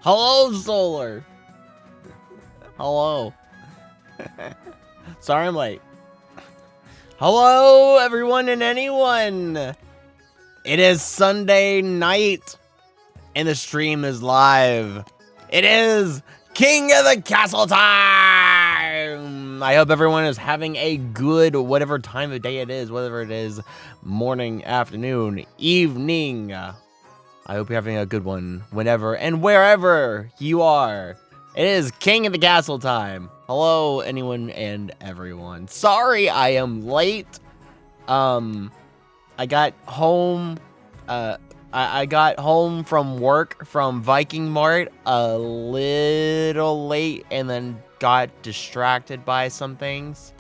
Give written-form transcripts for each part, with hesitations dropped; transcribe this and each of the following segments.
Hello, Solar. Hello. Sorry I'm late. Hello, everyone and anyone. It is Sunday night, and the stream is live. It is King of the Castle time. I hope everyone is having a good whatever time of day it is, whether it is morning, afternoon, evening. I hope you're having a good one whenever and wherever you are. It is King of the Castle time. Hello, anyone and everyone. Sorry I am late. I got home. I got home from work from Viking Mart a little late and then got distracted by some things.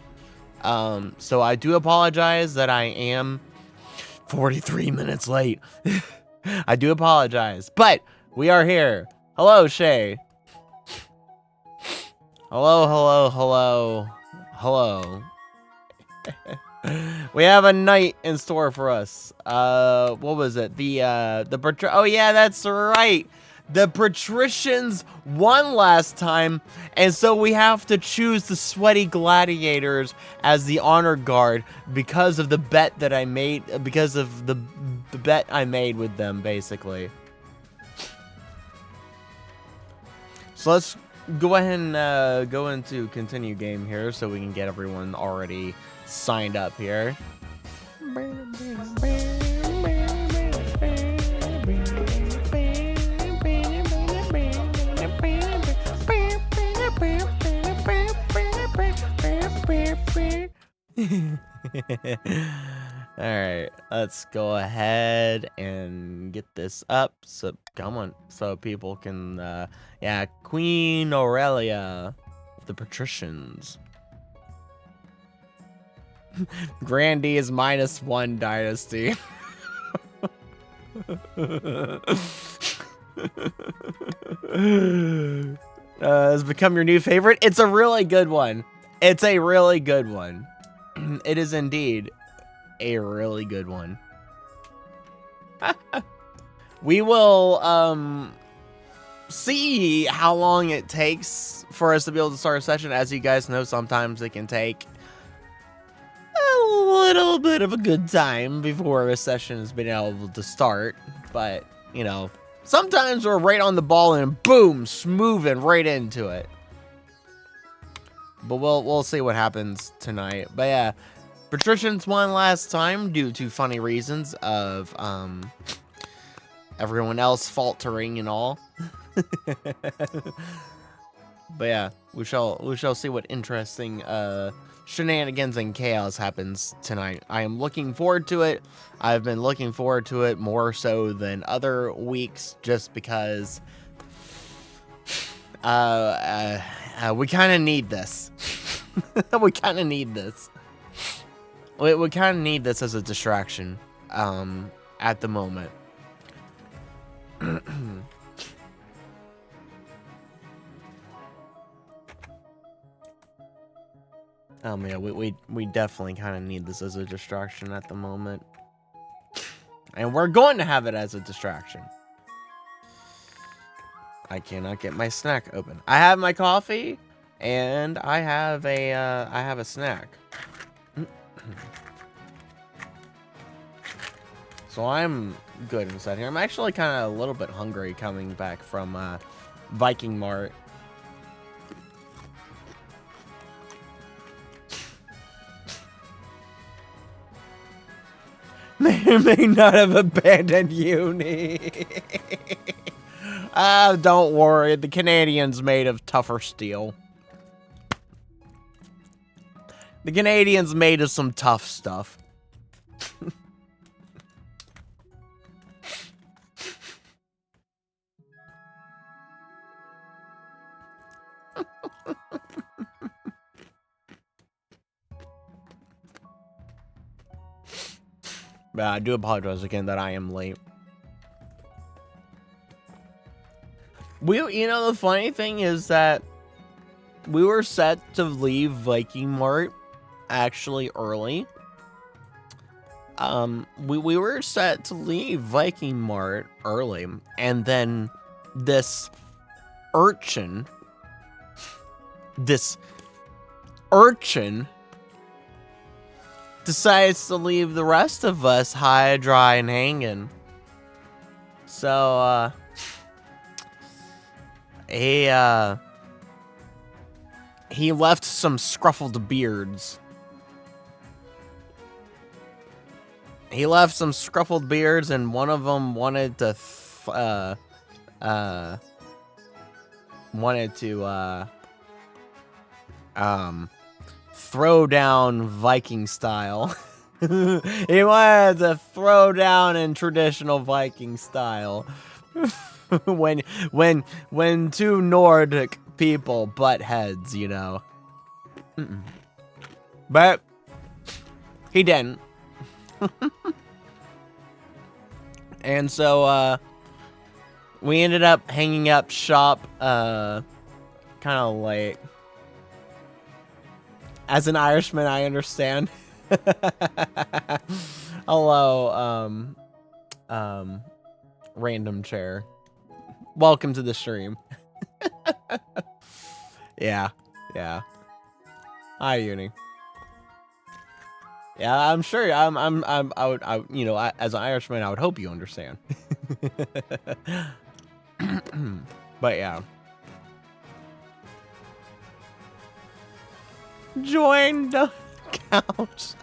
So I do apologize that I am 43 minutes late. I do apologize, but we are here. Hello, Shay. Hello, hello, hello, hello. We have a night in store for us. What was it? Oh yeah, that's right. The patricians won last time, and so we have to choose the sweaty gladiators as the honor guard because of the bet that I made, because of the bet I made with them, basically. So let's go ahead and go into continue game here so we can get everyone already signed up here. Alright, let's go ahead and get this up. So, come on, so people can, yeah, Queen Aurelia, the patricians. Grandy is -1 dynasty. Has become your new favorite? It's a really good one. It's a really good one. It is indeed a really good one. We will see how long it takes for us to be able to start a session. As you guys know, sometimes it can take a little bit of a good time before a session has been able to start, but you know, sometimes we're right on the ball and boom, moving right into it. But we'll see what happens tonight. But yeah, patricians won last time due to funny reasons of everyone else faltering and all. But yeah, we shall see what interesting shenanigans and chaos happens tonight. I am looking forward to it. I've been looking forward to it more so than other weeks just because we kind of need this. We kind of need this. We kind of need this as a distraction at the moment. Yeah, we definitely kind of need this as a distraction at the moment. And we're going to have it as a distraction. I cannot get my snack open. I have my coffee, and I have a snack. So I'm good inside here. I'm actually kind of a little bit hungry coming back from Viking Mart. May not have abandoned uni. Don't worry. The Canadian's made of tougher steel. The Canadian's made of some tough stuff. But I do apologize again that I am late. You know, the funny thing is that we were set to leave Viking Mart actually early. We were set to leave Viking Mart early, and then this urchin decides to leave the rest of us high, dry, and hanging. So, he left some scruffled beards. He left some scruffled beards, and one of them wanted to, throw down Viking style. He wanted to throw down in traditional Viking style. when two Nordic people butt heads, you know. But he didn't. And so we ended up hanging up shop kind of late. As an Irishman, I understand. Hello, random chair. Welcome to the stream. Yeah. Hi, Uni. Yeah, I'm sure. You know, as an Irishman, I would hope you understand. But yeah. Join the couch.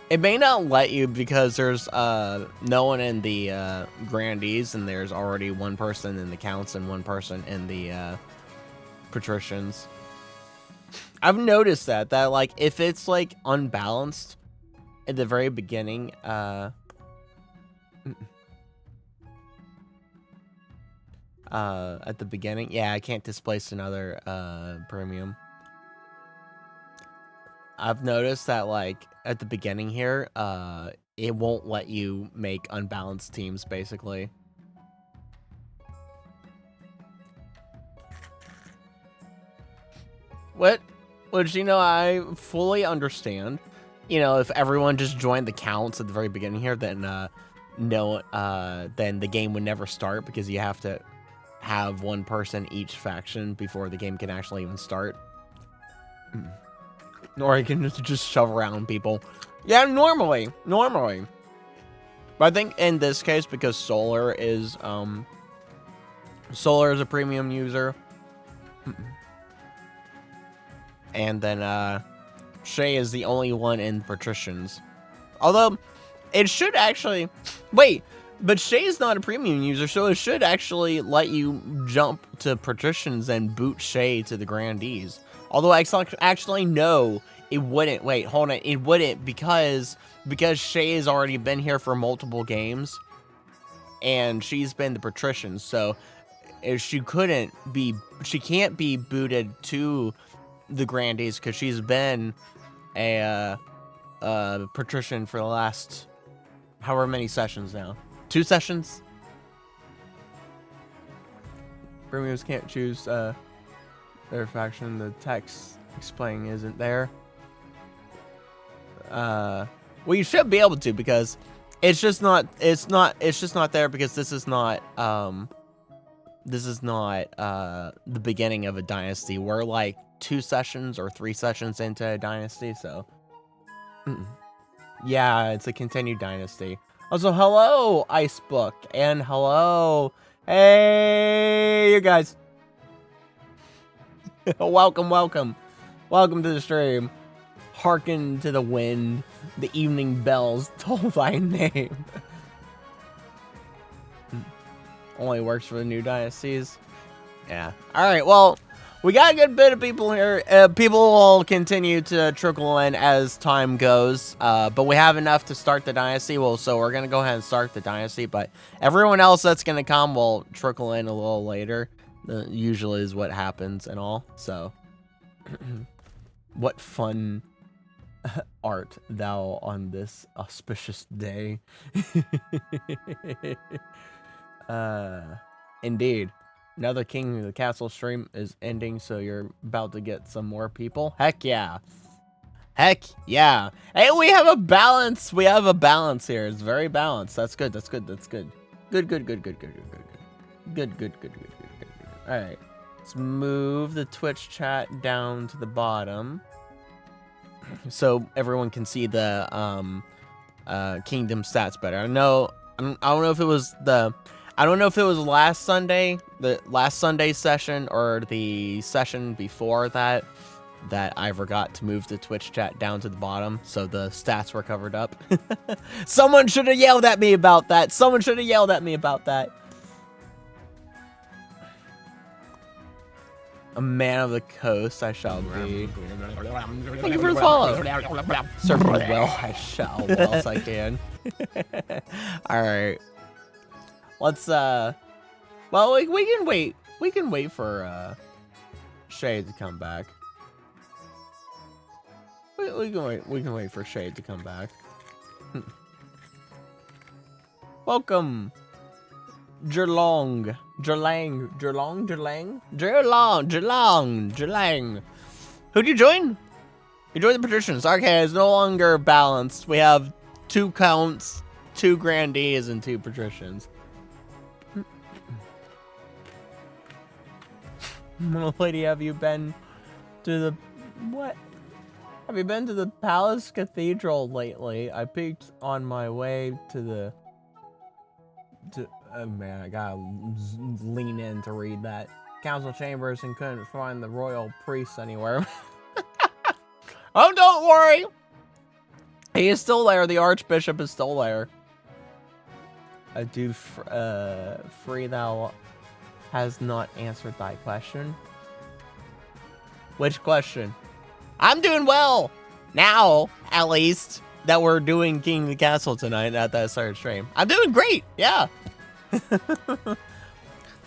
It may not let you because there's no one in the grandees, and there's already one person in the counts and one person in the patricians. I've noticed that like if it's like unbalanced at the very beginning, at the beginning, yeah, I can't displace another premium. I've noticed that like at the beginning here, it won't let you make unbalanced teams basically. Which, you know, I fully understand. You know, if everyone just joined the counts at the very beginning here, then then the game would never start because you have to have one person each faction before the game can actually even start. Or you can just shove around people. Yeah, normally. But I think in this case, because Solar is a premium user. And then Shay is the only one in patricians. Although it should actually wait, but Shay is not a premium user, so it should actually let you jump to patricians and boot Shay to the grandees. Although I actually no, it wouldn't. Wait, hold on, it wouldn't because Shay has already been here for multiple games, and she's been the patrician, so she can't be booted to the grandees because she's been a patrician for the last however many sessions now. 2 sessions. Premiums can't choose their faction. The text explaining isn't there. Well, you should be able to because it's just not there because this is not the beginning of a dynasty. We're like 2 sessions or 3 sessions into a dynasty, so yeah, it's a continued dynasty. Also, hello, Icebook, and hello, hey, you guys. welcome to the stream. Hearken to the wind, the evening bells toll thy name. Only works for the new dynasties. Yeah. All right. Well, we got a good bit of people here. People will continue to trickle in as time goes, but we have enough to start the dynasty. Well, so we're gonna go ahead and start the dynasty. But everyone else that's gonna come will trickle in a little later. Usually is what happens and all. So, what fun art thou on this auspicious day. Indeed. Another King of the Castle stream is ending, so you're about to get some more people. Heck yeah. Heck yeah. Hey, we have a balance. We have a balance here. It's very balanced. That's good. That's good. That's good. Good. All right. Let's move the Twitch chat down to the bottom so everyone can see the kingdom stats better. I don't know if it was last Sunday, the last Sunday session, or the session before that I forgot to move the Twitch chat down to the bottom, so the stats were covered up. Someone should have yelled at me about that. A man of the coast I shall be. Thank you for the follow. Surfing well I shall, well as I can. Alright. Let's, well, we can wait. We can wait for, Shade to come back. We can wait for Shade to come back. Welcome. Jerlang. Who'd you join? You joined the patricians. Okay, it's no longer balanced. We have 2 counts, 2 grandees, and 2 patricians. Lady, have you been to the... what? Have you been to the Palace Cathedral lately? I peeked on my way to the... oh man, I gotta lean in to read that. Council chambers and couldn't find the royal priest anywhere. Oh, don't worry! He is still there. The Archbishop is still there. I do free thou has not answered thy question. Which question? I'm doing well! Now, at least, that we're doing King of the Castle tonight at that start stream. I'm doing great, yeah.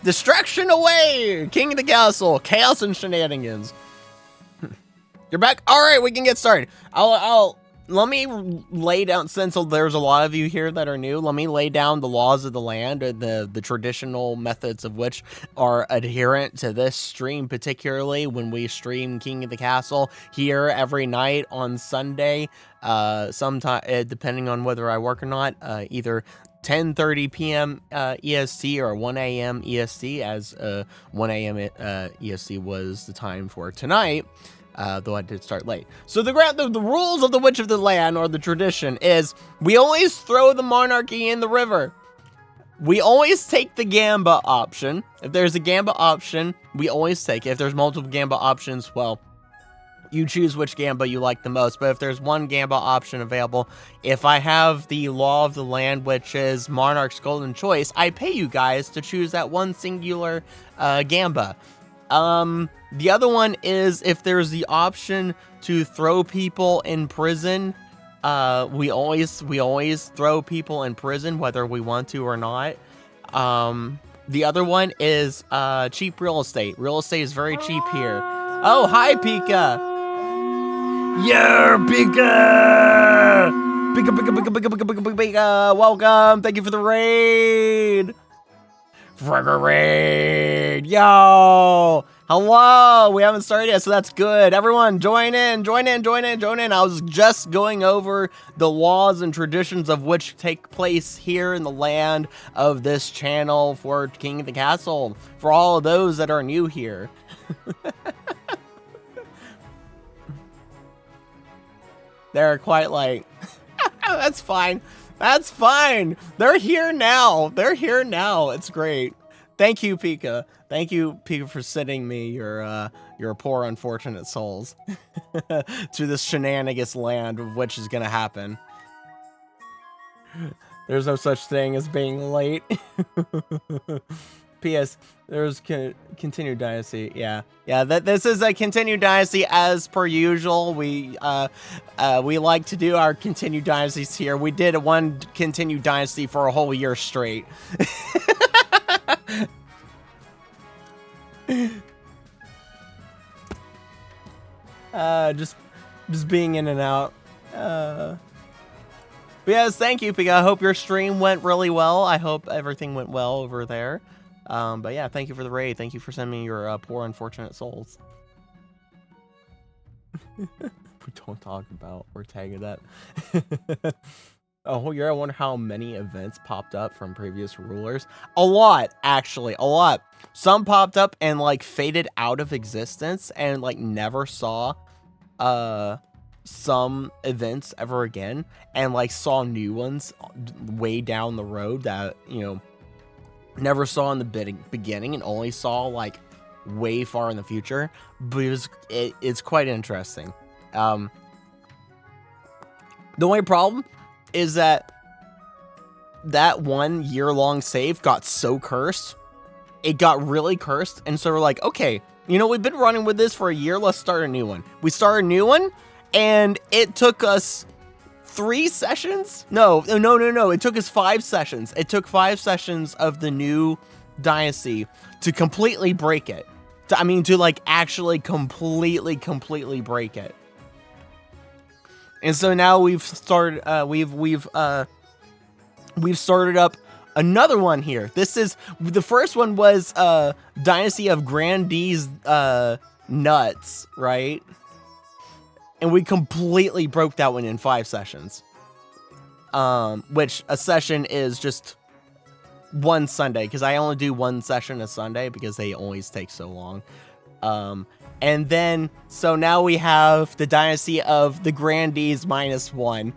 Distraction away! King of the Castle, chaos and shenanigans. You're back? Alright, we can get started. Let me lay down, since there's a lot of you here that are new, let me lay down the laws of the land and the traditional methods of which are adherent to this stream, particularly when we stream King of the Castle here every night on Sunday, sometime, depending on whether I work or not, either 10:30 p.m. EST or 1 a.m. EST, as 1 a.m. EST was the time for tonight. Though I did start late. So the rules of the Witch of the Land, or the tradition, is we always throw the monarchy in the river. We always take the Gamba option. If there's a Gamba option, we always take it. If there's multiple Gamba options, well, you choose which Gamba you like the most. But if there's one Gamba option available, if I have the law of the land, which is Monarch's Golden Choice, I pay you guys to choose that one singular Gamba. The other one is if there's the option to throw people in prison, we always throw people in prison, whether we want to or not. The other one is, cheap real estate. Real estate is very cheap here. Oh, hi, Pika! Yeah, Pika! Pika! Welcome! Thank you for the raid! Frigger raid! Yo! Hello! We haven't started yet, so that's good. Everyone, join in! I was just going over the laws and traditions of which take place here in the land of this channel for King of the Castle, for all of those that are new here. They're quite like, that's fine. That's fine. They're here now. It's great. Thank you, Pika. Thank you, Pika, for sending me your poor unfortunate souls to this shenanigans land of which is gonna happen. There's no such thing as being late. P.S. There's continued dynasty. Yeah. This is a continued dynasty as per usual. We like to do our continued dynasties here. We did one continued dynasty for a whole year straight. Just being in and out. But yes, thank you, Pika. I hope your stream went really well. I hope everything went well over there. But yeah, thank you for the raid. Thank you for sending me your poor unfortunate souls. We don't talk about or tag it up. a whole year. I wonder how many events popped up from previous rulers. A lot, actually, a lot. Some popped up and like faded out of existence and like never saw some events ever again, and like saw new ones way down the road that, you know, never saw in the beginning and only saw like way far in the future. But it's quite interesting. The only problem is that 1 year-long save got so cursed. It got really cursed, and so we're like, okay, you know, we've been running with this for a year, let's start a new one. We started a new one, and it took us 3 sessions? No, it took us 5 sessions. It took 5 sessions of the new dynasty to completely break it. To like actually completely break it. And so now we've started, we've started up another one here. This is, the first one was, Dynasty of Grandee's, Nuts, right? And we completely broke that one in 5 sessions. Which a session is just 1 Sunday, because I only do 1 session a Sunday because they always take so long. And then, so now we have the Dynasty of the Grandees -1.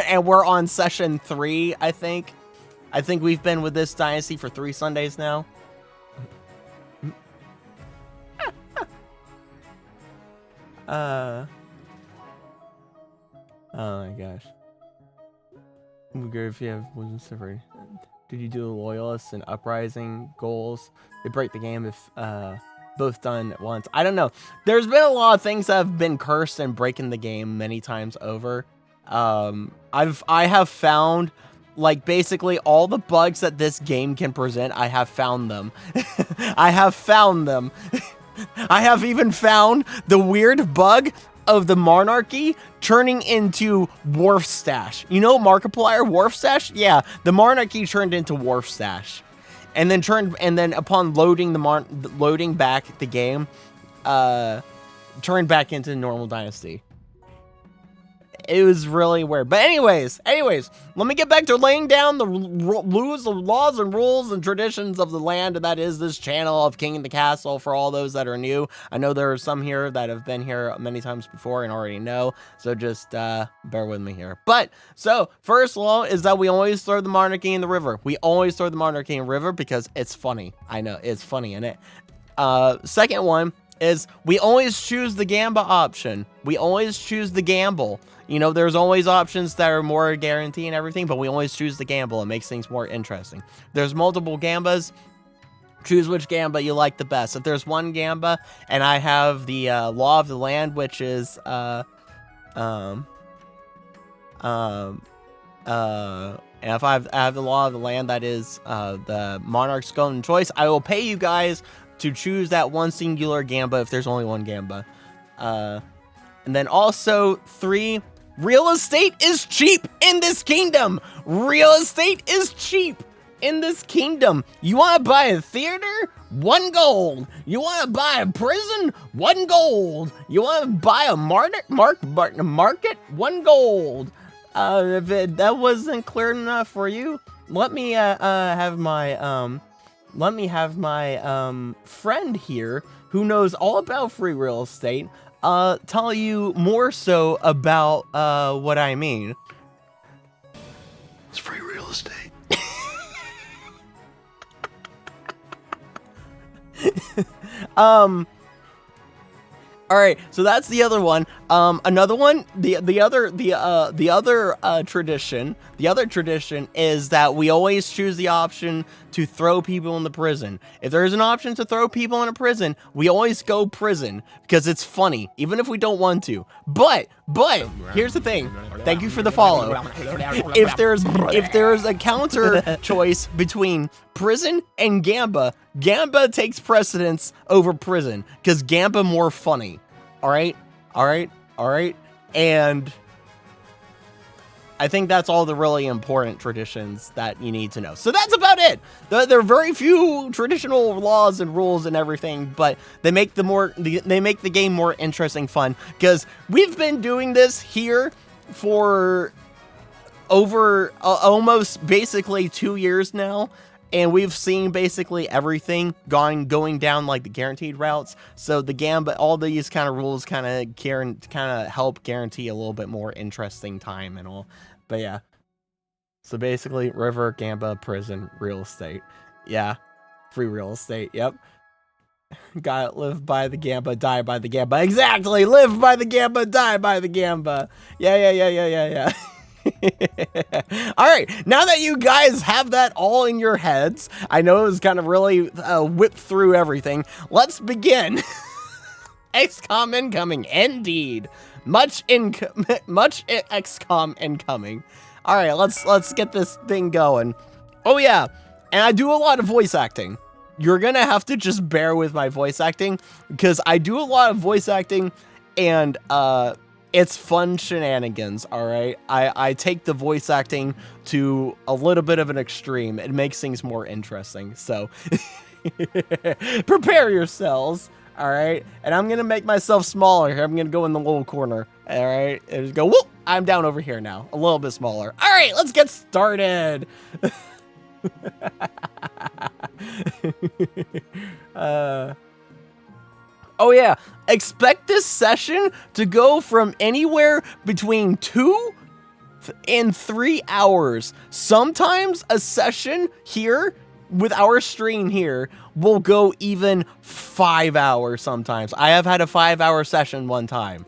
And we're on session 3, I think. I think we've been with this dynasty for 3 Sundays now. Oh my gosh. If you have wasn't separate. Did you do the loyalists and uprising goals? They break the game if both done at once. I don't know. There's been a lot of things that have been cursed and breaking the game many times over. I have found like basically all the bugs that this game can present. I have found them. I have found them. I have even found the weird bug of the monarchy turning into Wharf Stash. You know Markiplier Wharf Stash? Yeah, the monarchy turned into Wharf Stash. And then upon loading loading back the game, turned back into normal dynasty. It was really weird. But anyways, let me get back to laying down the laws and rules and traditions of the land, and that is this channel of King in the Castle for all those that are new. I know there are some here that have been here many times before and already know, so just bear with me here. But, so, first law is that we always throw the monarchy in the river. We always throw the monarchy in the river because it's funny. I know, it's funny, isn't it? Second one is we always choose the Gamba option. We always choose the gamble. You know, there's always options that are more guarantee and everything, but we always choose the gamble. It makes things more interesting. There's multiple Gambas. Choose which Gamba you like the best. If there's one Gamba, and I have the Law of the Land, which is, and if I have the Law of the Land, that is the Monarch's Golden Choice, I will pay you guys to choose that one singular Gamba if there's only one Gamba. And then also 3, real estate is cheap in this kingdom. Real estate is cheap in this kingdom. You want to buy a theater? 1 gold. You want to buy a prison? 1 gold. You want to buy a market? 1 gold. If that wasn't clear enough for you, let me have my friend here who knows all about free real estate tell you more so about what I mean. It's free real estate. All right, so that's the other one. Another one, the other tradition is that we always choose the option to throw people in the prison. If there's an option to throw people in a prison, we always go prison because it's funny, even if we don't want to. But here's the thing. Thank you for the follow. If there's a counter choice between prison and Gamba, Gamba takes precedence over prison because Gamba more funny. All right. And I think that's all the really important traditions that you need to know. So that's about it. There are very few traditional laws and rules and everything, but they make the game more interesting, fun, because we've been doing this here for over almost basically 2 years now, and we've seen basically everything going down like the guaranteed routes. So the Gambit, all these kind of rules kind of help guarantee a little bit more interesting time and all. But yeah, so basically river, Gamba, prison, real estate. Yeah, free real estate. Yep. Gotta live by the Gamba, die by the Gamba. Exactly, live by the Gamba, die by the Gamba. Yeah. All right, now that you guys have that all in your heads, I know it was kind of really whipped through everything. Let's begin. XCOM incoming, indeed. Much XCOM incoming. All right, let's get this thing going. Oh yeah, and I do a lot of voice acting. You're gonna have to just bear with my voice acting because I do a lot of voice acting, and it's fun shenanigans, all right? I take the voice acting to a little bit of an extreme. It makes things more interesting, so prepare yourselves, all right? And I'm going to make myself smaller here. I'm going to go in the little corner, all right? And just go, whoop, I'm down over here now, a little bit smaller. All right, let's get started. Oh yeah, expect this session to go from anywhere between 2 and 3 hours. Sometimes a session here with our stream here will go even 5 hours sometimes. I have had a 5-hour session one time.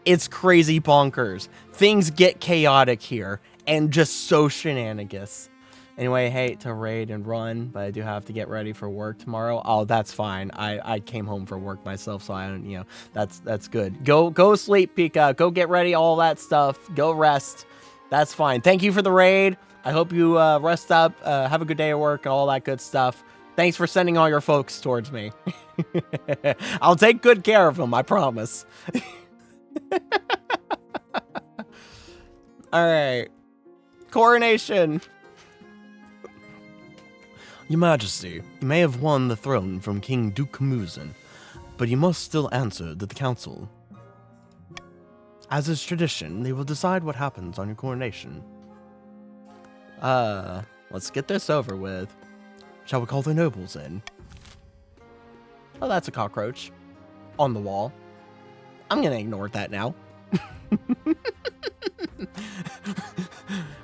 It's crazy bonkers. Things get chaotic here and just so shenanigans. Anyway, I hate to raid and run, but I do have to get ready for work tomorrow. Oh, that's fine. I came home for work myself, so I don't, you know, that's good. Go sleep, Pika. Go get ready, all that stuff. Go rest. That's fine. Thank you for the raid. I hope you rest up, have a good day at work, all that good stuff. Thanks for sending all your folks towards me. I'll take good care of them, I promise. All right. Coronation. Your Majesty, you may have won the throne from King Duke Muzin, but you must still answer to the council. As is tradition, they will decide what happens on your coronation. Let's get this over with. Shall we call the nobles in? Oh, that's a cockroach. On the wall. I'm gonna ignore that now.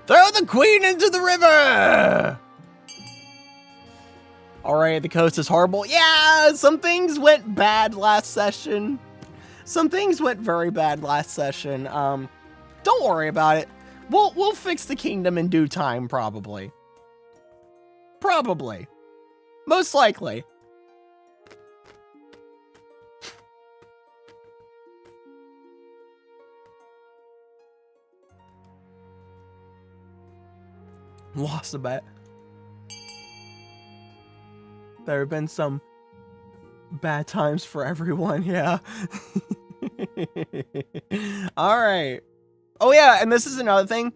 Throw the queen into the river! Alright, the coast is horrible. Yeah, some things went bad last session. Some things went very bad last session. Don't worry about it. We'll fix the kingdom in due time, probably. Probably. Most likely. Lost a bet. There have been some bad times for everyone, yeah. All right. Oh yeah, and this is another thing.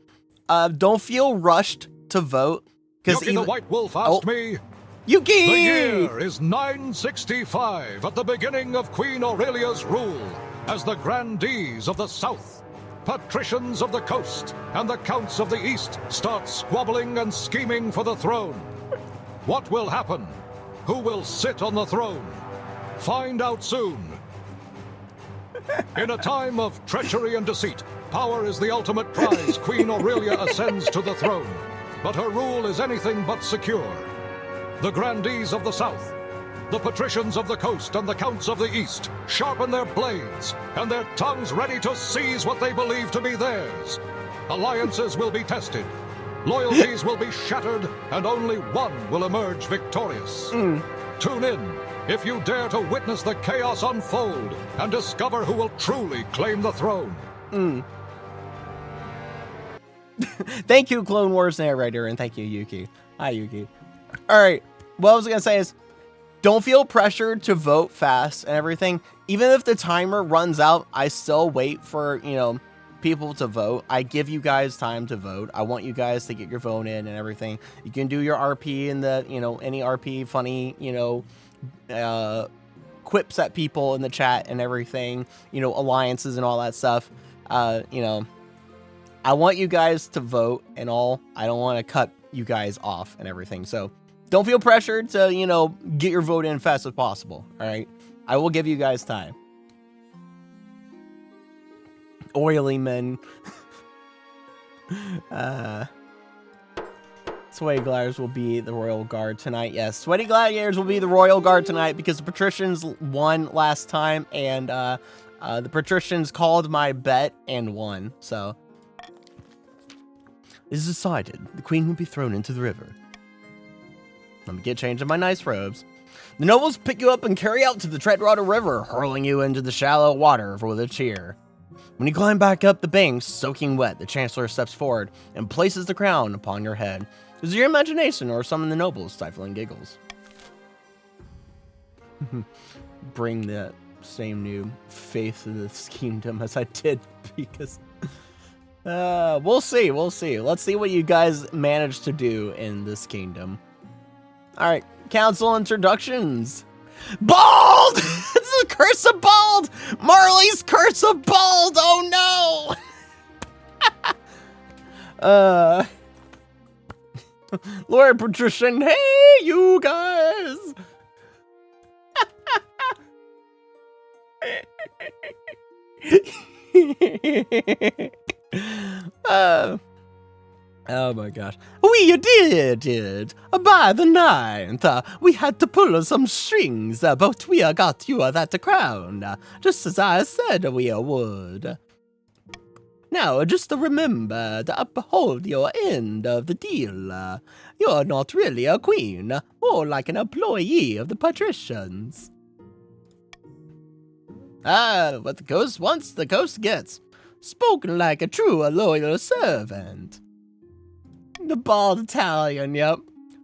Don't feel rushed to vote. Yuki the White Wolf asked me. Yuki! The year is 965 at the beginning of Queen Aurelia's rule as the grandees of the south, patricians of the coast, and the counts of the east start squabbling and scheming for the throne. What will happen? Who will sit on the throne? Find out soon. In a time of treachery and deceit, power is the ultimate prize. Queen Aurelia ascends to the throne, but her rule is anything but secure. The grandees of the south, the patricians of the coast, and the counts of the east sharpen their blades and their tongues ready to seize what they believe to be theirs. Alliances will be tested. Loyalties will be shattered, and only one will emerge victorious. Tune in if you dare to witness the chaos unfold and discover who will truly claim the throne. Thank you, Clone Wars narrator, and thank you, Yuki. Hi, Yuki. All right, what I was gonna say is, don't feel pressured to vote fast and everything. Even if the timer runs out, I still wait for, you know, people to vote. I give you guys time to vote. I want you guys to get your vote in and everything. You can do your RP in the, you know, any RP funny, you know, quips at people in the chat and everything, you know, alliances and all that stuff. You know, I want you guys to vote and all. I don't want to cut you guys off and everything. So don't feel pressured to, you know, get your vote in fast as possible. All right. I will give you guys time. Oily men. Sweaty Gladiators will be the Royal Guard tonight. Yes, Sweaty Gladiators will be the Royal Guard tonight because the Patricians won last time, and the Patricians called my bet and won. So it is decided. The Queen will be thrown into the river. Let me get changed in my nice robes. The nobles pick you up and carry out to the Treadwater River, hurling you into the shallow water with a cheer. When you climb back up the banks, soaking wet, the Chancellor steps forward and places the crown upon your head. Is it your imagination or some of the nobles stifling giggles? Bring that same new faith to this kingdom as I did, because we'll see. Let's see what you guys manage to do in this kingdom. All right, council introductions. Bald! It's the curse of Bald! Marley's curse of Bald! Oh no! Lord Patrician, hey, you guys! Oh my gosh. We did. By the 9th, we had to pull some strings, but we got you that crown, just as I said we would. Now, just to remember to uphold your end of the deal. You're not really a queen, more like an employee of the patricians. What the ghost wants, the ghost gets. Spoken like a true loyal servant. The Bald Italian, yep.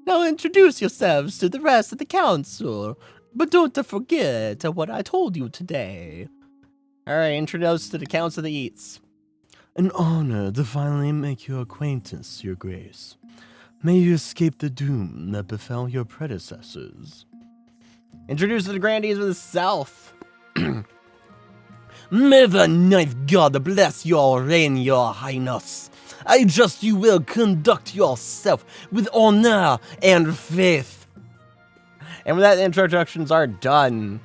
Now introduce yourselves to the rest of the council, but don't forget what I told you today. Alright, introduce to the Council of the Eats. An honor to finally make your acquaintance, Your Grace. May you escape the doom that befell your predecessors. Introduce to the Grandees of the South. May the ninth God bless your reign, Your Highness. I trust you will conduct yourself with honor and faith. And with that, the introductions are done.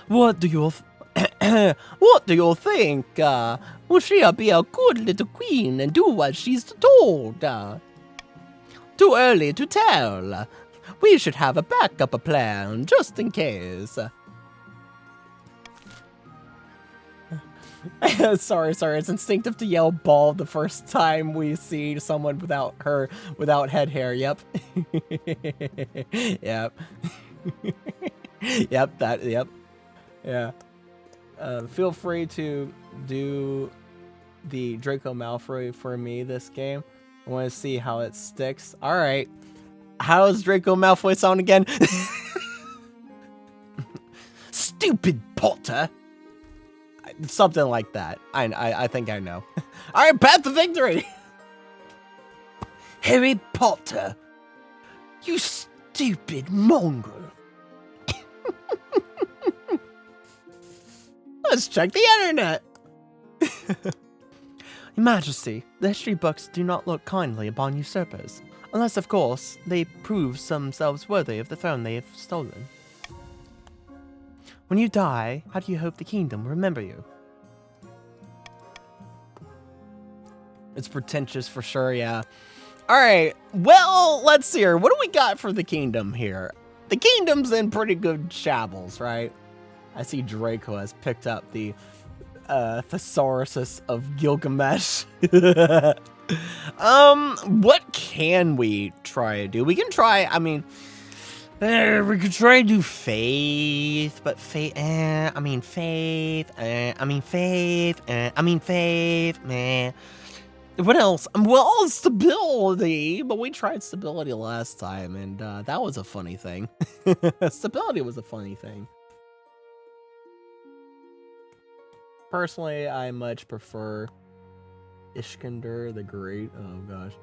What do you think? Will she be a good little queen and do what she's told? Too early to tell. We should have a backup plan just in case. Sorry, it's instinctive to yell bald the first time we see someone without head hair. Yep. Yep. Yep. Yeah. Feel free to do the Draco Malfoy for me this game. I want to see how it sticks. All right. How does Draco Malfoy sound again? Stupid Potter. Something like that. I think I know. All right, path to victory. Harry Potter, you stupid mongrel. Let's check the internet. Your Majesty, the history books do not look kindly upon usurpers, unless, of course, they prove themselves worthy of the throne they have stolen. When you die, how do you hope the kingdom will remember you? It's pretentious for sure, yeah. Alright, well, let's see here. What do we got for the kingdom here? The kingdom's in pretty good shambles, right? I see Draco has picked up the Thesaurus of Gilgamesh. What can we try to do? We can try, I mean... we could try to do faith, but faith, man. What else? Well, stability, but we tried stability last time, and that was a funny thing. Stability was a funny thing. Personally, I much prefer Iskander the Great. Oh, gosh.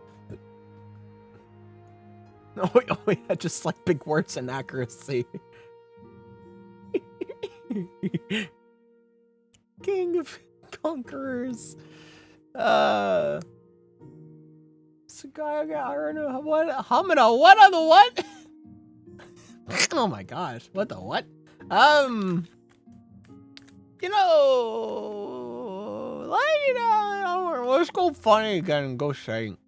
Oh yeah, just like big words and accuracy. King of conquerors. Sagaga, I don't know what. Hamina, what on the what? Oh my gosh, what the what? Let's go funny again and go saint.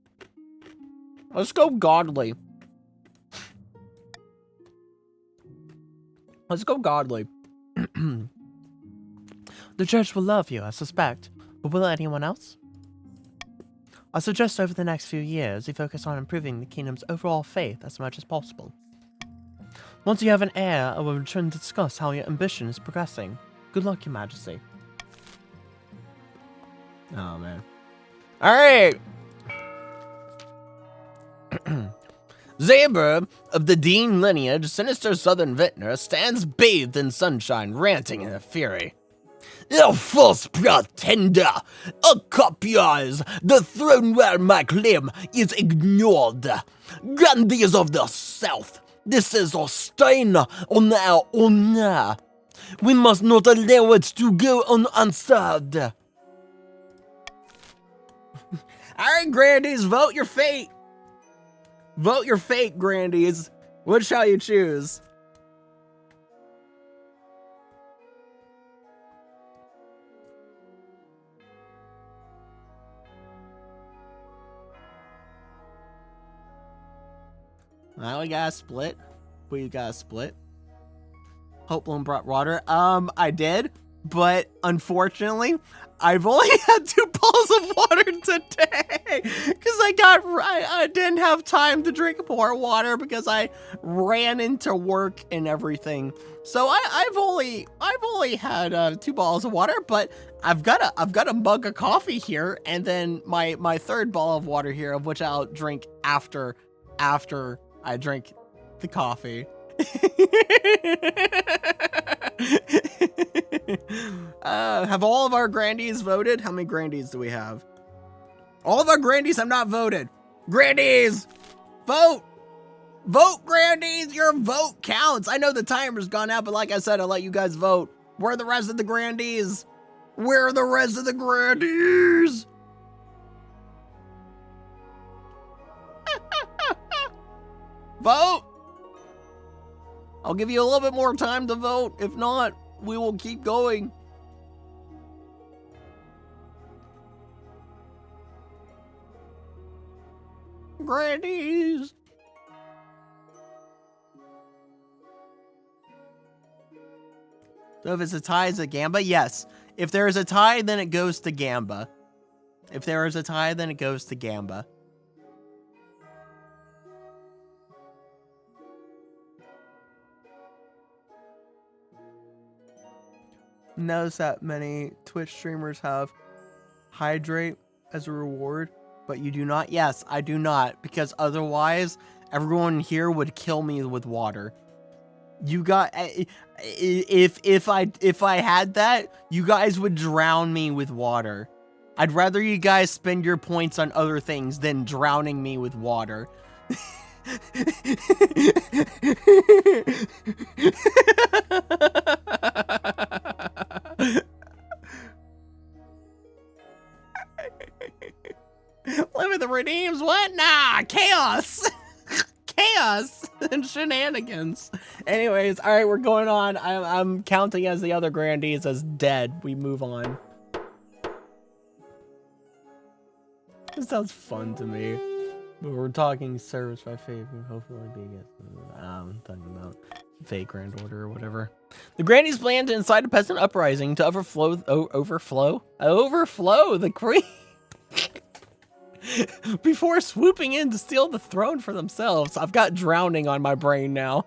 Let's go godly. Let's go godly. The church will love you, I suspect. But will anyone else? I suggest over the next few years, you focus on improving the kingdom's overall faith as much as possible. Once you have an heir, I will return to discuss how your ambition is progressing. Good luck, Your Majesty. Oh, man. Alright! Zaber of the Dean lineage, sinister southern vintner, stands bathed in sunshine, ranting in a fury. "You false pretender! Occupiers the throne where my claim is ignored! Grandees of the South, this is a stain on our honor! We must not allow it to go unanswered!" Alright, Grandies, vote your fate! Vote your fate, Grandies. What shall you choose? Well, we got a split. We got a split. Hope Bloom brought water. I did, but unfortunately, I've only had 2 balls of water today because I didn't have time to drink more water because I ran into work and everything. So I've only had 2 balls of water, but I've got a mug of coffee here, and then my 3rd ball of water here, of which I'll drink after I drink the coffee. Have all of our grandies voted? How many grandies do we have? All of our grandies have not voted. Grandies, vote! Vote, grandies! Your vote counts. I know the timer's gone out, but like I said, I'll let you guys vote. Where are the rest of the grandies? Where are the rest of the grandies? Vote! I'll give you a little bit more time to vote. If not, we will keep going. Grandies! So if it's a tie, is it Gamba? Yes. If there is a tie, then it goes to Gamba. If there is a tie, then it goes to Gamba. Notice that many Twitch streamers have hydrate as a reward, but you do not. Yes, I do not, because otherwise everyone here would kill me with water. You got if I had that, you guys would drown me with water. I'd rather you guys spend your points on other things than drowning me with water. Live the redeems. What? Nah, chaos. Chaos and shenanigans. Anyways, all right, we're going on. I'm counting as the other grandees as dead. We move on. This sounds fun to me. But we're talking service by faith and hopefully be I'm talking about fake grand order or whatever. The grandees plan to incite a peasant uprising to overflow the queen before swooping in to steal the throne for themselves. I've got drowning on my brain now.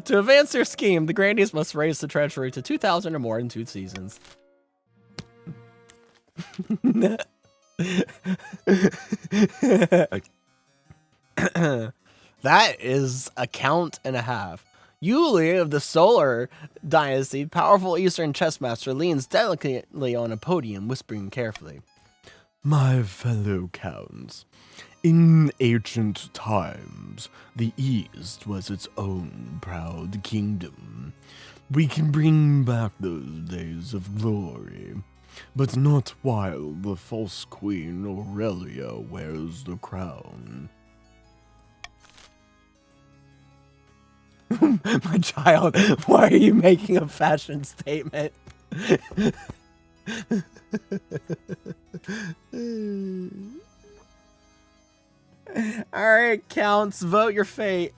To advance their scheme, the grandees must raise the treasury to 2,000 or more in 2 seasons. That is a count and a half. Yuli of the Solar Dynasty, powerful Eastern chess master, leans delicately on a podium, whispering carefully. My fellow counts, in ancient times, the East was its own proud kingdom. We can bring back those days of glory. but not while the false Queen Aurelia wears the crown. My child, why are you making a fashion statement? Alright, Counts, vote your fate.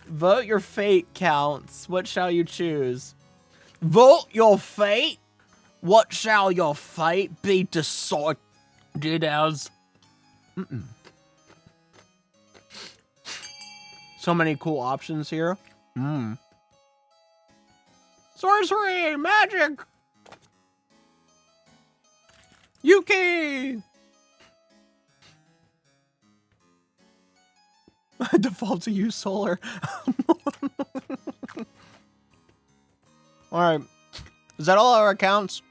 Vote your fate, Counts. What shall you choose? Vote your fate? What shall your fate be decided as? So many cool options here. Sorcery! Magic! Yuki! Default to use solar. Alright. Is that all our accounts?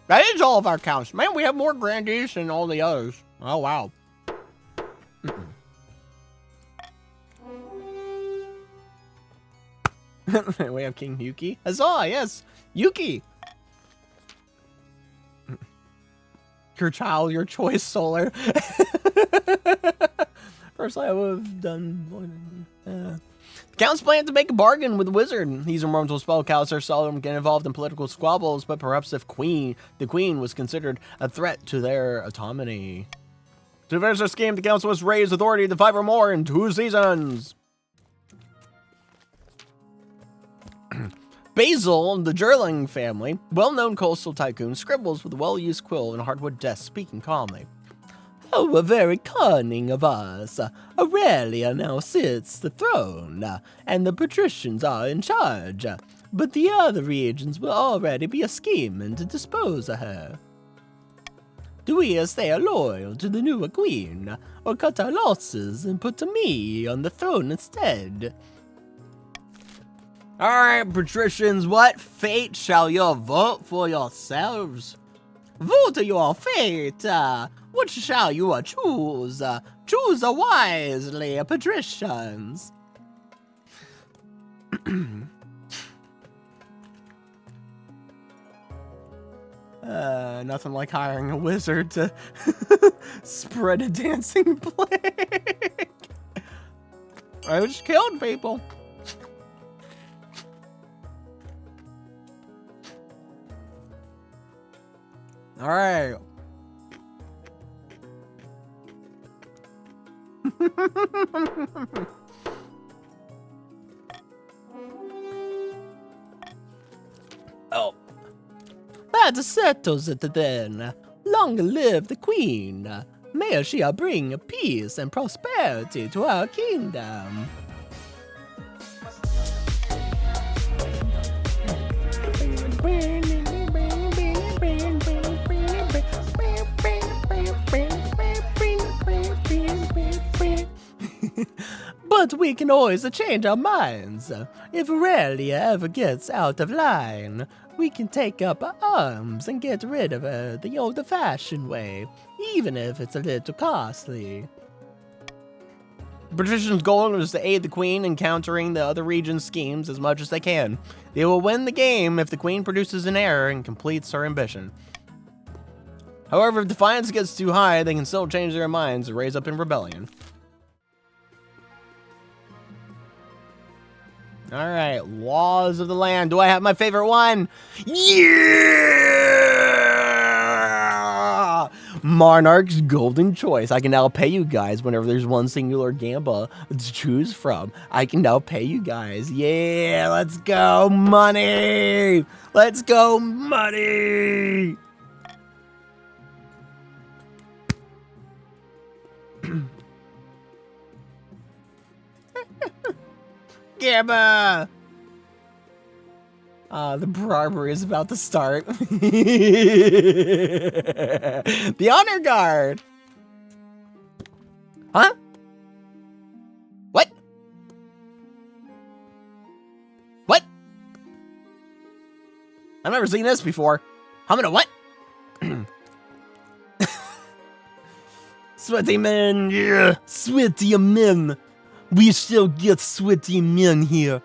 That is all of our accounts. Man, we have more grandees than all the others. Oh, wow. We have King Yuki. Huzzah, yes. Yuki. Your child, your choice, Solar. Personally, I would have done... The Count's plan to make a bargain with the wizard. These immortal spellcasters seldom get involved in political squabbles, but perhaps if the queen was considered a threat to their autonomy. To finish their scheme, the council was raised authority to 5 or more in 2 seasons. Basil, the Gerling family, well-known coastal tycoon, scribbles with a well-used quill and a hardwood desk, speaking calmly. Oh, very cunning of us. Aurelia now sits the throne, and the patricians are in charge. But the other regions will already be scheming to dispose of her. Do we stay loyal to the newer queen, or cut our losses and put me on the throne instead? Alright, patricians, what fate shall you vote for yourselves? Vote your fate! What shall you choose? Choose wisely, patricians! Nothing like hiring a wizard to spread a dancing plague. I just killed people. All right. Oh. That settles it then. Long live the queen. May she bring peace and prosperity to our kingdom. But we can always change our minds. If Aurelia ever gets out of line, we can take up arms and get rid of her the old-fashioned way, even if it's a little costly. Patricians' goal is to aid the queen in countering the other region's schemes as much as they can. They will win the game if the queen produces an heir and completes her ambition. However, if defiance gets too high, they can still change their minds and raise up in rebellion. Alright, laws of the land. Do I have my favorite one? Yeah! Monarch's golden choice. I can now pay you guys whenever there's one singular gamba to choose from. I can now pay you guys. Yeah, let's go, money! Let's go, money! Gamba! The bribery is about to start. The honor guard! Huh? What? What? I've never seen this before. I'm gonna what? Sweaty men, yeah! Sweaty men! We still get sweaty men here.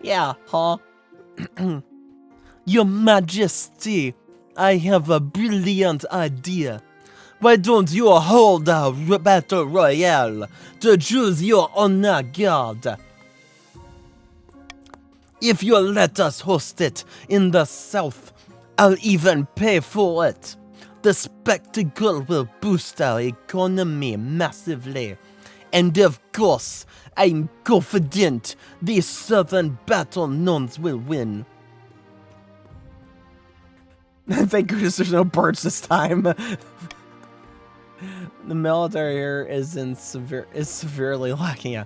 Yeah, huh? Your Majesty, I have a brilliant idea. Why don't you hold a battle royale to choose your honor guard? If you let us host it in the south, I'll even pay for it. The spectacle will boost our economy massively. And of course, I'm confident the southern battle nuns will win. Thank goodness there's no birds this time. The military here is severely lacking.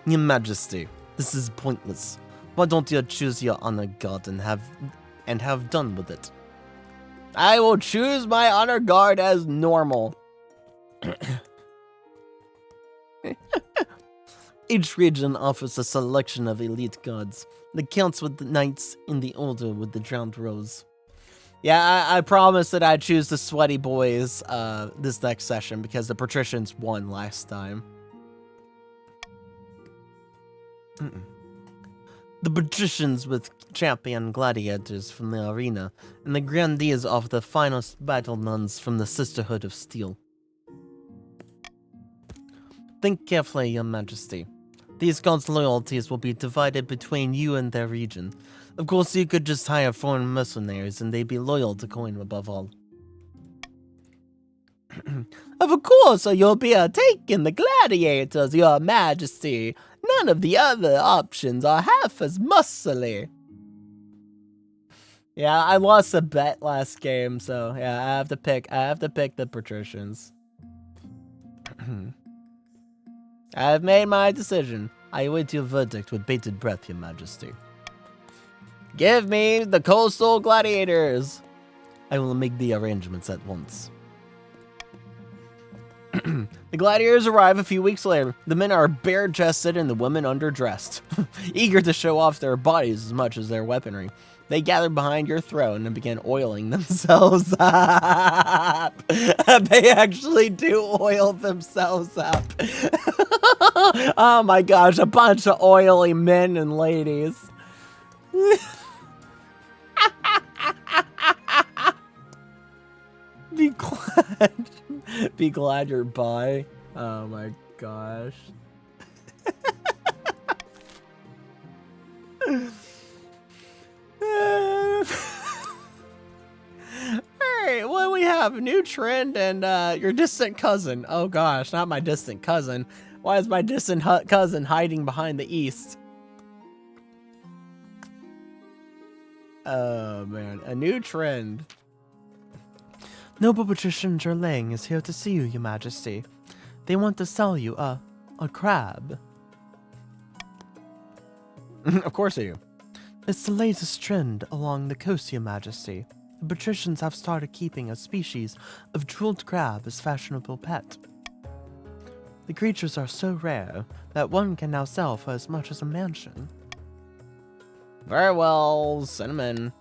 Your Majesty, this is pointless. Why don't you choose your honor guard and have done with it? I will choose my honor guard as normal. Each region offers a selection of elite guards. The counts with the knights in the order with the drowned rose. Yeah, I promised that I'd choose the sweaty boys this next session because the patricians won last time. The patricians with champion gladiators from the arena, and the grandees of the finest battle nuns from the Sisterhood of Steel. Think carefully, Your Majesty. These gods' loyalties will be divided between you and their region. Of course, you could just hire foreign mercenaries and they'd be loyal to Coin above all. Of course, you'll be taking the gladiators, Your Majesty. None of the other options are half as muscly. Yeah, I lost a bet last game, so yeah, I have to pick the patricians. I have made my decision. I await your verdict with bated breath, Your Majesty. Give me the coastal gladiators. I will make the arrangements at once. The gladiators arrive a few weeks later. The men are bare-chested and the women underdressed, eager to show off their bodies as much as their weaponry. They gather behind your throne and begin oiling themselves up. They actually do oil themselves up. Oh my gosh, a bunch of oily men and ladies. Be glad you're bi. Oh my gosh. Alright, well, we have a new trend and your distant cousin. Oh gosh, not my distant cousin. Why is my distant cousin hiding behind the east? Oh man, a new trend. Noble Patrician Gerlang is here to see you, Your Majesty. They want to sell you a crab. Of course they do. It's the latest trend along the coast, Your Majesty. The patricians have started keeping a species of jeweled crab as fashionable pet. The creatures are so rare that one can now sell for as much as a mansion. Very well, Cinnamon.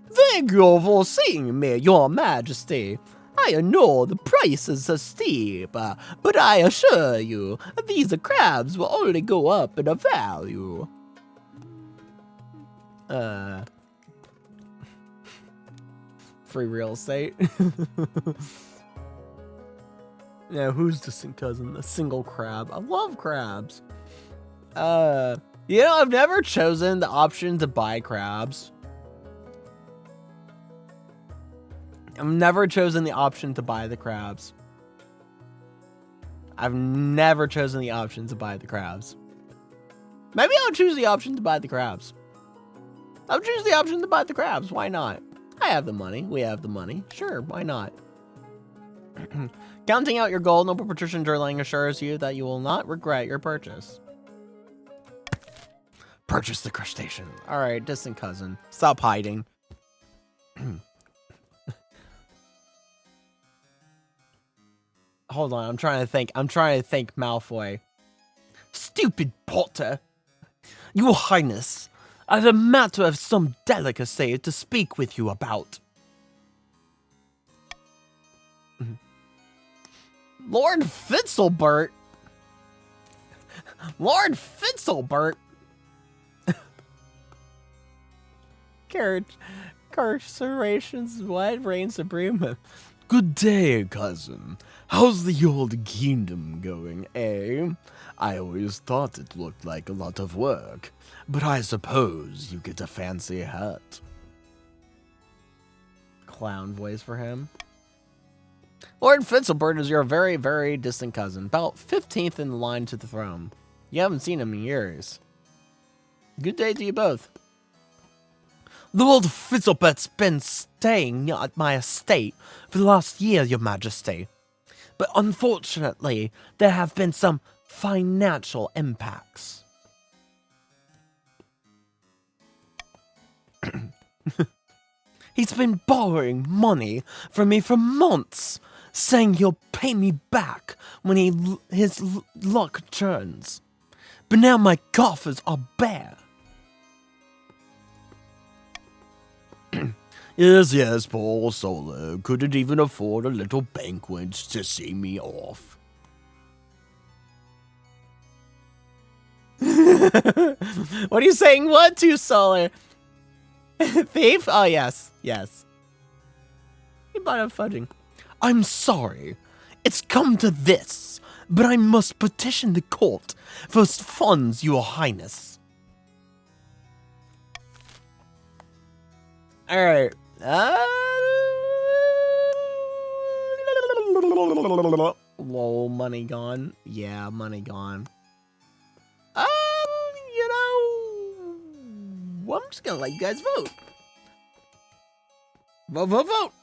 Thank you for seeing me, Your Majesty. I know the prices are steep, but I assure you, these crabs will only go up in value. Free real estate. Yeah, who's distant cousin? The single crab. I love crabs. You know, I've never chosen the option to buy crabs. I've never chosen the option to buy the crabs. I've never chosen the option to buy the crabs. Maybe I'll choose the option to buy the crabs. I'll choose the option to buy the crabs. Why not? I have the money. We have the money. Sure, why not? Counting out your gold, Noble Patrician Durling assures you that you will not regret your purchase. Purchase the crustacean. All right, distant cousin. Stop hiding. Hold on, I'm trying to think Malfoy. Stupid Potter. Your Highness, I have a matter of some delicacy to speak with you about. Lord Fitzlebert? Lord Fitzlebert? Carcerations, what? Reign supreme. Good day, cousin. How's the old kingdom going, eh? I always thought it looked like a lot of work, but I suppose you get a fancy hat. Clown voice for him. Lord Fitzalbert is your very, very distant cousin, about 15th in line to the throne. You haven't seen him in years. Good day to you both. The old Fitzalbert's been staying at my estate for the last year, your majesty. But unfortunately, there have been some financial impacts. He's been borrowing money from me for months, saying he'll pay me back when his luck turns. But now my coffers are bare. Yes, poor Solo couldn't even afford a little banquet to see me off. What are you saying? What to, Solar? Thief? Oh, yes. Yes. He bought up fudging. I'm sorry. It's come to this, but I must petition the court for funds, your highness. Alright. Lol, money gone. Yeah, money gone. You know, I'm just gonna let you guys vote. Vote.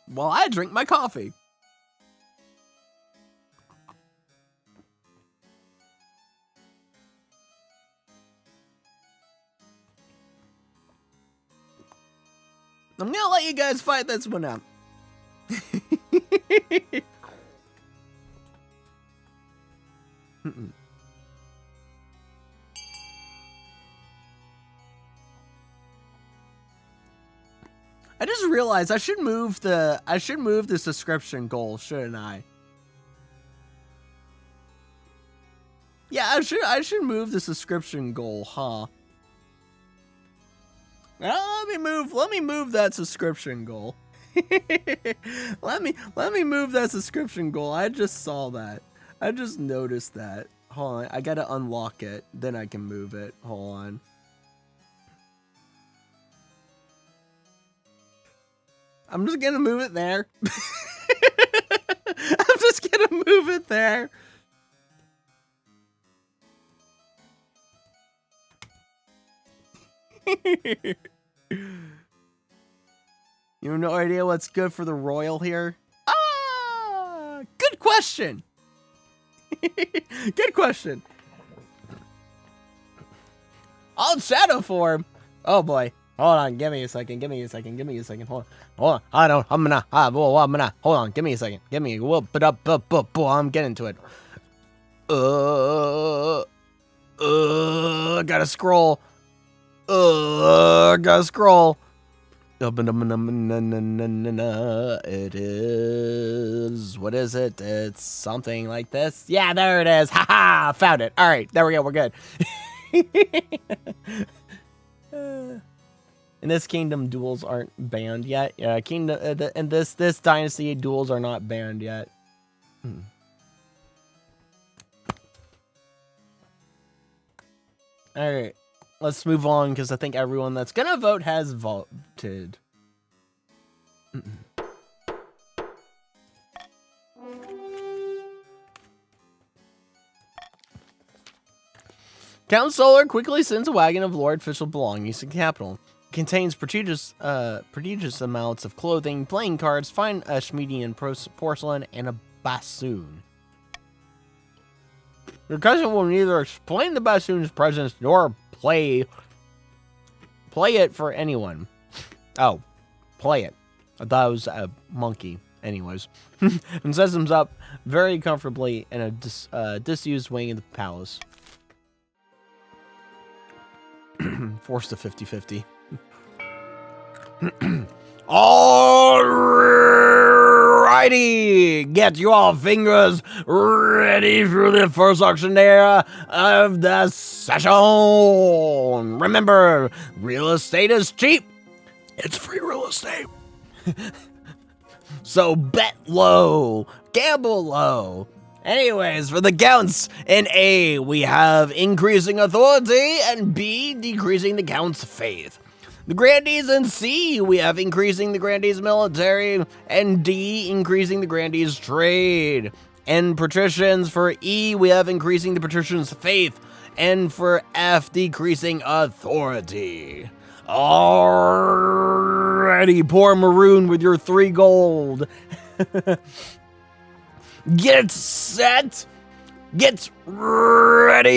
While I drink my coffee. I'm gonna let you guys fight this one out. I just realized I should move the subscription goal, shouldn't I? Yeah, I should move the subscription goal, huh? Well, let me move that subscription goal. let me move that subscription goal. I just saw that. I just noticed that. Hold on, I gotta unlock it, then I can move it. Hold on. I'm just gonna move it there. I'm just gonna move it there. You have no idea what's good for the royal here? Ah, good question. Good question. On shadow form. Oh boy. Hold on. Give me a second. Hold on. I'm gonna. Hold on. Give me a second. I'm getting to it. Gotta scroll. Gotta scroll. It is. What is it? It's something like this. Yeah, there it is. Haha, found it. All right, there we go. We're good. In this kingdom, duels aren't banned yet. Yeah, kingdom. In this dynasty, duels are not banned yet. All right. Let's move on, because I think everyone that's gonna vote has voted. Count Solar quickly sends a wagon of Lord official belongings to the capital. It contains prodigious amounts of clothing, playing cards, fine Schmedian porcelain, and a bassoon. Your cousin will neither explain the bassoon's presence nor play it for anyone. Oh, play it. I thought it was a monkey. Anyways. And sets him up very comfortably in a disused wing of the palace. Forced to 50-50. All right. Alrighty, get your fingers ready for the first auctioneer of the session. Remember, real estate is cheap. It's free real estate. So bet low, gamble low. Anyways, for the counts, in A, we have increasing authority, and B, decreasing the count's faith. The grandees in C, we have increasing the grandees military, and D, increasing the grandees trade. And patricians for E, we have increasing the patricians' faith, and for F, decreasing authority. Alrighty, poor Maroon with your 3 gold. Get set, get ready,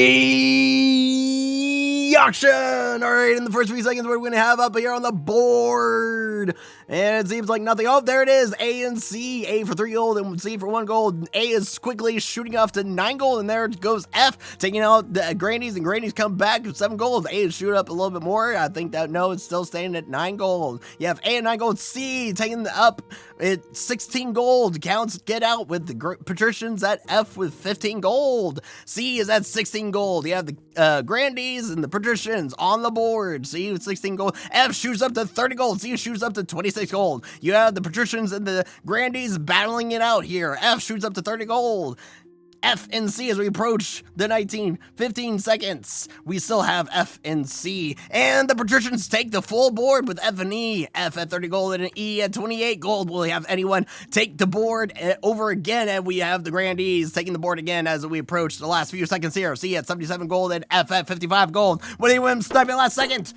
auction! All right, in the first few seconds, what are we gonna have up here on the board? And it seems like nothing. Oh, there it is, A and C. A for 3 gold and C for 1 gold. A is quickly shooting off to 9 gold, and there goes F, taking out the grandies, and grandies come back with 7 gold. A is shooting up a little bit more. I think that, no, it's still staying at 9 gold. You have A and 9 gold. C taking up at 16 gold. Counts get out with the patricians at F with 15 gold. C is at 16 gold. You have the grandees and the patricians on the board. C with 16 gold. F shoots up to 30 gold. C shoots up to 26 gold. You have the patricians and the grandees battling it out here. F shoots up to 30 gold. F and C as we approach the 15 seconds. We still have F and C. And the patricians take the full board with F and E. F at 30 gold and an E at 28 gold. Will we have anyone take the board over again? And we have the grandees taking the board again as we approach the last few seconds here. C at 77 gold and F at 55 gold. What do you win? Sniping last second.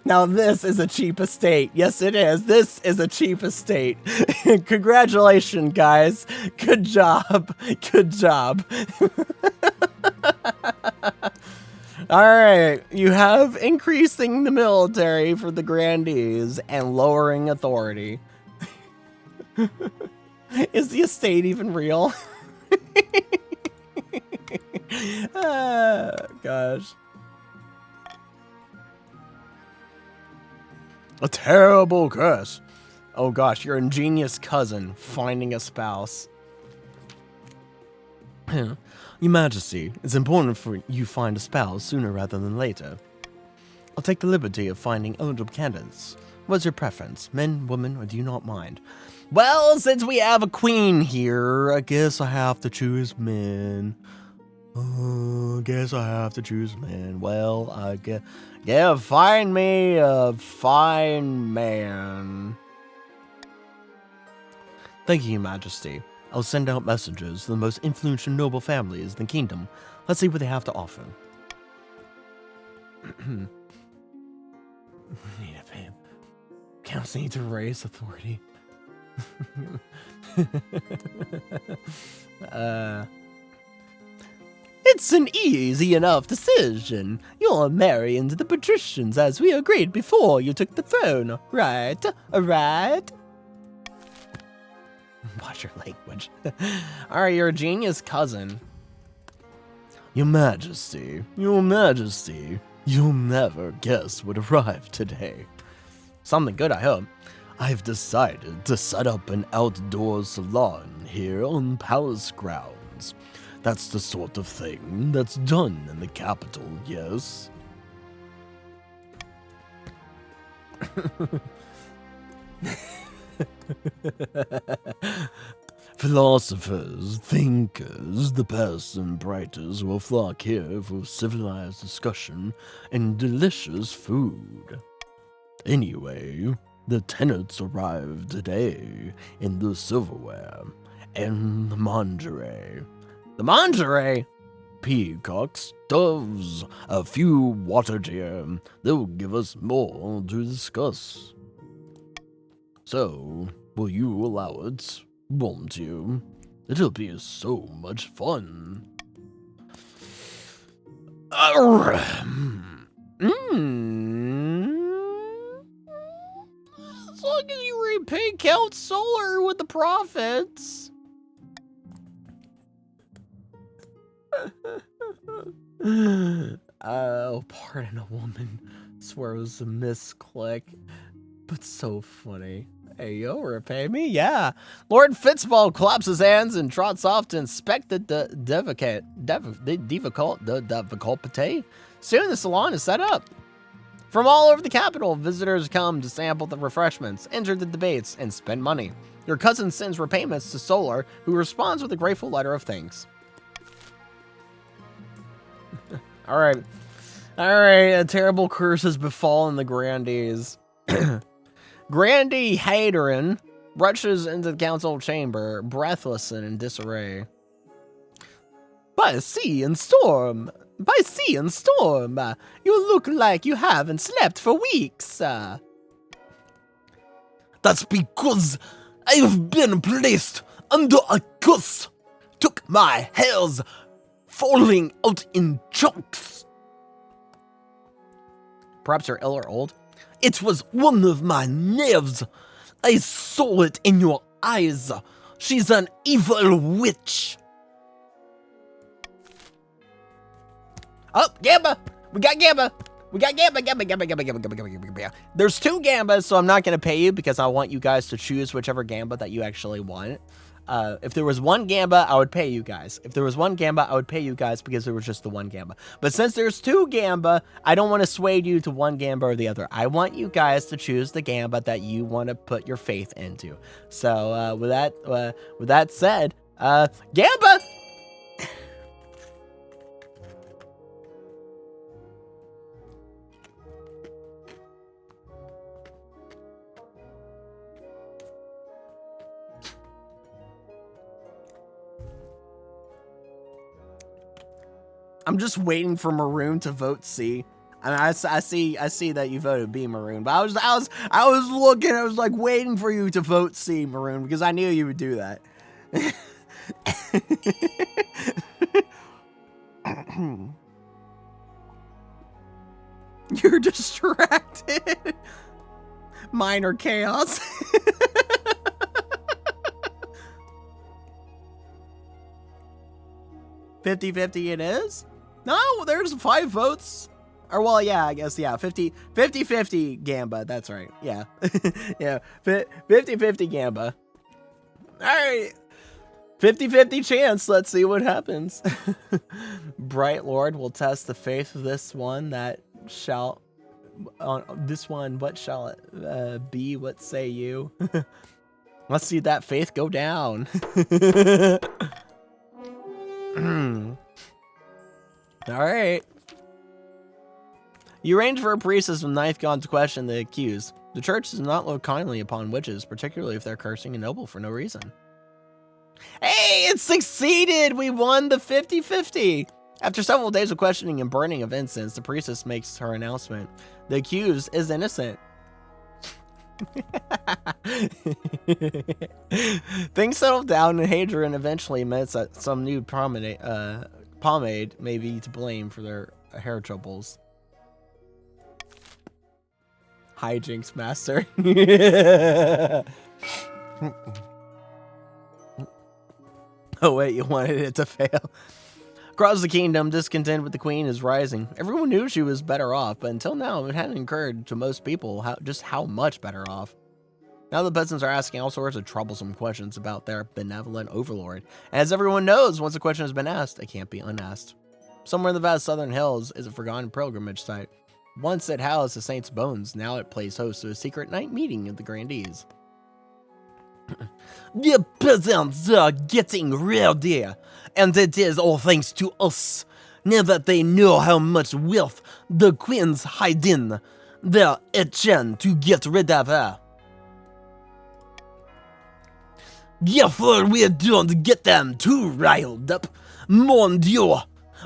Now this is a cheap estate. Yes, it is. This is a cheap estate. Congratulations, guys. Good job. Good job. All right. You have increasing the military for the grandees and lowering authority. Is the estate even real? Gosh. A terrible curse. Oh gosh, your ingenious cousin finding a spouse. Your Majesty, it's important for you find a spouse sooner rather than later. I'll take the liberty of finding eligible candidates. What's your preference, men, women, or do you not mind? Well, since we have a queen here, I guess I have to choose men. Guess I have to choose men. Well, I guess... Yeah, find me a fine man. Thank you, Your Majesty. I'll send out messengers to the most influential noble families in the kingdom. Let's see what they have to offer. Counts need to raise authority. It's an easy enough decision. You'll marry into the patricians as we agreed before you took the throne, right? Right? Watch your language. Alright, you're a genius cousin. Your Majesty, Your Majesty, you'll never guess what arrived today. Something good, I hope. I've decided to set up an outdoor salon here on palace grounds. That's the sort of thing that's done in the capital, yes? Philosophers, thinkers, the best and brightest will flock here for civilized discussion and delicious food. Anyway, the tenants arrived today in the silverware and the lingerie. The lingerie? Peacocks, doves, a few water deer. They'll give us more to discuss. So, will you allow it? Won't you? It'll be so much fun. As long as you repay Count Solar with the profits. Oh, pardon a woman. Swear it was a misclick. But so funny. Hey, yo, repay me? Yeah. Lord Fitzball claps his hands and trots off to inspect the devicolpate. Soon the salon is set up. From all over the capital, visitors come to sample the refreshments, enter the debates, and spend money. Your cousin sends repayments to Solar, who responds with a grateful letter of thanks. All right, a terrible curse has befallen the Grandees. Grandee Haderin rushes into the council chamber, breathless and in disarray. By sea and storm, you look like you haven't slept for weeks. That's because I've been placed under a curse. Took my hairs falling out in chunks. Perhaps you're ill or old. It was one of my knaves. I saw it in your eyes. She's an evil witch. Oh, Gamba! We got Gamba! Gamba. There's 2 Gambas, so I'm not going to pay you because I want you guys to choose whichever Gamba that you actually want. If there was 1 Gamba, I would pay you guys. If there was 1 Gamba, I would pay you guys because there was just the 1 Gamba. But since there's 2 Gamba, I don't want to sway you to 1 Gamba or the other. I want you guys to choose the Gamba that you want to put your faith into. So with that said, Gamba! I'm just waiting for Maroon to vote C. And I see that you voted B, Maroon. But I was looking, I was like waiting for you to vote C, Maroon, because I knew you would do that. You're distracted. Minor chaos. 50-50 it is? No, there's 5 votes. Or, well, yeah, I guess, yeah, 50-50 Gamba, that's right, yeah. Yeah, 50-50 Gamba. Alright, 50-50 chance, let's see what happens. Bright Lord will test the faith of this one that shall, this one, what shall it be, what say you? Let's see that faith go down. Alright. You arrange for a priestess with ninth god to question the accused. The church does not look kindly upon witches, particularly if they're cursing a noble for no reason. Hey, it succeeded! We won the 50-50! After several days of questioning and burning of incense, the priestess makes her announcement. The accused is innocent. Things settle down and Hadrian eventually admits that some new pomade may be to blame for their hair troubles. Hijinks master. Oh wait, you wanted it to fail. Across the kingdom, discontent with the queen is rising. Everyone knew she was better off, but until now, it hadn't occurred to most people just how much better off. Now the peasants are asking all sorts of troublesome questions about their benevolent overlord. And as everyone knows, once a question has been asked, it can't be unasked. Somewhere in the vast southern hills is a forgotten pilgrimage site. Once it housed the saints' bones, now it plays host to a secret night meeting of the grandees. The peasants are getting ready, and it is all thanks to us. Now that they know how much wealth the queen's hiding, they're itching to get rid of her. Therefore, we don't get them too riled up, mon Dieu,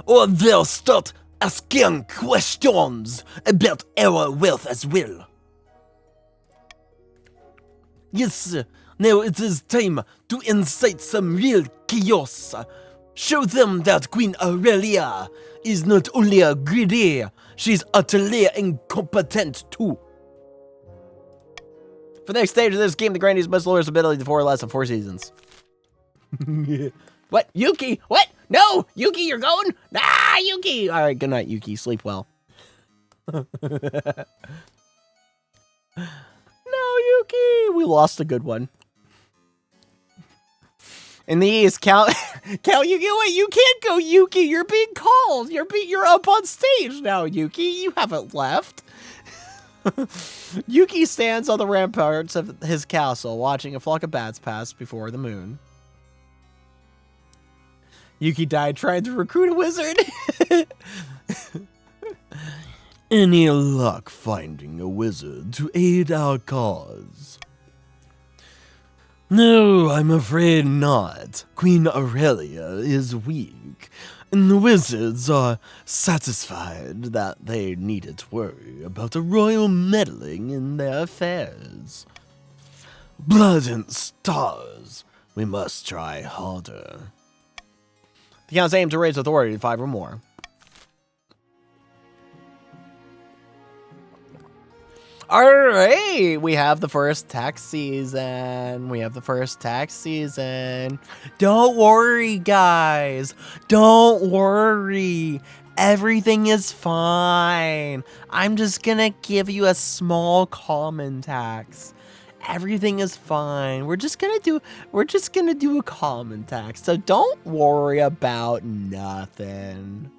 or they'll start asking questions about our wealth as well. Yes, now it is time to incite some real chaos. Show them that Queen Aurelia is not only a greedy, she's utterly incompetent too. For the next stage of this game, the Grandees must lower his ability to 4 less than 4 seasons. What? Yuki? What? No! Yuki, you're going? Ah, Yuki! Alright, good night, Yuki. Sleep well. No, Yuki! We lost a good one. In the east, Count Yuki. Wait, you can't go, Yuki. You're being called. You're up on stage now, Yuki. You haven't left. Yuki stands on the ramparts of his castle, watching a flock of bats pass before the moon. Yuki died trying to recruit a wizard. Any luck finding a wizard to aid our cause? No, I'm afraid not. Queen Aurelia is weak, and the wizards are satisfied that they needn't worry about a royal meddling in their affairs. Blood and stars, we must try harder. The council aims to raise authority to 5 or more. Alright, we have the first tax season. Don't worry, guys. Don't worry. Everything is fine. I'm just gonna give you a small common tax. Everything is fine. We're just gonna do a common tax. So don't worry about nothing.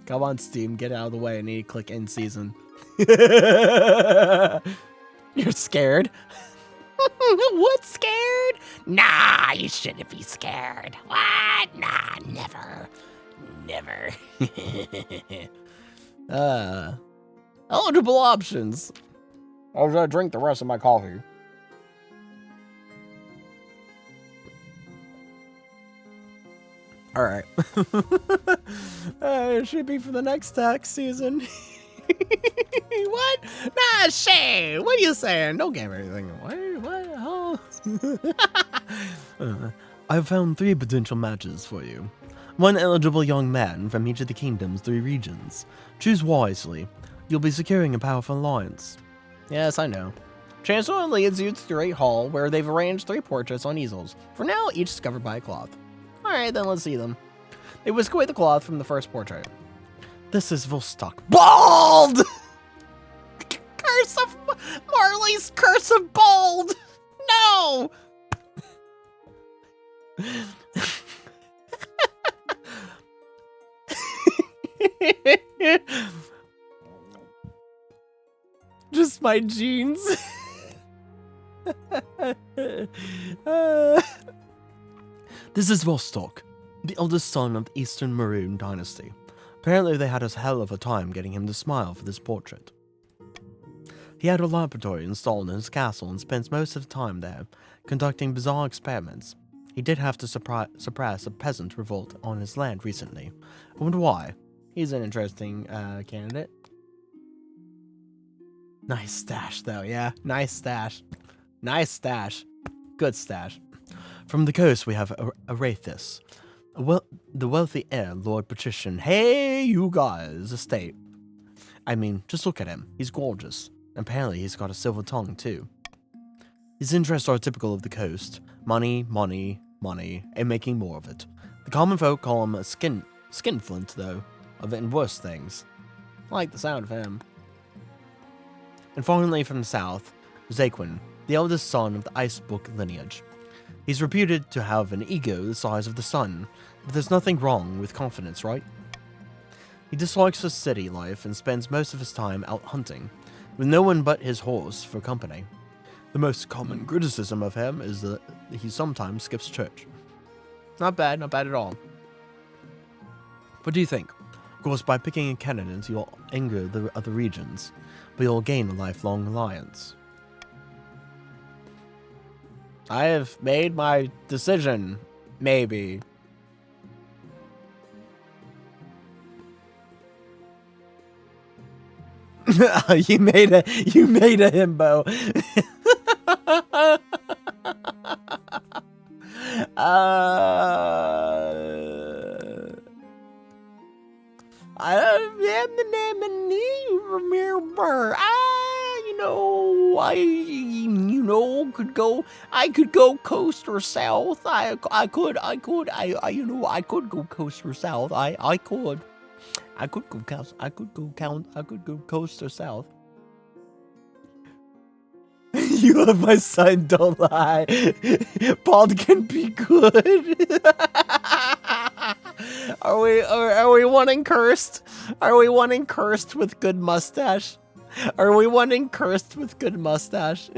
Come on, Steam, get out of the way. I need to click end season. You're scared? What, scared? Nah, you shouldn't be scared. What? Nah, never. Eligible options. I was gonna drink the rest of my coffee. Alright. It should be for the next tax season. What? Nah, Shay, what are you saying? Don't give everything away. What? Oh. I've found 3 potential matches for you. 1 eligible young man from each of the kingdom's 3 regions. Choose wisely. You'll be securing a powerful alliance. Yes, I know. Chancellor leads you to the Great Hall, where they've arranged 3 portraits on easels. For now, each covered by a cloth. Alright, then let's see them. They whisk away the cloth from the first portrait. This is Vostok. Bald! Curse of Marley's Curse of Bald! No! Just my jeans. This is Vostok, the eldest son of the Eastern Maroon dynasty. Apparently they had a hell of a time getting him to smile for this portrait. He had a laboratory installed in his castle and spends most of the time there, conducting bizarre experiments. He did have to suppress a peasant revolt on his land recently. I wonder why. He's an interesting candidate. Nice stash, though, yeah? Nice stash. Nice stash. Good stash. From the coast, we have Arathis, the wealthy heir, Lord Patrician. Hey, you guys, estate. I mean, just look at him. He's gorgeous. Apparently, he's got a silver tongue, too. His interests are typical of the coast. Money, money, money, and making more of it. The common folk call him a skinflint, though, of it and worse things. I like the sound of him. And finally, from the south, Zaquin, the eldest son of the Icebook lineage. He's reputed to have an ego the size of the sun, but there's nothing wrong with confidence, right? He dislikes the city life and spends most of his time out hunting, with no one but his horse for company. The most common criticism of him is that he sometimes skips church. Not bad at all. What do you think? Of course, by picking a candidate, you'll anger the other regions, but you'll gain a lifelong alliance. I have made my decision. Maybe. you made a himbo. I remember. could go coast or south. I could go coast or south. I could go coast or south. You love my son, don't lie. Bald can be good. Are we wanting cursed? Are we wanting cursed with good mustache? Are we wanting cursed with good mustache?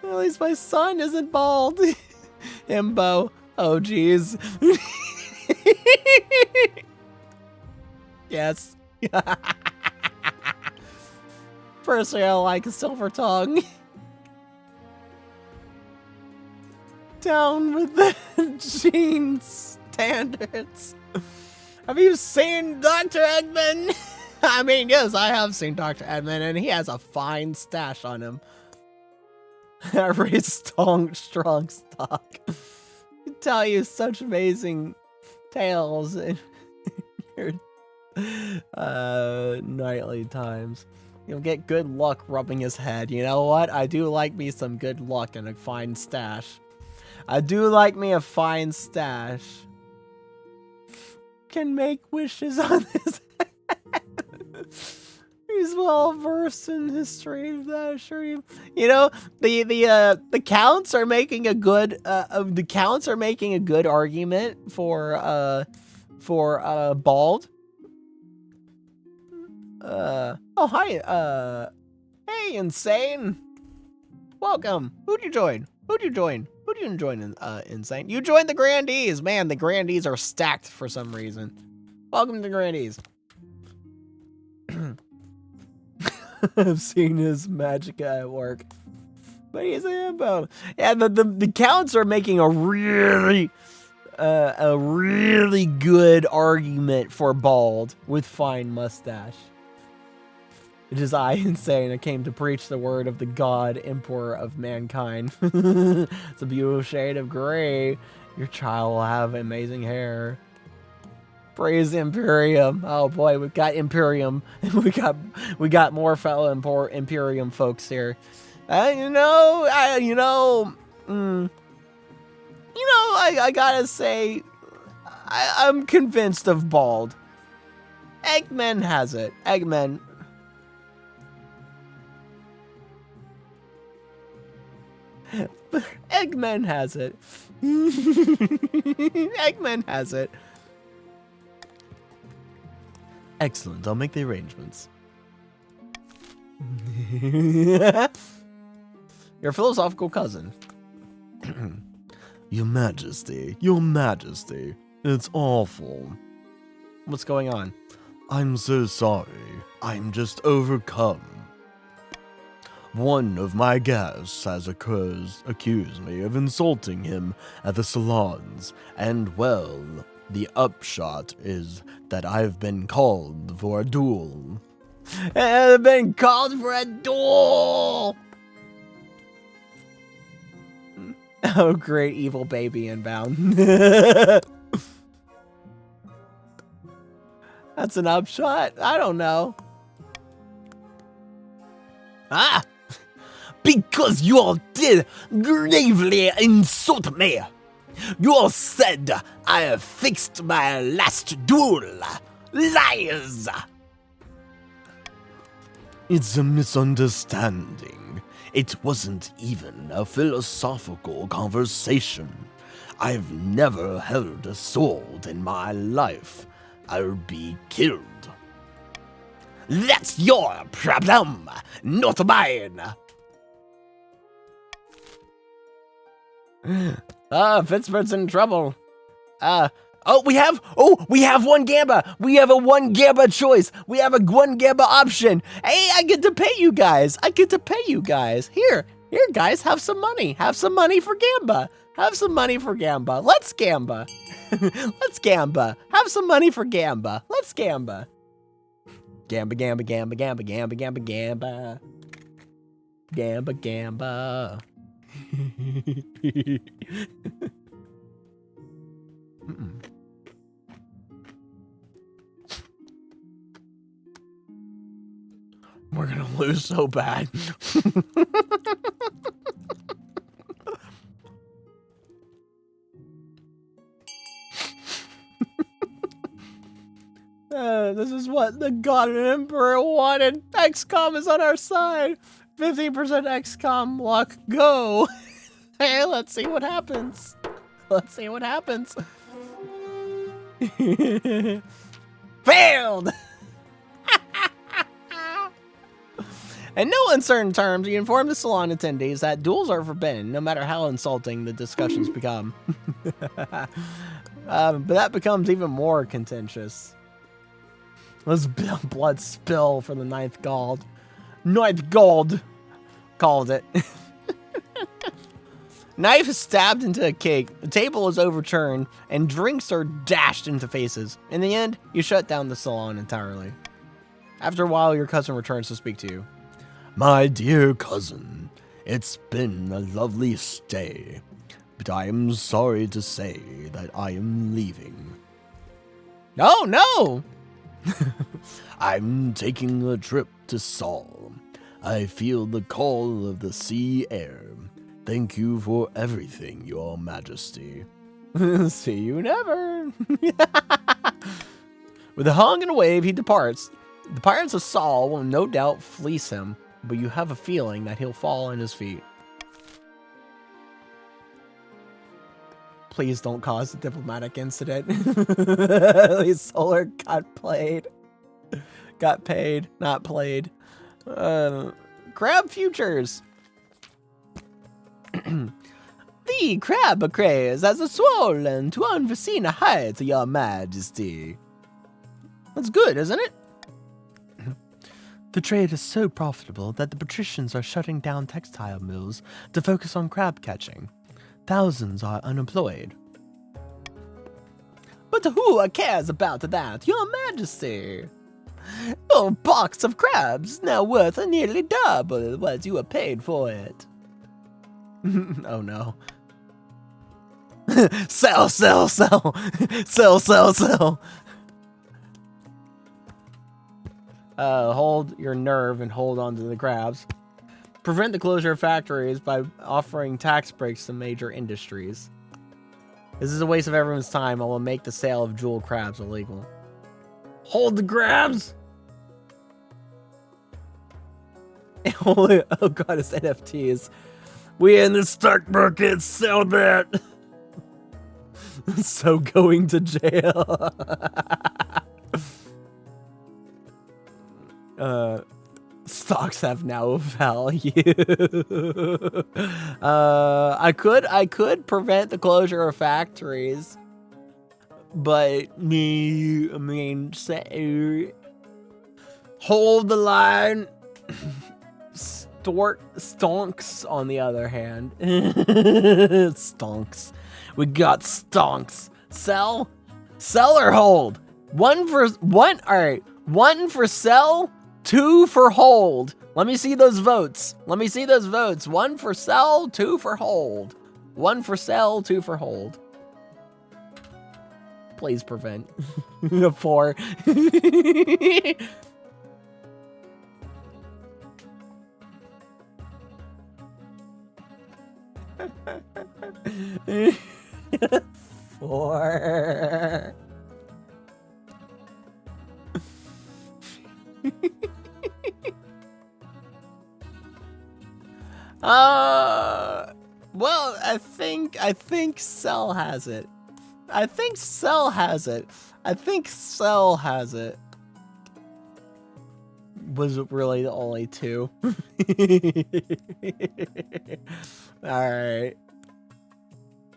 At least my son isn't bald. Himbo. Oh, jeez. Yes. Personally, I like a silver tongue. Down with the gene standards. Have you seen Dr. Eggman? I mean, yes, I have seen Dr. Eggman, and he has a fine stash on him. Every strong stock. I tell you such amazing tales in your nightly times. You'll get good luck rubbing his head. You know what? I do like me some good luck and a fine stash. I do like me a fine stash. Can make wishes on his head. He's well versed in history, I assure you. You know, the counts are making a good argument for bald. Oh hi, hey Insane. Welcome. Who'd you join? Who do you join in Insane? You joined the Grandees. Man, the Grandees are stacked for some reason. Welcome to the Grandees. I've seen his magic at work. But he's a himbo. Yeah, the counts are making a really good argument for bald with fine mustache. It is I, Insane. I came to preach the word of the God, Emperor of mankind. It's a beautiful shade of gray. Your child will have amazing hair. Praise Imperium. Oh boy, we've got Imperium. we got more fellow Imperium folks here. I gotta say, I'm convinced of bald. Eggman has it. Eggman has it. Eggman has it. Excellent. I'll make the arrangements. Your philosophical cousin. Your Majesty, it's awful. What's going on? I'm so sorry. I'm just overcome. One of my guests has accused me of insulting him at the salons, and well, the upshot is that I've been called for a duel. I've been called for a duel! Oh, great evil baby inbound. That's an upshot? I don't know. Ah! Because you all did gravely insult me. You all said I have fixed my last duel. Lies! It's a misunderstanding. It wasn't even a philosophical conversation. I've never held a sword in my life. I'll be killed. That's your problem, not mine. Fitzbert's in trouble. We have one Gamba. We have a one Gamba choice. We have a one Gamba option. Hey, I get to pay you guys. Here, guys, have some money. Have some money for Gamba. Let's Gamba. Let's Gamba. Have some money for Gamba. Let's Gamba. Gamba. Gamba. We're gonna lose so bad. This is what the God and Emperor wanted. XCOM is on our side. 15% XCOM luck. Go. Hey, let's see what happens. Let's see what happens. Failed. In no uncertain terms, you inform the salon attendees that duels are forbidden, no matter how insulting the discussions become. But that becomes even more contentious. Let's blood spill for the ninth gold. Ninth gold called it. Knife is stabbed into a cake, the table is overturned, and drinks are dashed into faces. In the end, you shut down the salon entirely. After a while, your cousin returns to speak to you. My dear cousin, it's been a lovely stay, but I am sorry to say that I am leaving. Oh, no! I'm taking a trip to Saul. I feel the call of the sea air. Thank you for everything, Your Majesty. See you never. With a honk and a wave, he departs. The pirates of Saul will no doubt fleece him, but you have a feeling that he'll fall on his feet. Please don't cause a diplomatic incident. At least Solar got played. Got paid, not played. Crab futures. The crab craze has swollen to unforeseen heights, Your Majesty. That's good, isn't it? The trade is so profitable that the patricians are shutting down textile mills to focus on crab catching. Thousands are unemployed. But who cares about that, Your Majesty? A box of crabs now worth nearly double what you were paid for it. Oh no. Sell, sell, sell. Sell, sell, sell. Hold your nerve and hold on to the crabs. Prevent the closure of factories by offering tax breaks to major industries. This is a waste of everyone's time. I will make the sale of jewel crabs illegal. Hold the crabs! Oh god, it's NFTs. We in the stock market, sell that! So going to jail. Stocks have no value. I could prevent the closure of factories, but say, hold the line. Stonks, on the other hand. Stonks. We got stonks. Sell or hold? One for sell, 2 for hold. Let me see those votes. One for sell, 2 for hold. 1 for sell, 2 for hold. Please prevent. 4. Four. Well, I think Cell has it. I think Cell has it. Was it really the only 2? Alright.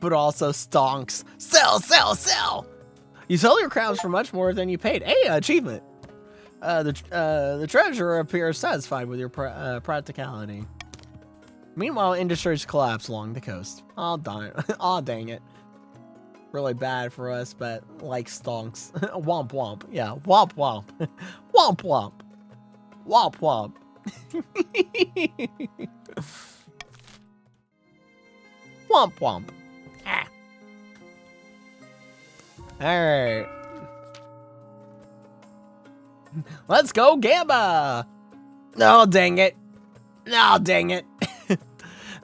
But also stonks. Sell! You sell your crabs for much more than you paid. Hey, achievement. The treasurer appears satisfied with your practicality. Meanwhile, industries collapse along the coast. Oh, darn it. Oh, dang it. Really bad for us, but like stonks. Womp womp. Yeah, womp womp. Womp womp. Womp womp. Womp womp. Ah. Alright. Let's go, Gamba! Oh, dang it. Oh, dang it.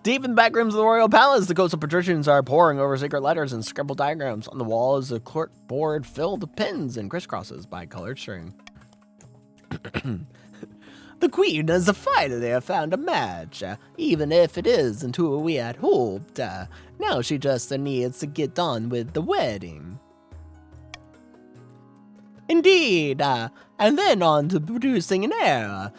Deep in the back rooms of the royal palace, the coastal patricians are poring over secret letters and scribbled diagrams. On the wall is a clerk board filled with pins and crisscrosses by colored string. The queen has finally found a match, even if it isn't who we had hoped. Now she just needs to get on with the wedding. Indeed, and then on to producing an heir.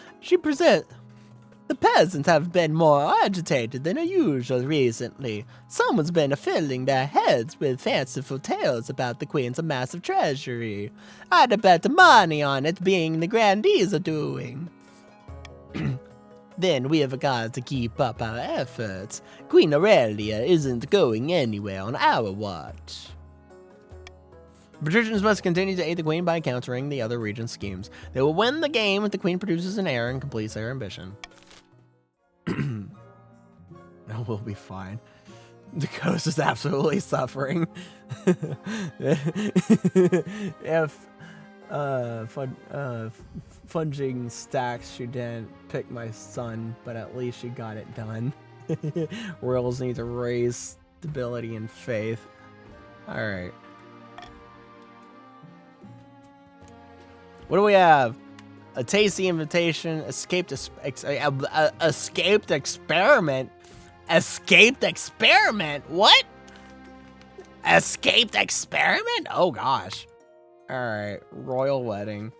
The peasants have been more agitated than usual recently. Someone's been filling their heads with fanciful tales about the queen's massive treasury. I'd bet money on it being the grandees are doing. Then we have got to keep up our efforts. Queen Aurelia isn't going anywhere on our watch. Patricians must continue to aid the queen by countering the other regents' schemes. They will win the game if the queen produces an heir and completes their ambition. No, we'll be fine. The coast is absolutely suffering. If fudging stacks, she didn't pick my son, but at least she got it done. Royals need to raise stability and faith. All right. What do we have? A tasty invitation, escaped experiment. Escaped experiment? What? Escaped experiment? Oh gosh. All right, royal wedding.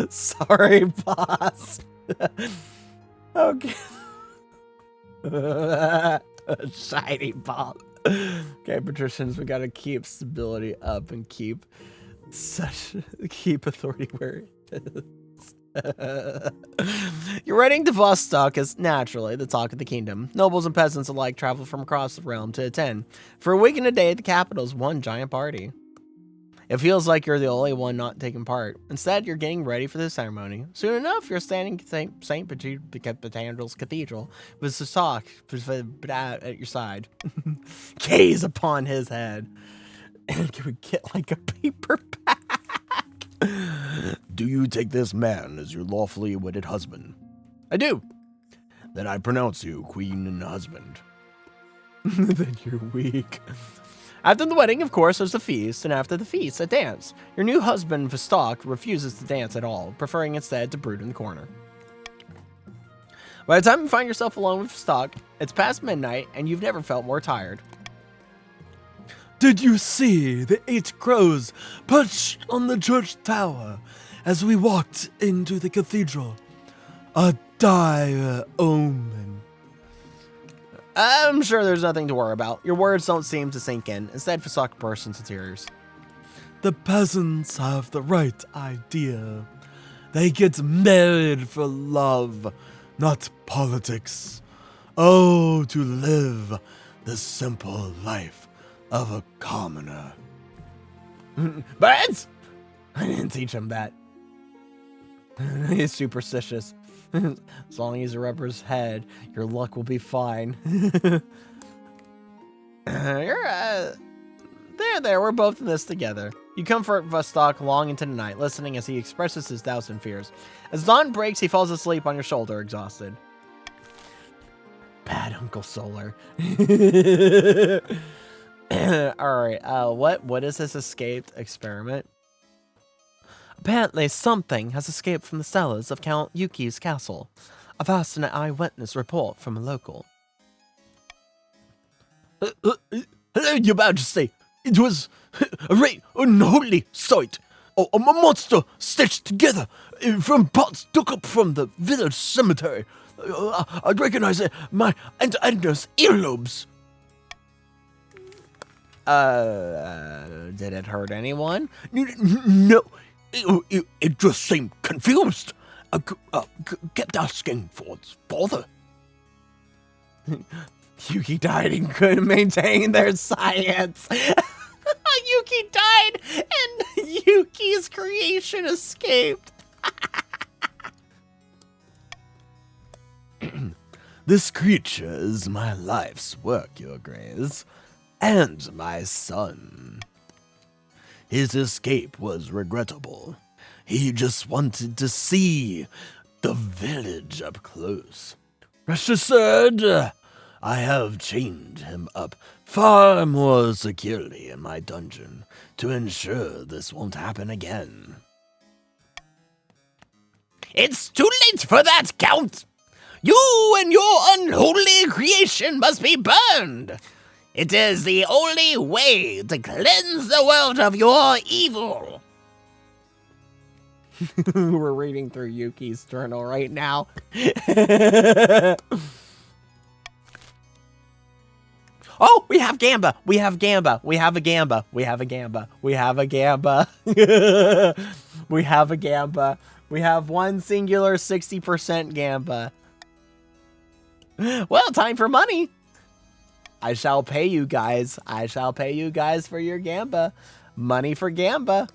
Sorry, boss. Okay. Shiny ball. Okay, patricians, we gotta keep stability up and keep authority where it is. Your wedding to Vostok is naturally the talk of the kingdom. Nobles and peasants alike travel from across the realm to attend. For a week and a day, the capital is one giant party. It feels like you're the only one not taking part. Instead, you're getting ready for the ceremony. Soon enough, you're standing at St. Patandel's Cathedral with Vostok at your side. Gaze upon his head. Can we get like a paperback? Do you take this man as your lawfully wedded husband? I do. Then I pronounce you queen and husband. Then you're weak. After the wedding, of course, there's a feast, and after the feast, a dance. Your new husband, Vostok, refuses to dance at all, preferring instead to brood in the corner. By the time you find yourself alone with Vostok, it's past midnight, and you've never felt more tired. Did you see the 8 crows perched on the church tower as we walked into the cathedral? A dire omen. I'm sure there's nothing to worry about. Your words don't seem to sink in. Instead, Vostok bursts into tears. The peasants have the right idea. They get married for love, not politics. Oh, to live the simple life of a commoner. Birds! I didn't teach him that. He's superstitious. As long as you rub his head, your luck will be fine. There, we're both in this together. You comfort Vostok long into the night, listening as he expresses his doubts and fears. As dawn breaks, he falls asleep on your shoulder, exhausted. Bad Uncle Solar. Alright, what is this escaped experiment? Apparently, something has escaped from the cellars of Count Yuki's castle. I've asked an eyewitness report from a local. Hello, Your Majesty. It was a great unholy sight. A monster stitched together from parts dug up from the village cemetery. I'd recognize my ancestors' earlobes. Did it hurt anyone? No. It just seemed confused. Kept asking for its father. Yuki died and couldn't maintain their science. Yuki died and Yuki's creation escaped. This creature is my life's work, your grace, and my son. His escape was regrettable. He just wanted to see the village up close. Rest assured, I have chained him up far more securely in my dungeon to ensure this won't happen again. It's too late for that, Count! You and your unholy creation must be burned! It is the only way to cleanse the world of your evil! We're reading through Yuki's journal right now. Oh, we have Gamba! We have Gamba! We have a Gamba! We have a Gamba! We have a Gamba! We have a Gamba! We have one singular 60% Gamba. Well, time for money! I shall pay you guys. I shall pay you guys for your Gamba. Money for Gamba.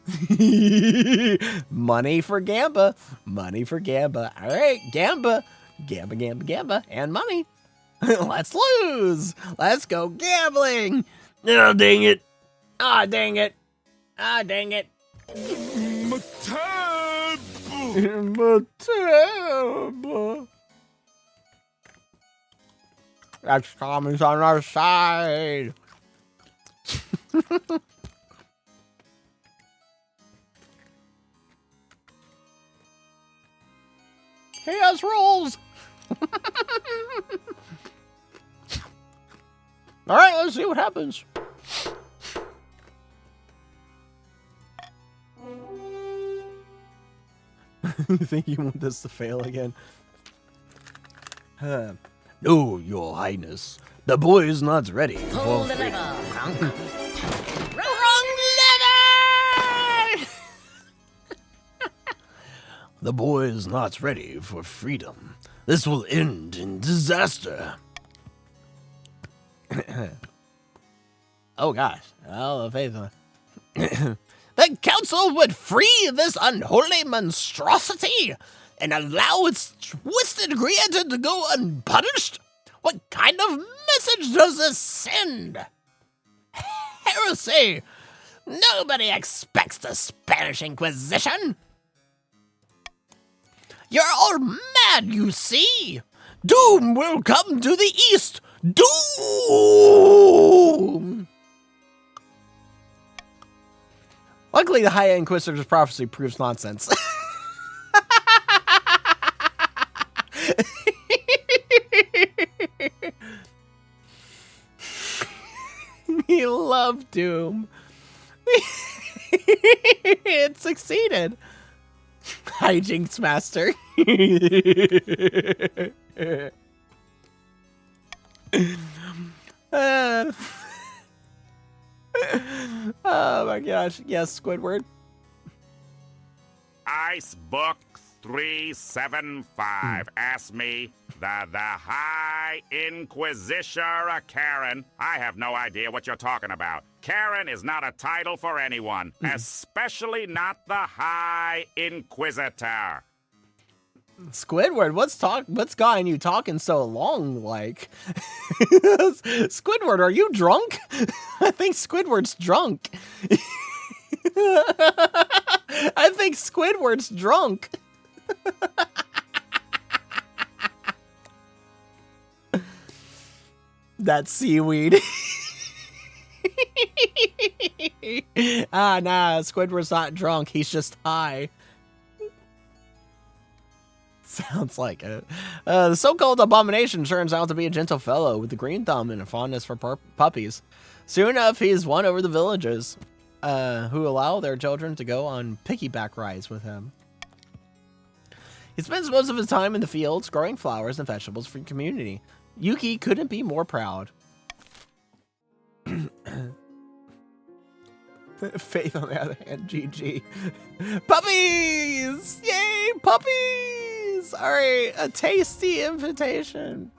Money for Gamba. Money for Gamba. All right, Gamba. Gamba, Gamba, Gamba. And money. Let's lose. Let's go gambling. Oh, dang it. Ah, dang it. Ah, dang it. Matab. That's Tommy's on our side. Chaos rules. All right, let's see what happens. You think you want this to fail again? No, your highness. The boy is not ready for freedom. Wrong lever! The boy is not ready for freedom. This will end in disaster. Oh gosh. Oh, the faithful. The council would free this unholy monstrosity and allow its twisted creator to go unpunished? What kind of message does this send? Heresy! Nobody expects the Spanish Inquisition! You're all mad, you see! Doom will come to the east! Doom! Luckily, the High Inquisitor's prophecy proves nonsense. He loved Doom. It succeeded. Hijinks master. Oh my gosh. Yes, Squidward. Ice Book 375. Ask me, the High Inquisitor Karen. I have no idea what you're talking about. Karen is not a title for anyone, especially not the High Inquisitor. Squidward, what's gotten you talking so long, like? Squidward, are you drunk? I think Squidward's drunk. I think Squidward's drunk. That seaweed. Nah, Squidward's not drunk, he's just high. Sounds like it. The so-called abomination turns out to be a gentle fellow with a green thumb and a fondness for puppies. Soon enough, he's won over the villagers, who allow their children to go on piggyback rides with him. He spends most of his time in the fields, growing flowers and vegetables for the community. Yuki couldn't be more proud. Faith, on the other hand, GG. Puppies! Yay, puppies! All right, a tasty invitation.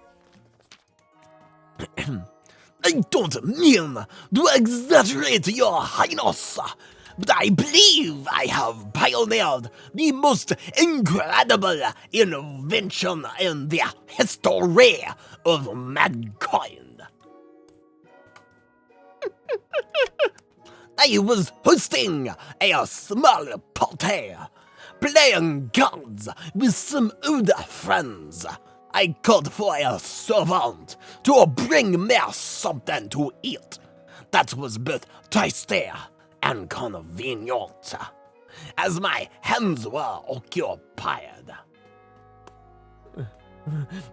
I don't mean to exaggerate, your highness, but I believe I have pioneered the most incredible invention in the history of mankind. I was hosting a small party, playing cards with some older friends. I called for a servant to bring me something to eat that was both tasty and convenient, as my hands were occupied.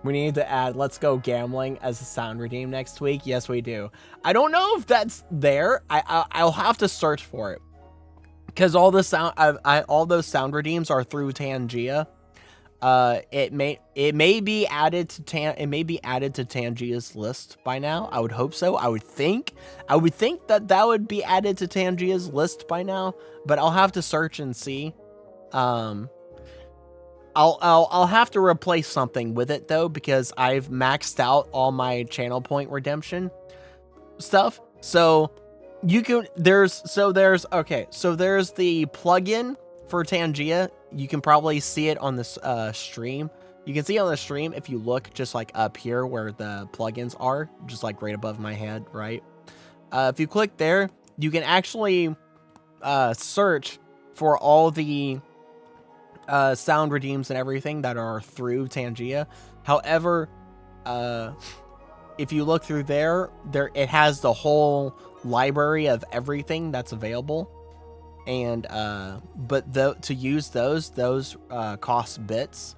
We need to add "Let's Go Gambling" as a sound redeem next week. Yes, we do. I don't know if that's there. I'll have to search for it because all the sound all those sound redeems are through Tangia. It may be added to Tangia's list by now. I would hope so. I would think that would be added to Tangia's list by now, but I'll have to search and see. I'll have to replace something with it though, because I've maxed out all my channel point redemption stuff. So you can there's the plugin for Tangia. You can probably see it on this stream. You can see it on the stream if you look just like up here where the plugins are, just like right above my head, right? If you click there, you can actually search for all the sound redeems and everything that are through Tangia. However, if you look through there it has the whole library of everything that's available, and but to use those cost bits.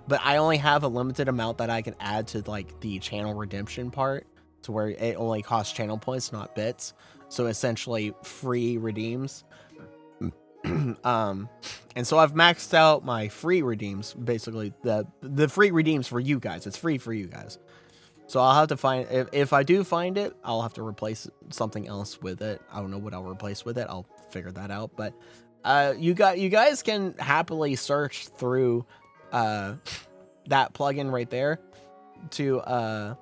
But I only have a limited amount that I can add to like the channel redemption part, to where it only costs channel points, not bits. So essentially free redeems. And so I've maxed out my free redeems, basically the free redeems for you guys. It's free for you guys. So I'll have to find, if I do find it, I'll have to replace something else with it. I don't know what I'll replace with it. I'll figure that out. But you guys can happily search through that plugin right there to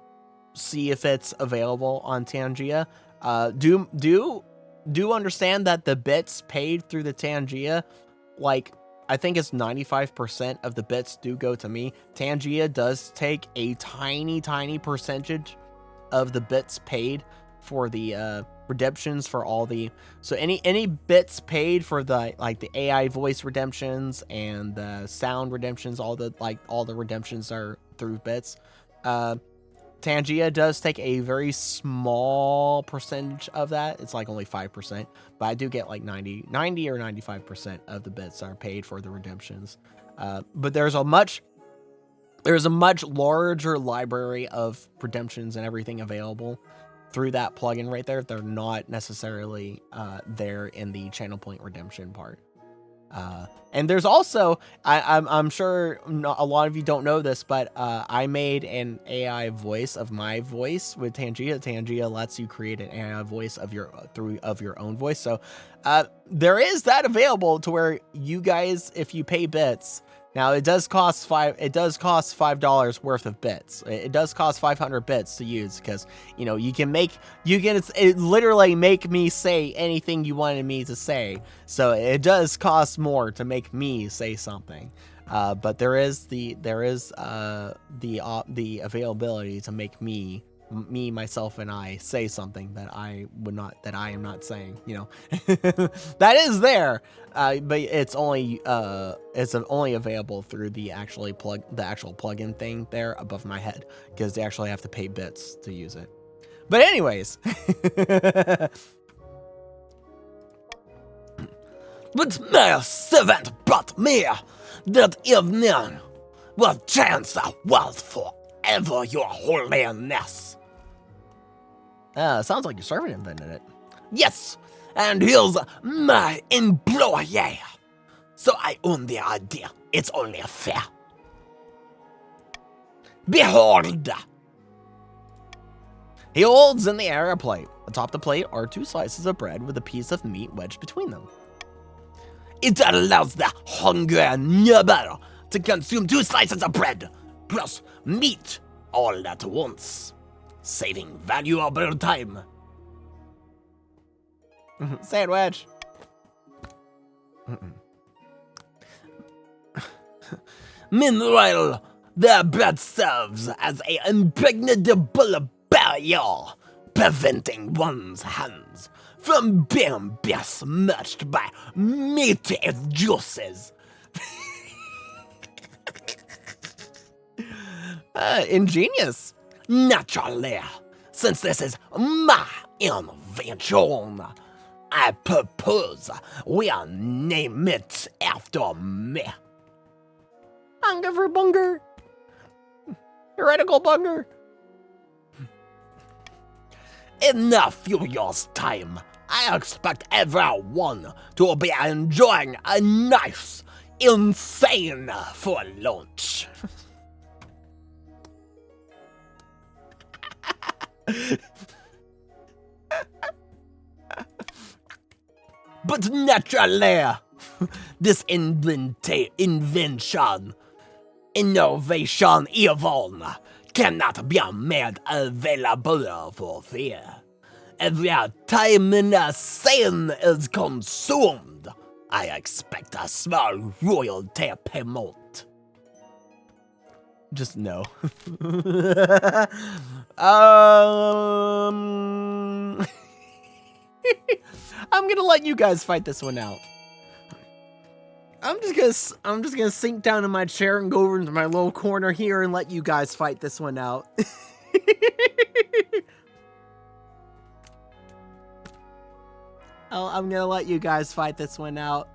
see if it's available on Tangia. Do understand that the bits paid through the Tangia, like, I think it's 95% of the bits do go to me. Tangia does take a tiny percentage of the bits paid for the redemptions for all the, so any bits paid for the like the AI voice redemptions and the sound redemptions, all the redemptions are through bits. Tangia does take a very small percentage of that. It's like only 5%, but I do get like 90 or 95% of the bits are paid for the redemptions. But there's a much larger library of redemptions and everything available through that plugin right there. They're not necessarily there in the channel point redemption part. And there's also, I'm sure a lot of you don't know this, but I made an AI voice of my voice with Tangia. Tangia lets you create an AI voice of your own voice. So there is that available to where you guys, if you pay bits. Now it does cost $5 worth of bits. It does cost 500 bits to use, because you can literally make me say anything you wanted me to say. So it does cost more to make me say something. But there is the availability to make me, myself, and I say something that I am not saying. That is there. But it's only available through the actual plugin thing there above my head, because they actually have to pay bits to use it. But anyways, but my servant brought me that evening will change the world forever, your holiness. Sounds like your servant invented it. Yes, and here's my employee. So I own the idea. It's only fair. Behold! He holds in the air a plate. Atop the plate are 2 slices of bread with a piece of meat wedged between them. It allows the hungry neighbor to consume 2 slices of bread, plus meat, all at once, saving valuable time. Sandwich. Meanwhile, their breath serves as a impregnable barrier, preventing one's hands from being besmirched by meaty juices. Ingenious. Naturally, since this is my invention, I propose we name it after me. Hunger for bunger. Heretical bunger. In a few years' time, I expect everyone to be enjoying a nice insane for lunch. But naturally, this invention, innovation even, cannot be made available for free. Every time a scene is consumed, I expect a small royalty payment. Just no. I'm gonna let you guys fight this one out. I'm just gonna sink down in my chair and go over into my little corner here and let you guys fight this one out. I'm gonna let you guys fight this one out.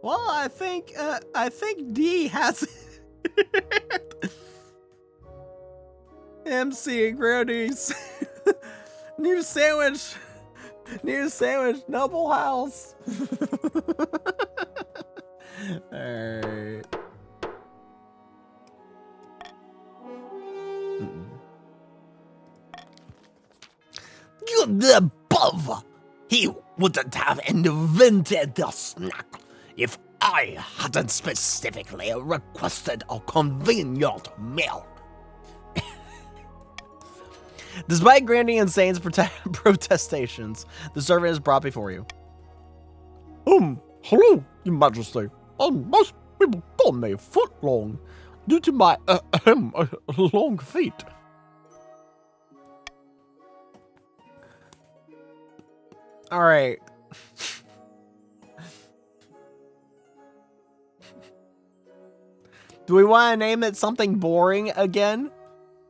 Well, I think D has MC Granny's new sandwich, Noble House. Alright. Good above! He wouldn't have invented the snack if I hadn't specifically requested a convenient meal. Despite Grandy Insane's protestations, the servant is brought before you. Hello, Your Majesty. Most people call me Footlong due to my long feet. All right. Do we want to name it something boring again?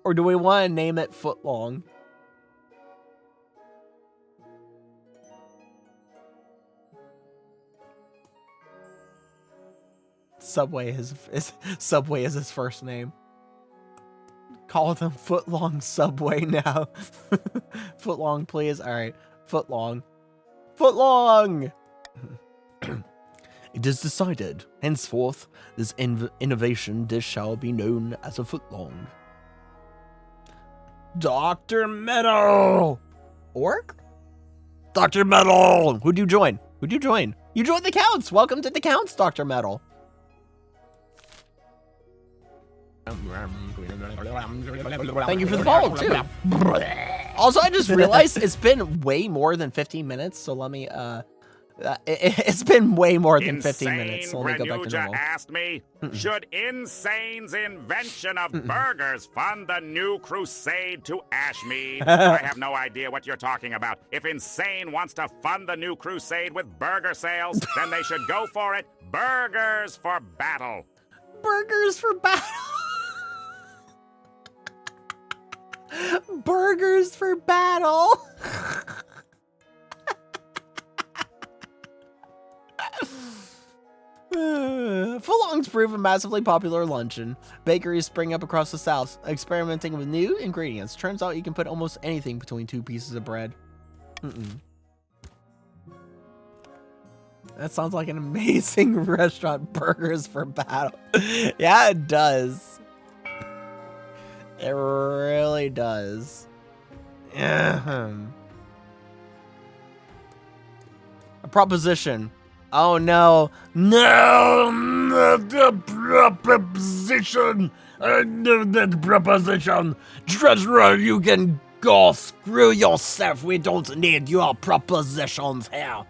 Or do we want to name it Footlong? Subway is his first name. Call them Footlong Subway now. Footlong, please. All right. Footlong. Footlong! It is decided, henceforth, this innovation dish shall be known as a footlong. Dr. Metal! Orc? Dr. Metal! Who'd you join? You joined the Counts! Welcome to the Counts, Dr. Metal. Thank you for the follow, too. Also, I just realized it's been way more than 15 minutes, so let me, it's been way more than 15 minutes, so let me go back to normal. Asked me, should Insane's invention of burgers fund the new crusade to Ashmead? I have no idea what you're talking about. If Insane wants to fund the new crusade with burger sales, then they should go for it. Burgers for battle. Burgers for battle. Burgers for battle. Footlong's proved a massively popular luncheon. Bakeries spring up across the South, experimenting with new ingredients. Turns out you can put almost anything between two pieces of bread. That sounds like an amazing restaurant. Burgers for battle. Yeah, it does. It really does. Ahem. A proposition. Oh no. No! The proposition! The proposition! Treasurer, you can go screw yourself. We don't need your propositions here.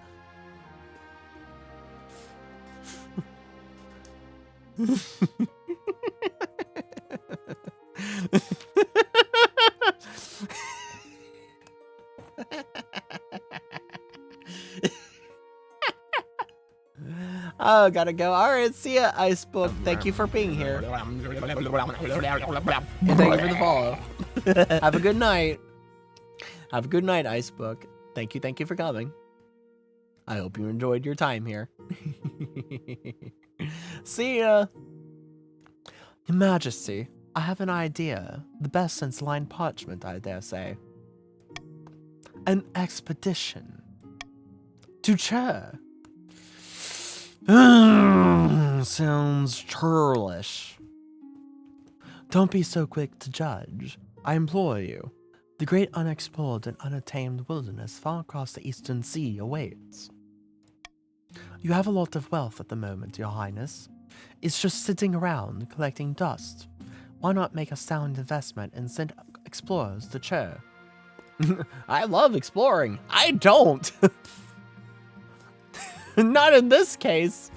Oh, gotta go. All right, see ya, Icebook. Thank you for being here. And thank you for the follow. Have a good night. Have a good night, Icebook. Thank you for coming. I hope you enjoyed your time here. See ya. Your Majesty, I have an idea. The best since lined parchment, I dare say. An expedition to Chair. Sounds churlish. Don't be so quick to judge. I implore you. The great unexplored and unattained wilderness far across the eastern sea awaits. You have a lot of wealth at the moment, Your Highness. It's just sitting around collecting dust. Why not make a sound investment and send explorers to Chair? I love exploring. I don't. Not in this case.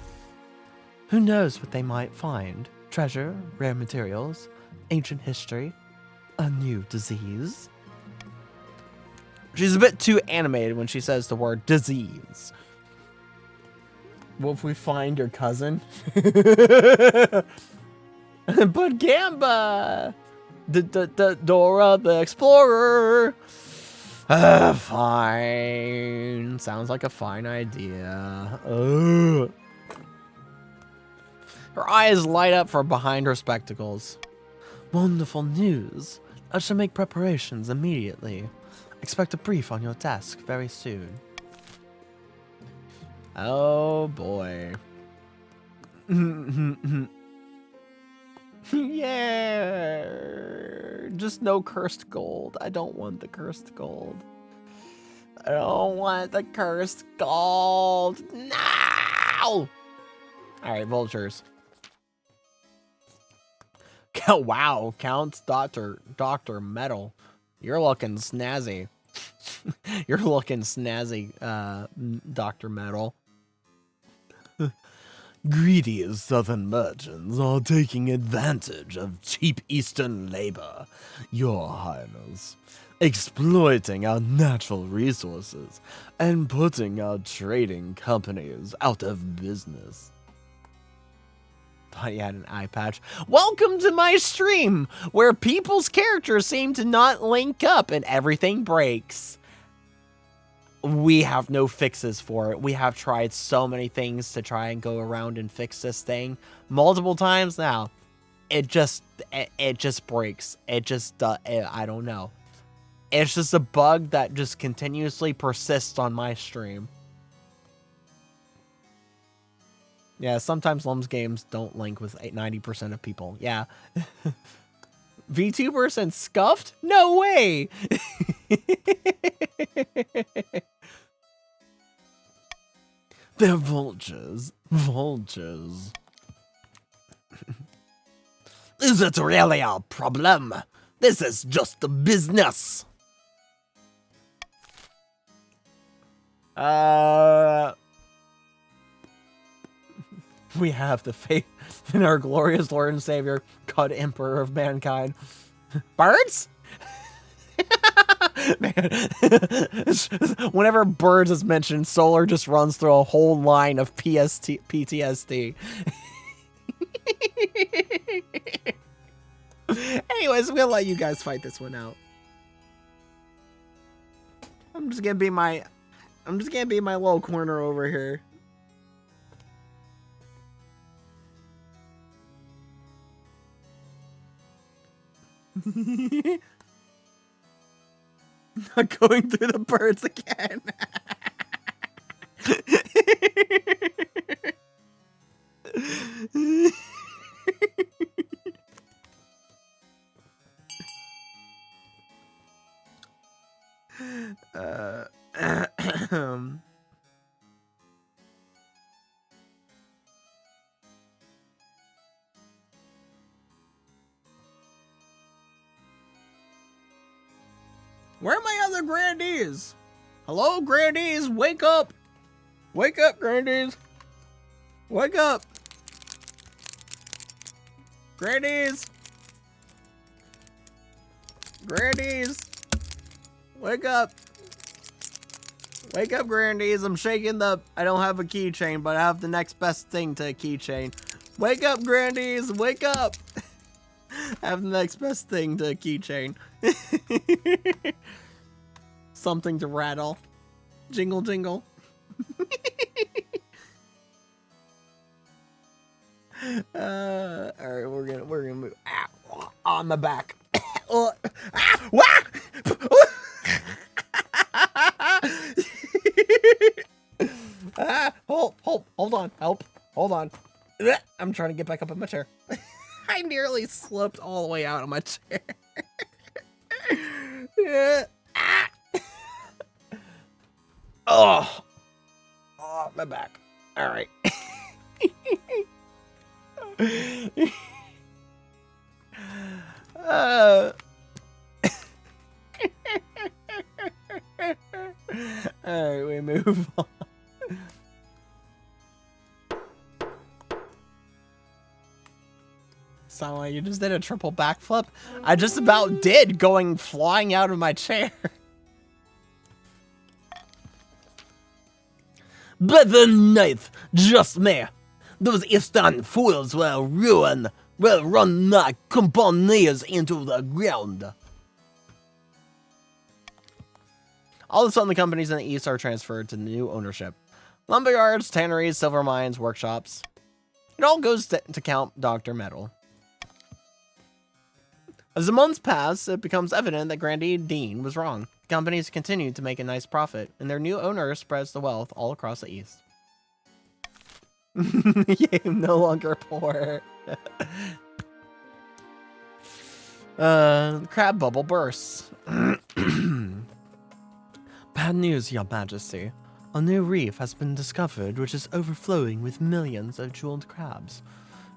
Who knows what they might find? Treasure, rare materials, ancient history, a new disease. She's a bit too animated when she says the word disease. What if we find her cousin? But Gamba! The Dora the Explorer! Fine. Sounds like a fine idea. Ugh. Her eyes light up from behind her spectacles. Wonderful news. I shall make preparations immediately. Expect a brief on your desk very soon. Oh boy. Yeah. Just no cursed gold. I don't want the cursed gold. I don't want the cursed gold. No! Alright, vultures. Wow, Count Dr. Metal. You're looking snazzy. You're looking snazzy, Dr. Metal. Greedy southern merchants are taking advantage of cheap eastern labor, Your Highness, exploiting our natural resources and putting our trading companies out of business. Thought you had an eye patch. Welcome to my stream, where people's characters seem to not link up and everything breaks. We have no fixes for it. We have tried so many things to try and go around and fix this thing multiple times now. It just breaks. It just, I don't know. It's just a bug that just continuously persists on my stream. Yeah, sometimes Lum's games don't link with 90% of people. Yeah. VTuber scuffed? No way! They're vultures. Vultures. Is it really a problem? This is just a business. We have the faith in our glorious Lord and Savior, God Emperor of mankind. Birds? Man, whenever birds is mentioned, Solar just runs through a whole line of PTSD. Anyways, I'm gonna let you guys fight this one out. I'm just gonna be my little corner over here. Not going through the birds again. Where are my other grandees? Hello, grandees, wake up! Wake up, grandees! Wake up! Grandees! Grandees! Wake up! Wake up, grandees! I'm shaking the... I don't have a keychain, but I have the next best thing to a keychain. Wake up, grandees! Wake up! I have the next best thing to a keychain. Something to rattle. Jingle, jingle. All right, we're gonna move. On my back. Hold on, help, hold on. I'm trying to get back up in my chair. I nearly slipped all the way out of my chair. Oh, my back. All right. All right, we move on. Sound like you just did a triple backflip? I just about did, going flying out of my chair. But the knife, just me. Those Eastern fools will run my companies into the ground. All of a sudden, the companies in the East are transferred to new ownership. Lumberyards, tanneries, silver mines, workshops. It all goes to Count Dr. Metal. As the months pass, it becomes evident that Grandee Dean was wrong. Companies continue to make a nice profit, and their new owner spreads the wealth all across the East. Yeah, I'm no longer poor. Crab bubble bursts. Bad news, Your Majesty. A new reef has been discovered which is overflowing with millions of jeweled crabs.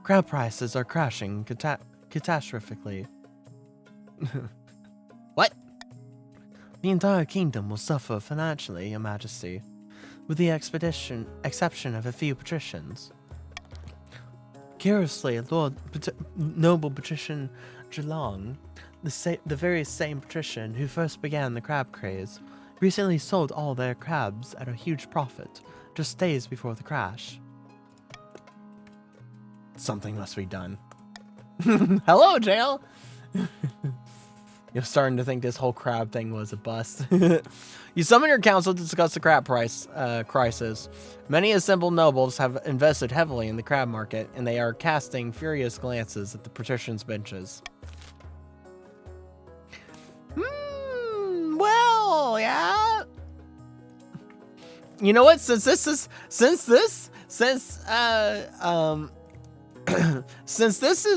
Crab prices are crashing catastrophically. What? The entire kingdom will suffer financially, Your Majesty, with the exception of a few patricians. Curiously, Noble Patrician Geelong, the very same patrician who first began the crab craze, recently sold all their crabs at a huge profit, just days before the crash. Something must be done. Hello, jail! You're starting to think this whole crab thing was a bust. You summon your council to discuss the crab price crisis. Many assembled nobles have invested heavily in the crab market, and they are casting furious glances at the patricians' benches. Well, yeah. You know what? Since this is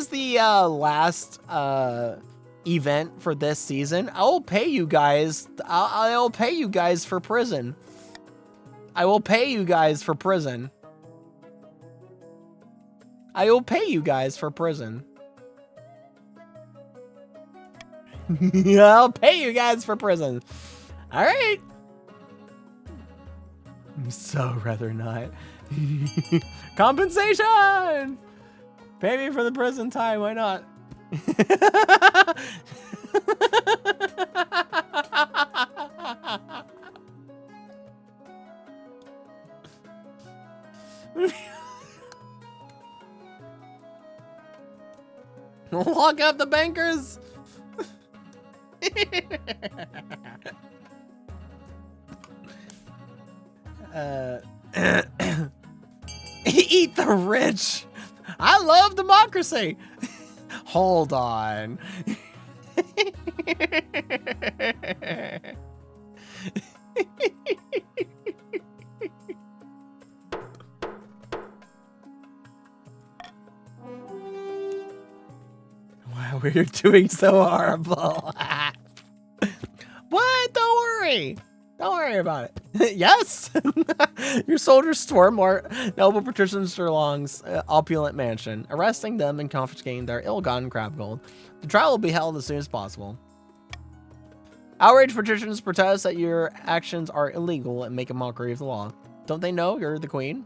the last event for this season, I will pay you guys. I'll pay you guys for prison. I will pay you guys for prison. I will pay you guys for prison. I'll pay you guys for prison. All right. So rather not. Compensation. Pay me for the prison time. Why not? Lock up the bankers. Eat the rich. I love democracy. Hold on. Wow, we're doing so horrible. What? Don't worry. Don't worry about it. Yes? Your soldiers storm more noble patrician Sherlong's opulent mansion, arresting them and confiscating their ill-gotten crab gold. The trial will be held as soon as possible. Outraged patricians protest that your actions are illegal and make a mockery of the law. Don't they know you're the queen?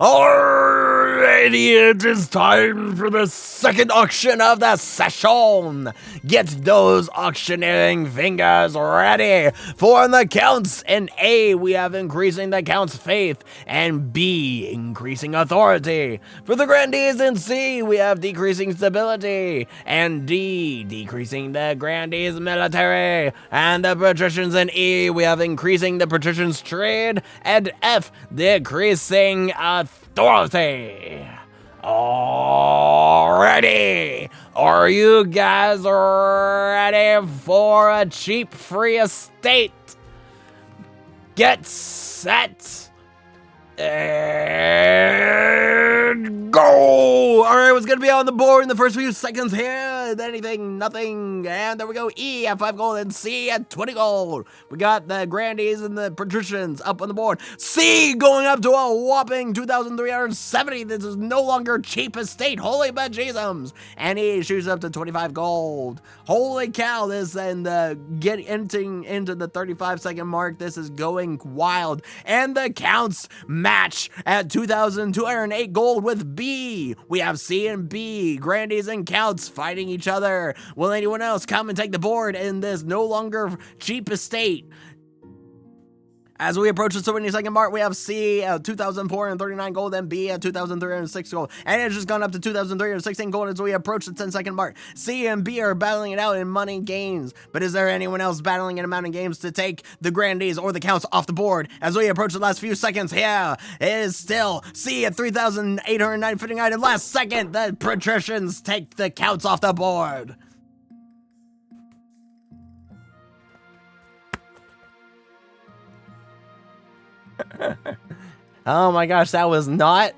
Alrighty, it is time for the second auction of the session. Get those auctioneering fingers ready. For the counts in A, we have increasing the count's faith, and B, increasing authority. For the grandees in C, we have decreasing stability, and D, decreasing the grandees' military. And the patricians in E, we have increasing the patricians' trade, and F, decreasing authority. Alrighty, are you guys ready for a cheap free estate? Get set and go! All right, what's gonna be on the board in the first few seconds here? Anything, nothing, and there we go. E at 5 gold and C at 20 gold. We got the grandees and the patricians up on the board. C going up to a whopping 2,370. This is no longer cheap estate. Holy bejesus! And E shoots up to 25 gold. Holy cow! This and entering into the 35-second mark. This is going wild. And the counts match at 2,208 gold with B. We have C and B, grandees and counts fighting each other. Will anyone else come and take the board in this no longer cheap estate? As we approach the 72nd mark, we have C at 2,439 gold and B at 2,306 gold. And it's just gone up to 2,316 gold as we approach the 10-second mark. C and B are battling it out in money games. But is there anyone else battling in amount of games to take the grandees or the counts off the board? As we approach the last few seconds, yeah, it is still C at 3,859. And last second, the patricians take the counts off the board. Oh my gosh, that was not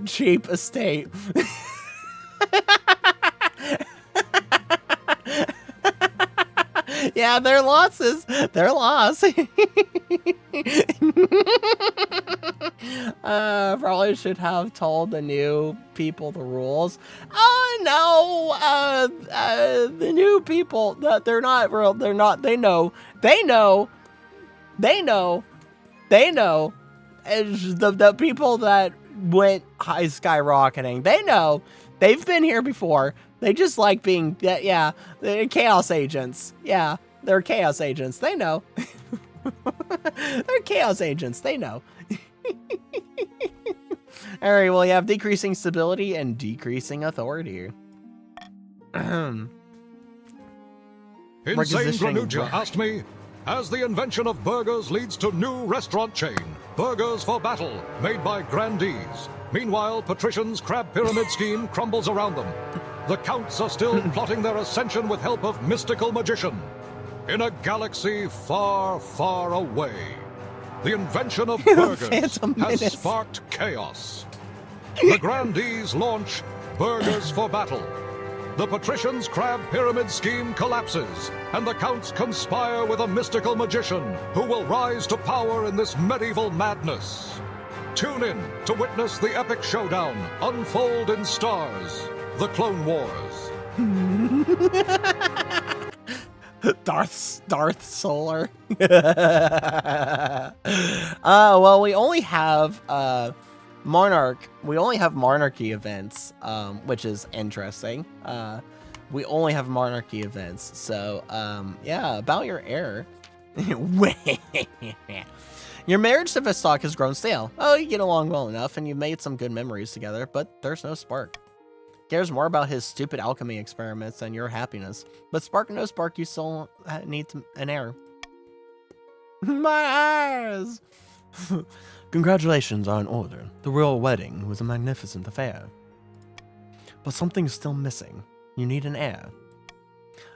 cheap estate. Yeah, their losses. Their loss. Probably should have told the new people the rules. Oh no, the new people, they're not real. They're not. They know. It's the people that went high skyrocketing. They know. They've been here before. They just like being, yeah, they're chaos agents. Yeah, they're chaos agents. They know. They're chaos agents. They know. All right, well, you have decreasing stability and decreasing authority. Insane Granuja asked me, as the invention of burgers leads to new restaurant chain, Burgers for Battle, made by grandees. Meanwhile, Patrician's crab pyramid scheme crumbles around them. The counts are still plotting their ascension with help of mystical magician. In a galaxy far, far away, the invention of burgers has sparked chaos. The grandees launch Burgers for Battle. The patricians' crab pyramid scheme collapses, and the counts conspire with a mystical magician who will rise to power in this medieval madness. Tune in to witness the epic showdown unfold in stars. The Clone Wars. Darth Solar. Well, we only have Monarch. We only have monarchy events, which is interesting. We only have monarchy events. So, yeah, about your heir. Your marriage to Vostok has grown stale. Oh, you get along well enough, and you've made some good memories together, but there's no spark. Cares more about his stupid alchemy experiments than your happiness. But spark or no spark, you still need an heir. My eyes! Congratulations are in order. The royal wedding was a magnificent affair. But something's still missing. You need an heir.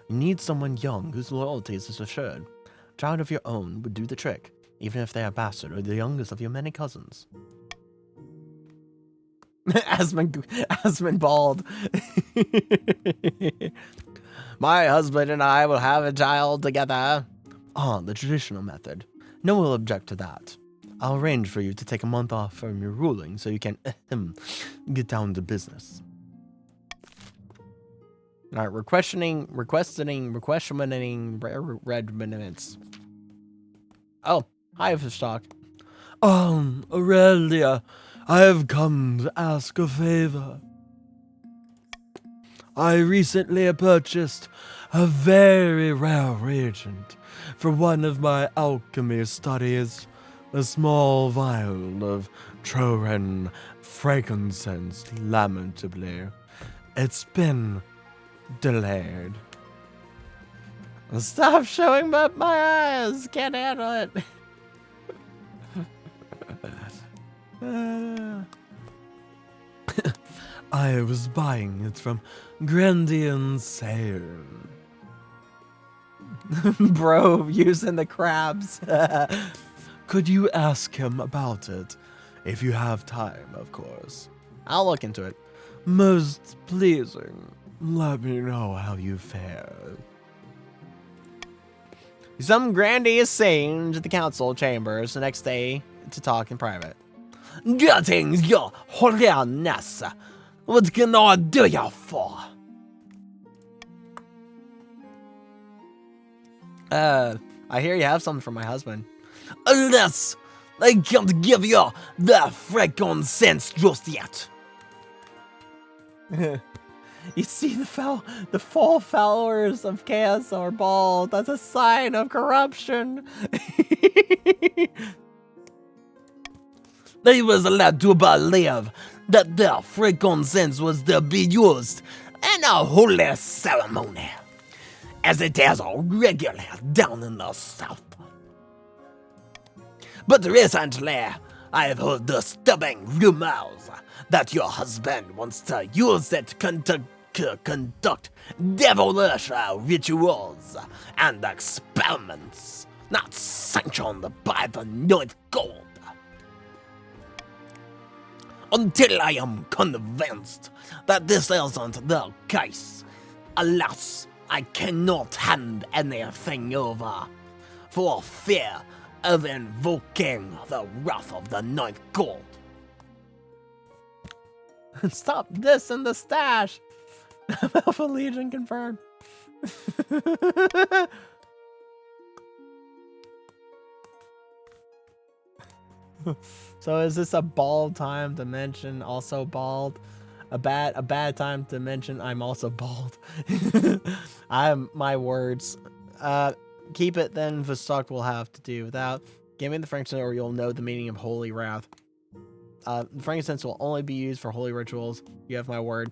You need someone young whose loyalty is assured. A child of your own would do the trick, even if they are bastard or the youngest of your many cousins. Asmund bald. My husband and I will have a child together. Ah, the traditional method. No one will object to that. I'll arrange for you to take a month off from your ruling so you can get down to business. All right, requesting red minutes. Oh, hi, Stock. Aurelia, I have come to ask a favor. I recently purchased a very rare reagent for one of my alchemy studies. A small vial of Troran frankincense, lamentably. It's been delayed. Stop showing up my eyes. Can't handle it. I was buying it from Grandian Sale. Bro, using the crabs. Could you ask him about it? If you have time, of course. I'll look into it. Most pleasing. Let me know how you fare. Some grandee is saying to the council chambers the next day to talk in private. Greetings, your holiness. What can I do you for? I hear you have something for my husband. Alas, I can't give you the frankincense just yet. You see the full followers of chaos are bald. That's a sign of corruption. They was allowed to believe that their frankincense was to be used in a holy ceremony, as it is regular down in the south. But recently, I have heard disturbing rumors that your husband wants to use it to conduct devilish rituals and experiments not sanctioned by the Ninth Gold. Until I am convinced that this isn't the case, alas, I cannot hand anything over, for fear of invoking the wrath of the Ninth Gold. Stop this in the stash. Alpha Legion confirmed. So is this a bald time to mention also bald? A bad time to mention I'm also bald. I'm my words. Keep it then. Vostok will have to do without. Give me the frankincense or you'll know the meaning of holy wrath. The frankincense will only be used for holy rituals. You have my word.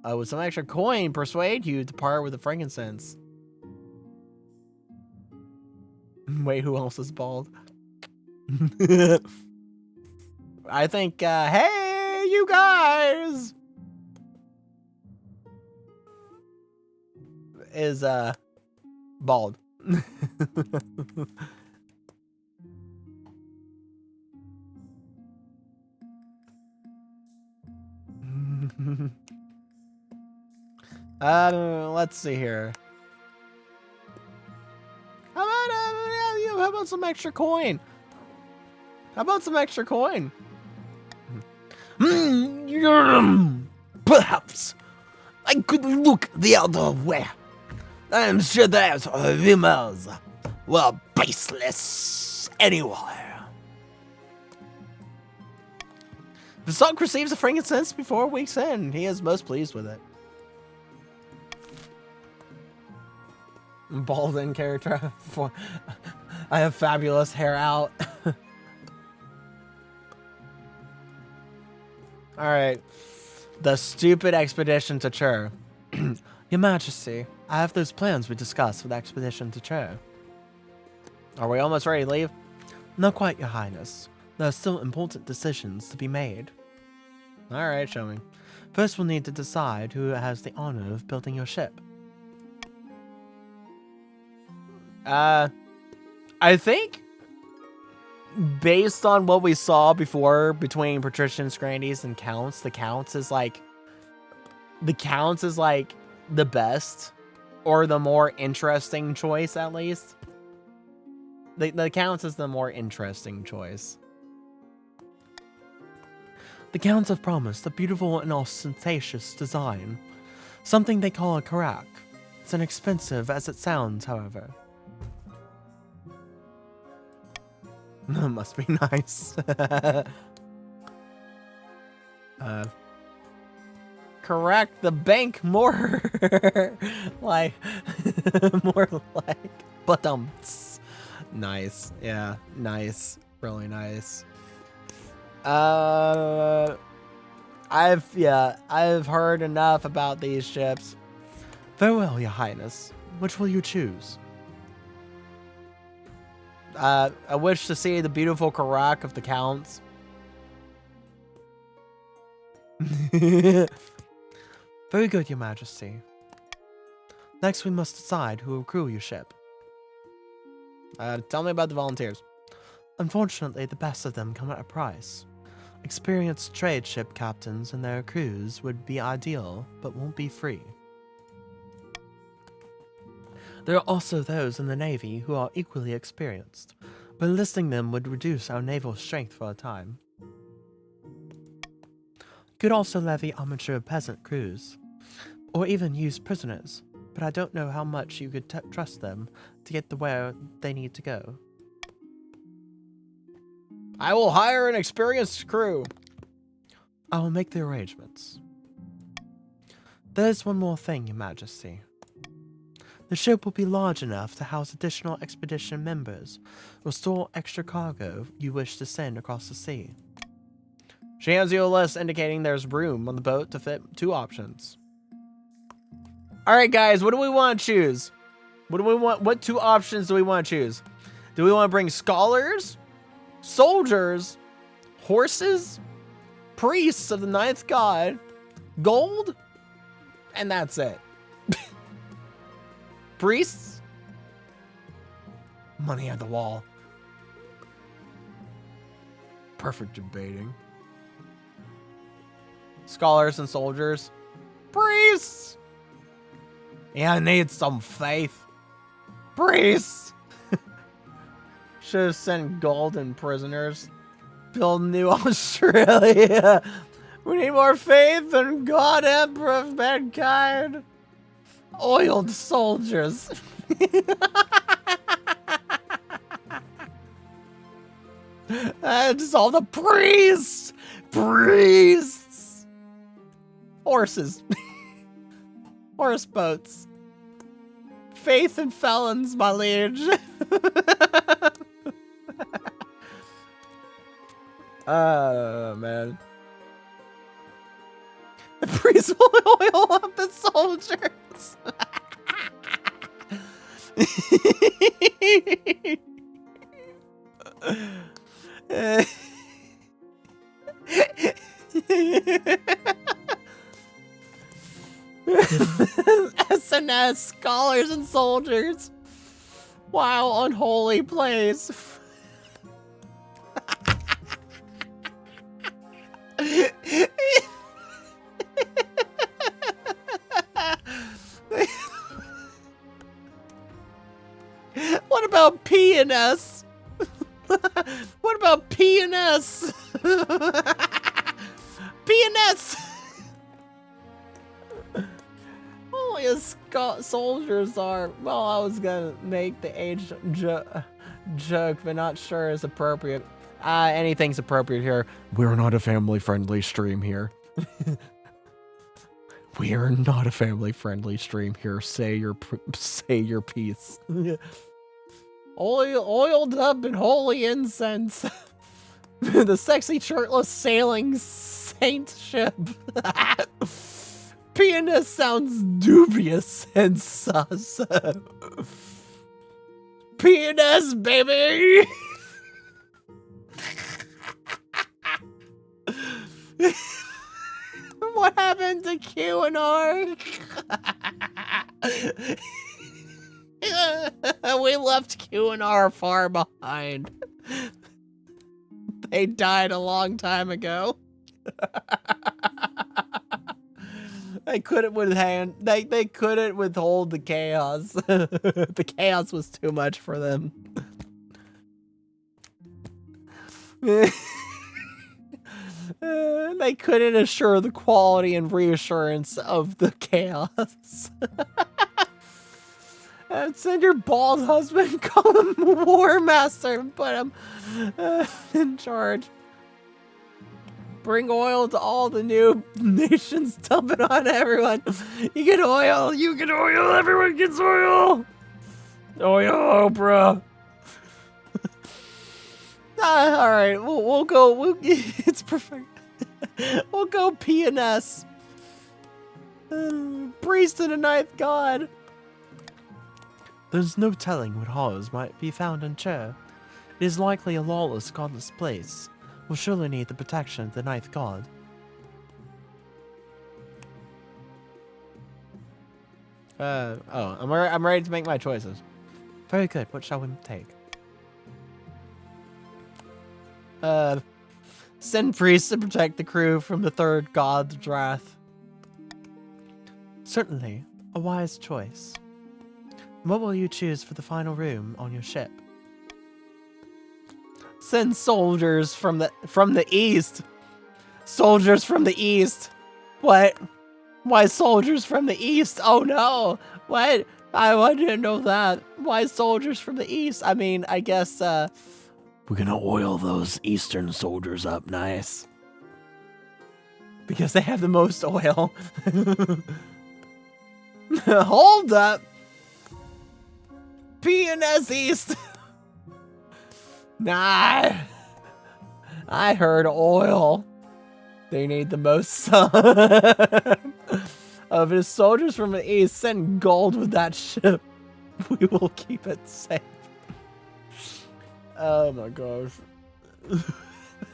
With some extra coin, persuade you to part with the frankincense. Wait, who else is bald? I think, hey, you guys! Is, bald. Let's see here. How about some extra coin? How about some extra coin? Perhaps I could look the other way. I'm sure those rumors were baseless anyway. Vasok receives a frankincense before weeks in. He is most pleased with it. Bald in character. I have fabulous hair out. Alright. The stupid expedition to Chur. Your Majesty, I have those plans we discussed for the expedition to Chur. Are we almost ready to leave? Not quite, Your Highness. There are still important decisions to be made. Alright, show me. First, we'll need to decide who has the honor of building your ship. I think based on what we saw before between patricians, grandees, and counts, the counts is like the best or the more interesting choice, at least. The Counts is the more interesting choice. The Counts have promised a beautiful and ostentatious design. Something they call a karak. It's inexpensive as it sounds, however. Must be nice. Correct the bank more like more like but nice. Yeah, nice. Really nice. I've heard enough about these ships. Very well, Your Highness. Which will you choose? I wish to see the beautiful karak of the Counts. Very good, Your Majesty. Next, we must decide who will crew your ship. Tell me about the volunteers. Unfortunately, the best of them come at a price. Experienced trade ship captains and their crews would be ideal, but won't be free. There are also those in the Navy who are equally experienced, but enlisting them would reduce our naval strength for a time. Could also levy amateur peasant crews, or even use prisoners, but I don't know how much you could trust them to get to where they need to go. I will hire an experienced crew. I will make the arrangements. There's one more thing, Your Majesty. The ship will be large enough to house additional expedition members or store extra cargo you wish to send across the sea. She hands you a list indicating there's room on the boat to fit 2 options. Alright guys, what do we want to choose? What 2 options do we want to choose? Do we want to bring scholars, soldiers, horses, priests of the 9th god, gold, and that's it? Priests? Money at the wall. Perfect debating. Scholars and soldiers. Priests! Yeah, I need some faith. Priests! Should have sent golden prisoners. Build new Australia. We need more faith and God Emperor of mankind. Oiled soldiers. Just all the priests. Priests. Horses. Horse boats. Faith and felons, my liege. Oh, man. The priests will oil up the soldiers. SNS, scholars and soldiers. Wow, unholy place. What about P and S? What about P and S? P and S. Only as soldiers are. Well, I was gonna make the age joke, but not sure is appropriate. Anything's appropriate here. We're not a family-friendly stream here. We are not a family-friendly stream here. Say your piece. Oiled up in holy incense. The sexy shirtless sailing saint ship. Penis sounds dubious and sus. Penis, baby. What happened to Q and R? We left Q and R far behind. They died a long time ago. They couldn't they couldn't withhold the chaos. The chaos was too much for them. They couldn't assure the quality and reassurance of the chaos. And send your bald husband, call him War Master, and put him in charge. Bring oil to all the new nations, dump it on everyone. You get oil, everyone gets oil. Oil, bro. All right, we'll go. It's perfect. We'll go P&S. Priest and a ninth god. There's no telling what horrors might be found in Chair. It is likely a lawless, godless place. We'll surely need the protection of the ninth god. I'm ready to make my choices. Very good. What shall we take? Send priests to protect the crew from the third god's wrath. Certainly, a wise choice. What will you choose for the final room on your ship? Send soldiers from the east. Soldiers from the east. What? Why soldiers from the east? Oh no! What? I didn't know that. Why soldiers from the east? I mean, I guess we're gonna oil those eastern soldiers up nice. Because they have the most oil. Hold up. P&S East. Nah. I heard oil. They need the most sun. Of his soldiers from the east, send gold with that ship. We will keep it safe. Oh my gosh.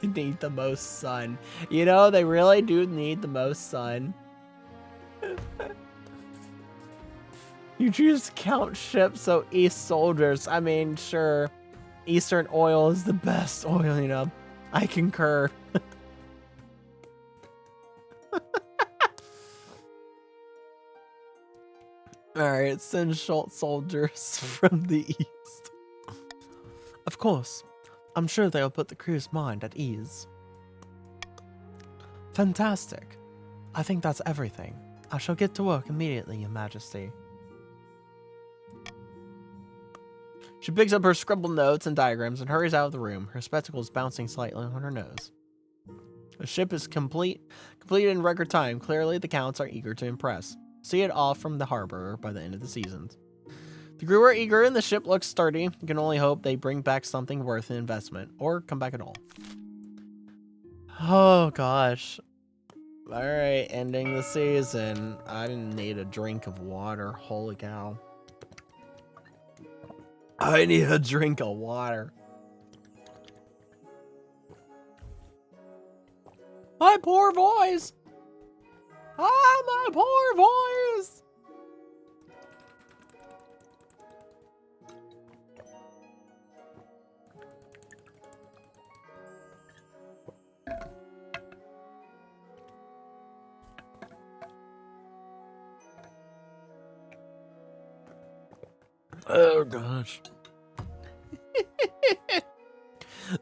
They need the most sun. You know, they really do need the most sun. You choose to count ships, so east soldiers. I mean, sure. Eastern oil is the best oil, you know. I concur. Alright, send Schultz soldiers from the east. Of course. I'm sure they'll put the crew's mind at ease. Fantastic. I think that's everything. I shall get to work immediately, Your Majesty. She picks up her scribbled notes and diagrams and hurries out of the room, her spectacles bouncing slightly on her nose. The ship is completed in record time. Clearly, the counts are eager to impress. See it off from the harbor by the end of the season. The crew are eager and the ship looks sturdy. You can only hope they bring back something worth an investment, or come back at all. Oh gosh. Alright, ending the season. I didn't need a drink of water. Holy cow. I need a drink of water. My poor voice. Ah, my poor voice. Oh gosh.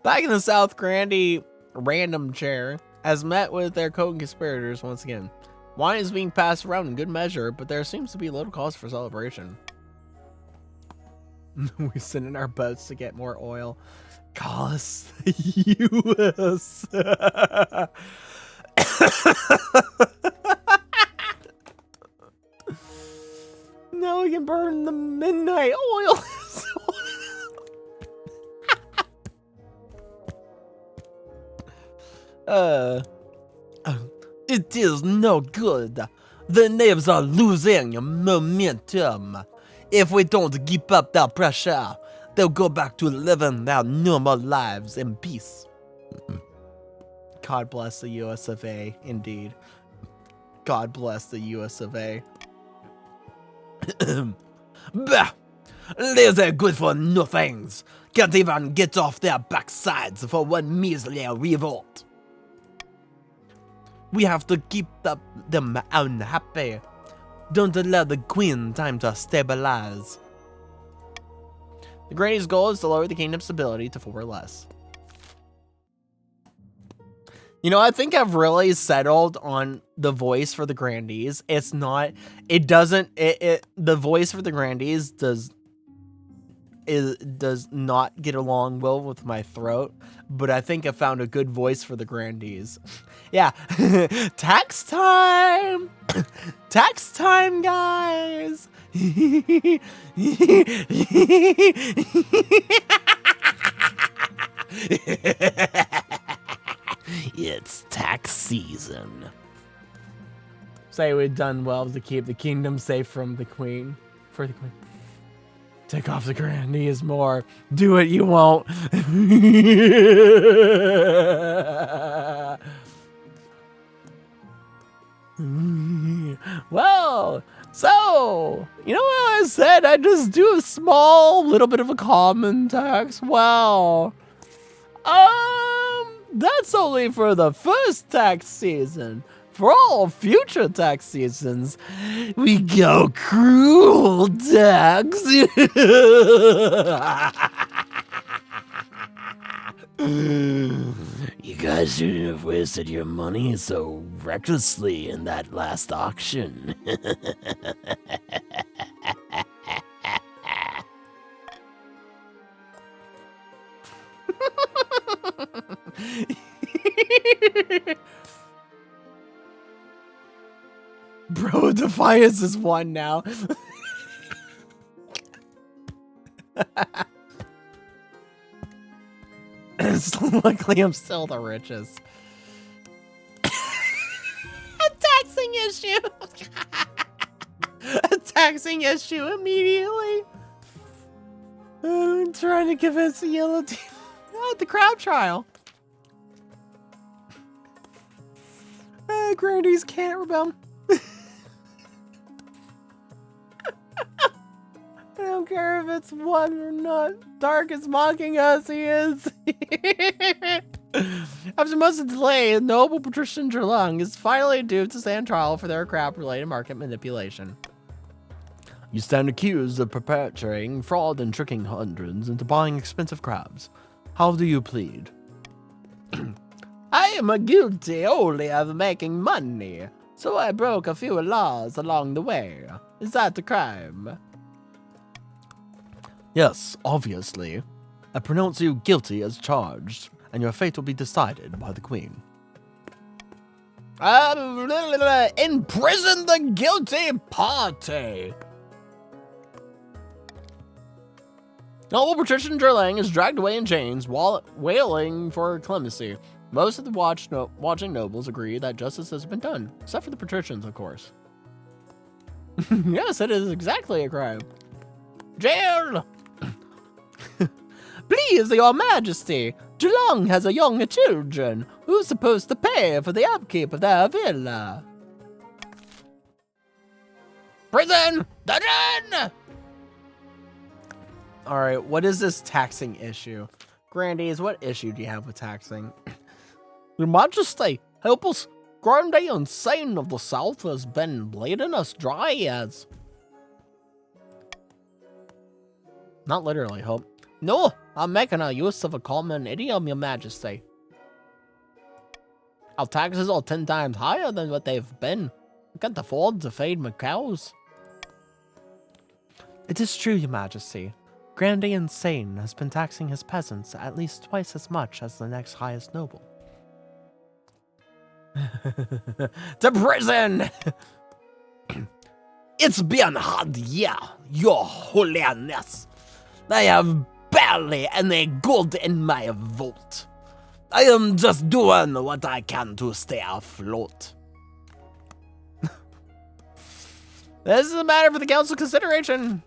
Back in the South, Grandy Random Chair has met with their co-conspirators once again. Wine is being passed around in good measure, but there seems to be little cause for celebration. We send in our boats to get more oil. Call us the U.S. Now we can burn the midnight oil. It is no good. The knaves are losing momentum. If we don't keep up that pressure, they'll go back to living their normal lives in peace. God bless the US of A, indeed. God bless the US of A. Bah! They're good for nothings. Can't even get off their backsides for one measly revolt. We have to keep them unhappy. Don't allow the queen time to stabilize. The Granny's goal is to lower the kingdom's stability to 4 or less. You know, I think I've really settled on the voice for the grandees. It's not, it doesn't, the voice for the grandees does not get along well with my throat, but I think I found a good voice for the grandees. Yeah, tax time! Tax time, guys! It's tax season. Say we've done well to keep the kingdom safe from the queen. For the queen. Take off the grandees more. Do it, you won't. Well, so, you know what I said? I just do a small little bit of a common tax. Well, that's only for the first tax season. For all future tax seasons, we go cruel tax. You guys shouldn't have wasted your money so recklessly in that last auction. Bro, Defiance is one now. Luckily, I'm still the richest. A taxing issue. A taxing issue immediately. I'm trying to convince the yellow team at the crowd trial. Grandies can't rebel. I don't care if it's one or not. Dark is mocking us, he is. After months of delay, noble patrician Zhilong is finally due to stand trial for their crab-related market manipulation. You stand accused of perpetrating fraud and tricking hundreds into buying expensive crabs. How do you plead? I am guilty only of making money, so I broke a few laws along the way. Is that a crime? Yes, obviously. I pronounce you guilty as charged, and your fate will be decided by the Queen. Imprison the guilty party! Noble Patrician Zhilong is dragged away in chains while wailing for clemency. Most of the watching nobles agree that justice has been done, except for the patricians, of course. Yes, it is exactly a crime. Jail! Please, your majesty, Zhilong has a young children. Who's supposed to pay for the upkeep of their villa? Prison! Dungeon! Alright, what is this taxing issue? Grandees, what issue do you have with taxing? Your majesty, help us. Grande Insane of the South has been bleeding us dry as... Not literally, Hope. No, I'm making a use of a common idiom, your majesty. Our taxes are 10 times higher than what they've been. I can't afford to feed my cows. It is true, your majesty. Grande Insane has been taxing his peasants at least twice as much as the next highest noble. To prison! It's been hard, yeah, your holiness. I have barely any gold in my vault. I am just doing what I can to stay afloat. This is a matter for the council consideration.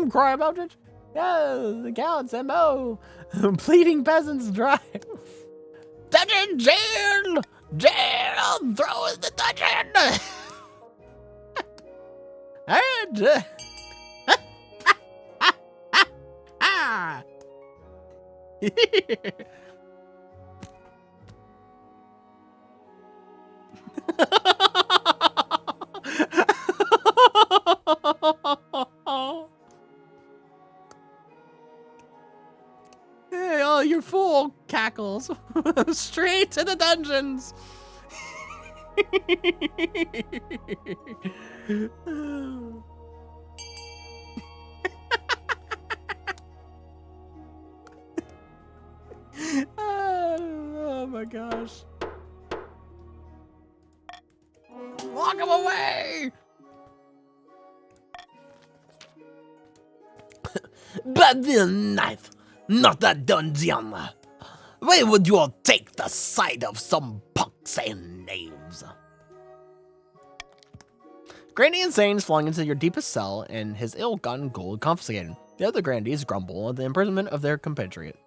Cry about it? Yes, the counts MO. Pleading peasants dry. Dungeon! Jail! Jail! Throw in the dungeon! And... shackles. Straight to the dungeons. Oh my gosh. Lock him away! But the knife, not the dungeon. Why would you all take the side of some punks and knaves? Grandy Insane is flung into your deepest cell and his ill-gotten gold confiscated. The other Grandies grumble at the imprisonment of their compatriot.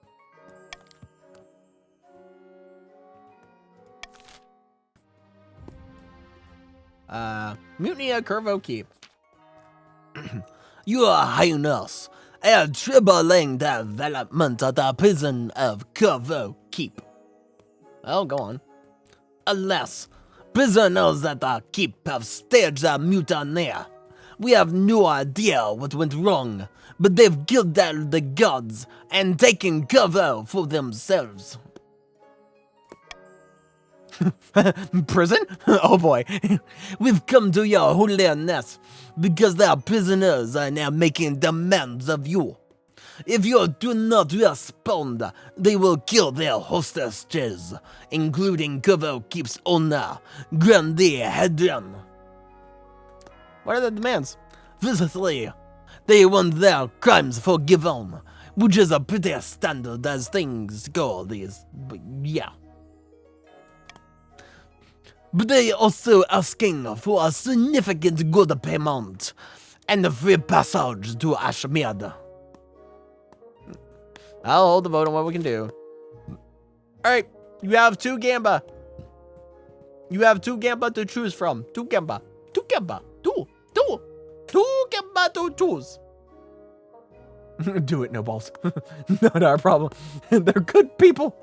Mutiny at Curvo Keep. Your Highness, a troubling development at the prison of Corvo Keep. Oh, go on. Alas, prisoners at the keep have staged a mutiny. We have no idea what went wrong, but they've killed all the guards and taken cover for themselves. Prison? Oh boy. We've come to your holiness because the prisoners are now making demands of you. If you do not respond, they will kill their hostages, including Corvo Keep's owner, Grandy Hedron. What are the demands? Firstly, they want their crimes forgiven, which is a pretty standard as things go yeah. But they also asking for a significant good payment and a free passage to Ashmead. I'll hold the vote on what we can do. Alright, you have 2 Gamba. You have 2 Gamba to choose from. 2 Gamba. 2 Gamba. 2 Gamba to choose. Do it, no balls. Not our problem. They're good people.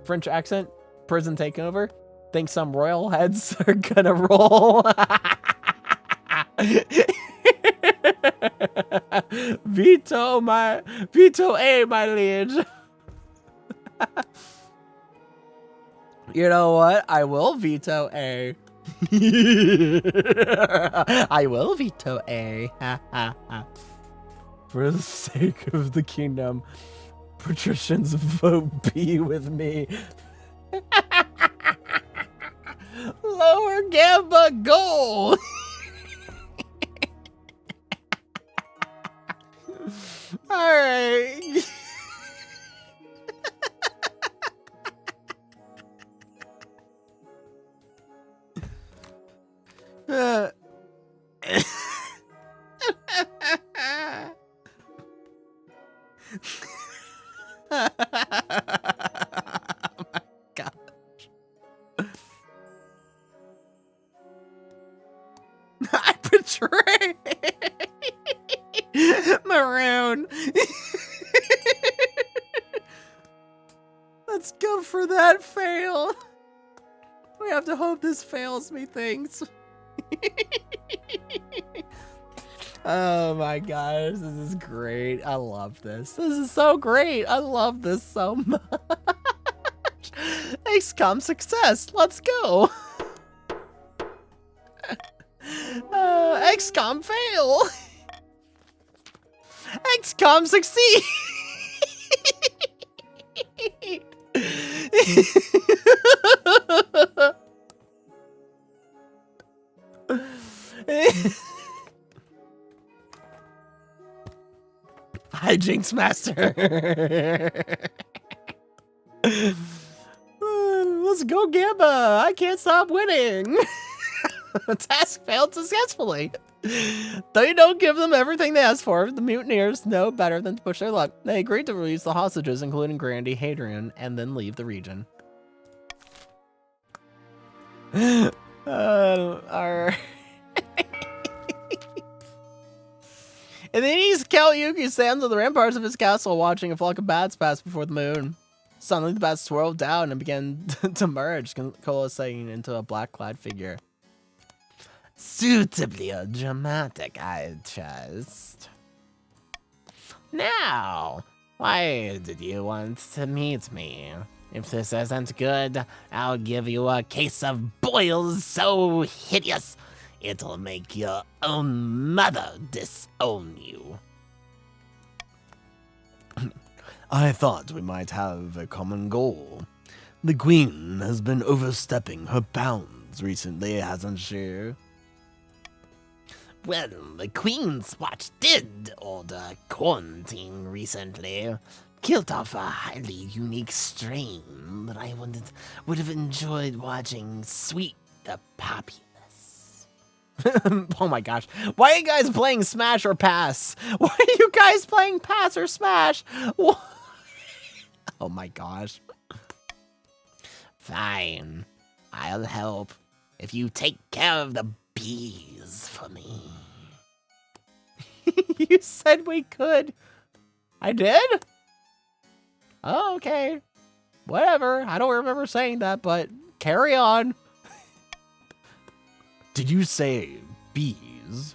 French accent, prison takeover. Think some royal heads are gonna roll. Veto A, my liege. You know what? I will veto A. I will veto A. For the sake of the kingdom, patricians, vote B with me. Lower Gamba goal. All right. Oh my gosh. I betray Maroon. Let's go for that fail. We have to hope this fails, methinks. Oh my gosh, this is great. I love this. This is so great. I love this so much. XCOM success. Let's go. XCOM fail. XCOM succeed. Hijinks master. Let's go, Gamba. I can't stop winning. Task failed successfully. Though you don't give them everything they asked for, the mutineers know better than to push their luck. They agreed to release the hostages, including Grandy Hadrian, and then leave the region. Our In the east, Count Yuki stands on the ramparts of his castle, watching a flock of bats pass before the moon. Suddenly, the bats swirled down and began to merge, coalescing into a black-clad figure. Suitably dramatic, I trust. Now, Why did you want to meet me? If this isn't good, I'll give you a case of boils so hideous, it'll make your own mother disown you. I thought we might have a common goal. The Queen has been overstepping her bounds recently, hasn't she? Well, the Queen's Watch did order quarantine recently. Killed off a highly unique strain that I would have enjoyed watching sweet the populace. Oh my gosh. Why are you guys playing Smash or Pass? Why are you guys playing Pass or Smash? Oh my gosh. Fine. I'll help if you take care of the bees for me. You said we could. I did? Oh, okay. Whatever. I don't remember saying that, but carry on. Did you say bees?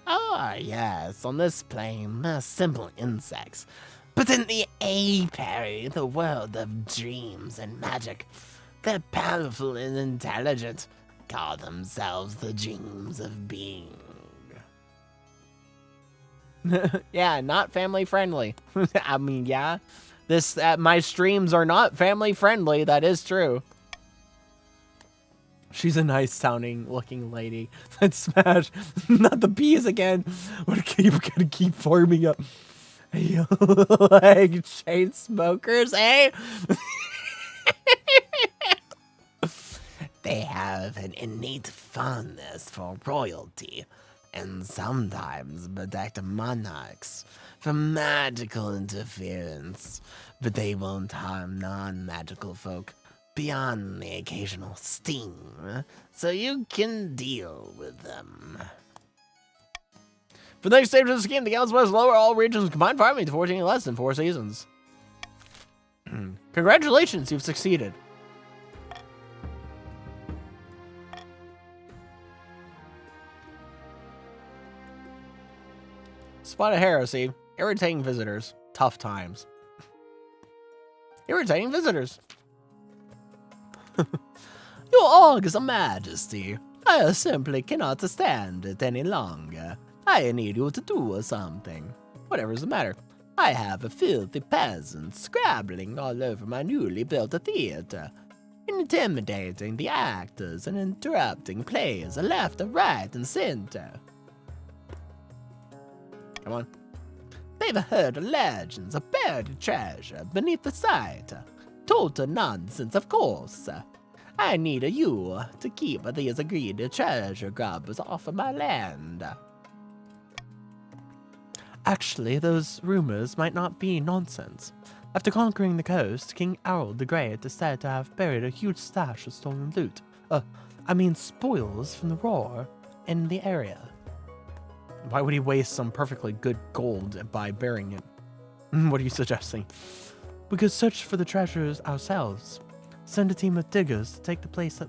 Ah, yes. On this plane, they're simple insects. But in the apiary, the world of dreams and magic, they're powerful and intelligent. Call themselves the dreams of being. Yeah, not family friendly. I mean, yeah. My streams are not family friendly. That is true. She's a nice sounding looking lady. Let's Smash. Not the bees again. We're gonna keep farming up. Hey, like chain smokers, eh? They have an innate fondness for royalty, and sometimes protect monarchs from magical interference, but they won't harm non-magical folk beyond the occasional sting, so you can deal with them. For the next stage of this game, the Gallons must lower all regions combined farming to 14 less in 4 seasons. Congratulations, you've succeeded. Spot of heresy. Irritating visitors. Tough times. Irritating visitors. Your August Majesty, I simply cannot stand it any longer. I need you to do something. Whatever's the matter. I have a filthy peasant scrabbling all over my newly built theater, intimidating the actors and interrupting plays left, right, and center. Come on. They've heard legends of buried treasure beneath the site. Total nonsense, of course. I need you to keep these greedy treasure grubbers off of my land. Actually, those rumors might not be nonsense. After conquering the coast, King Harold the Great is said to have buried a huge stash of stolen loot. Spoils from the roar in the area. Why would he waste some perfectly good gold by burying it? What are you suggesting? We could search for the treasures ourselves. Send a team of diggers to take the place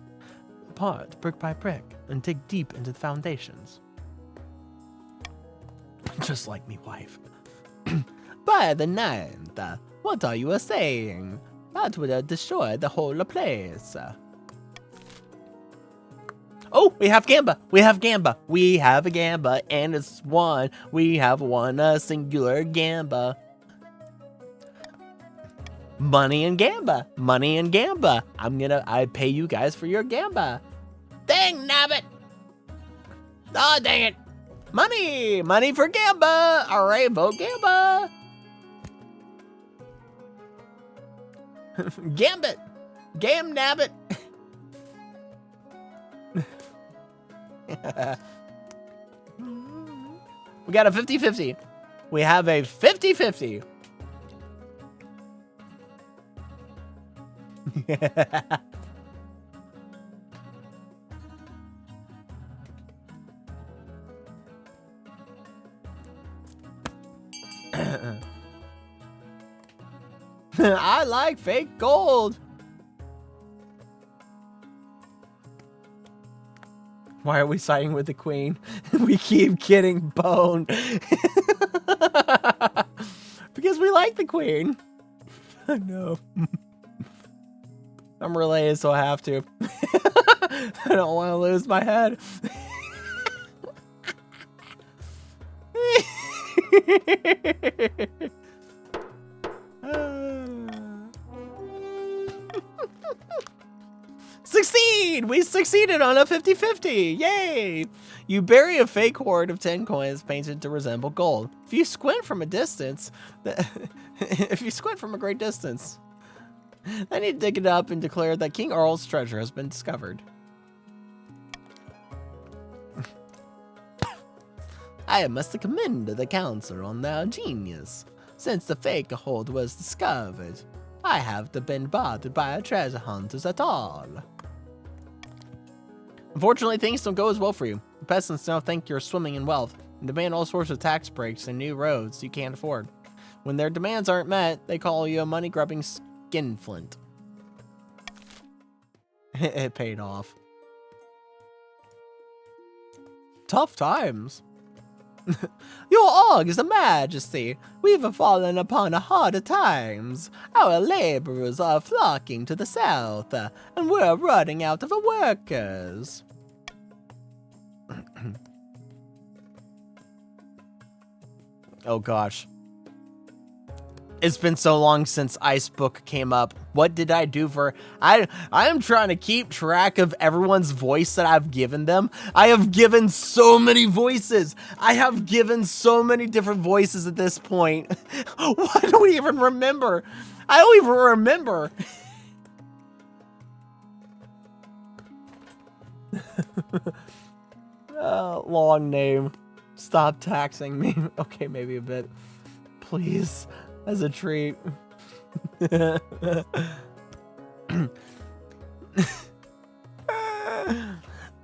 apart, brick by brick, and dig deep into the foundations. Just like me, wife. By the ninth, what are you saying? That would have destroyed the whole place. Oh, we have Gamba. We have Gamba. We have a Gamba, and it's one. We have one singular Gamba. Money and Gamba. Money and Gamba. I pay you guys for your Gamba. Dang nabbit. Oh, dang it. Money. Money for Gamba. All right, vote Gamba. Gambit. Gam nabbit. We got a 50-50. We have a 50-50. I like fake gold. Why are we siding with the queen? We keep getting boned. Because because we like the queen. I know. I'm related, so I have to. I don't want to lose my head. 16! We succeeded on a 50-50! Yay! You bury a fake hoard of 10 coins painted to resemble gold. If you squint from a distance, if you squint from a great distance, then you dig it up and declare that King Earl's treasure has been discovered. I must commend the council on their genius. Since the fake hoard was discovered, I haven't been bothered by treasure hunters at all. Unfortunately, things don't go as well for you. The peasants now think you're swimming in wealth and demand all sorts of tax breaks and new roads you can't afford. When their demands aren't met, they call you a money-grubbing skinflint. It paid off. Tough times. Your August Majesty, we've fallen upon hard times. Our laborers are flocking to the south, and we're running out of workers. Oh gosh. It's been so long since Icebook came up. What did I do for... I am trying to keep track of everyone's voice that I've given them. I have given so many voices. I have given so many different voices at this point. I don't even remember. I don't even remember. Long name. Stop taxing me. Okay, maybe a bit. Please. As a treat.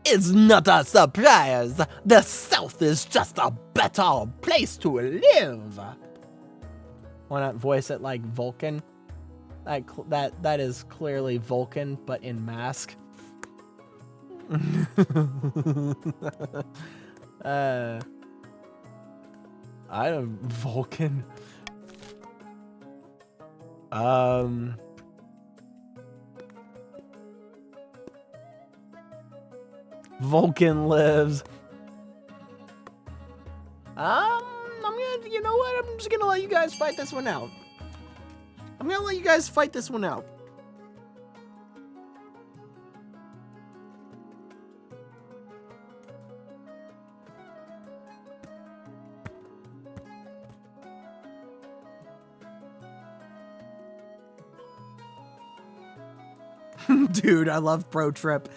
It's not a surprise. The South is just a better place to live. Why not voice it like Vulcan? That is clearly Vulcan, but in mask. I am Vulcan. Vulcan lives. I'm gonna, you know what? I'm just gonna let you guys fight this one out. I'm gonna let you guys fight this one out. Dude, I love Pro Trip.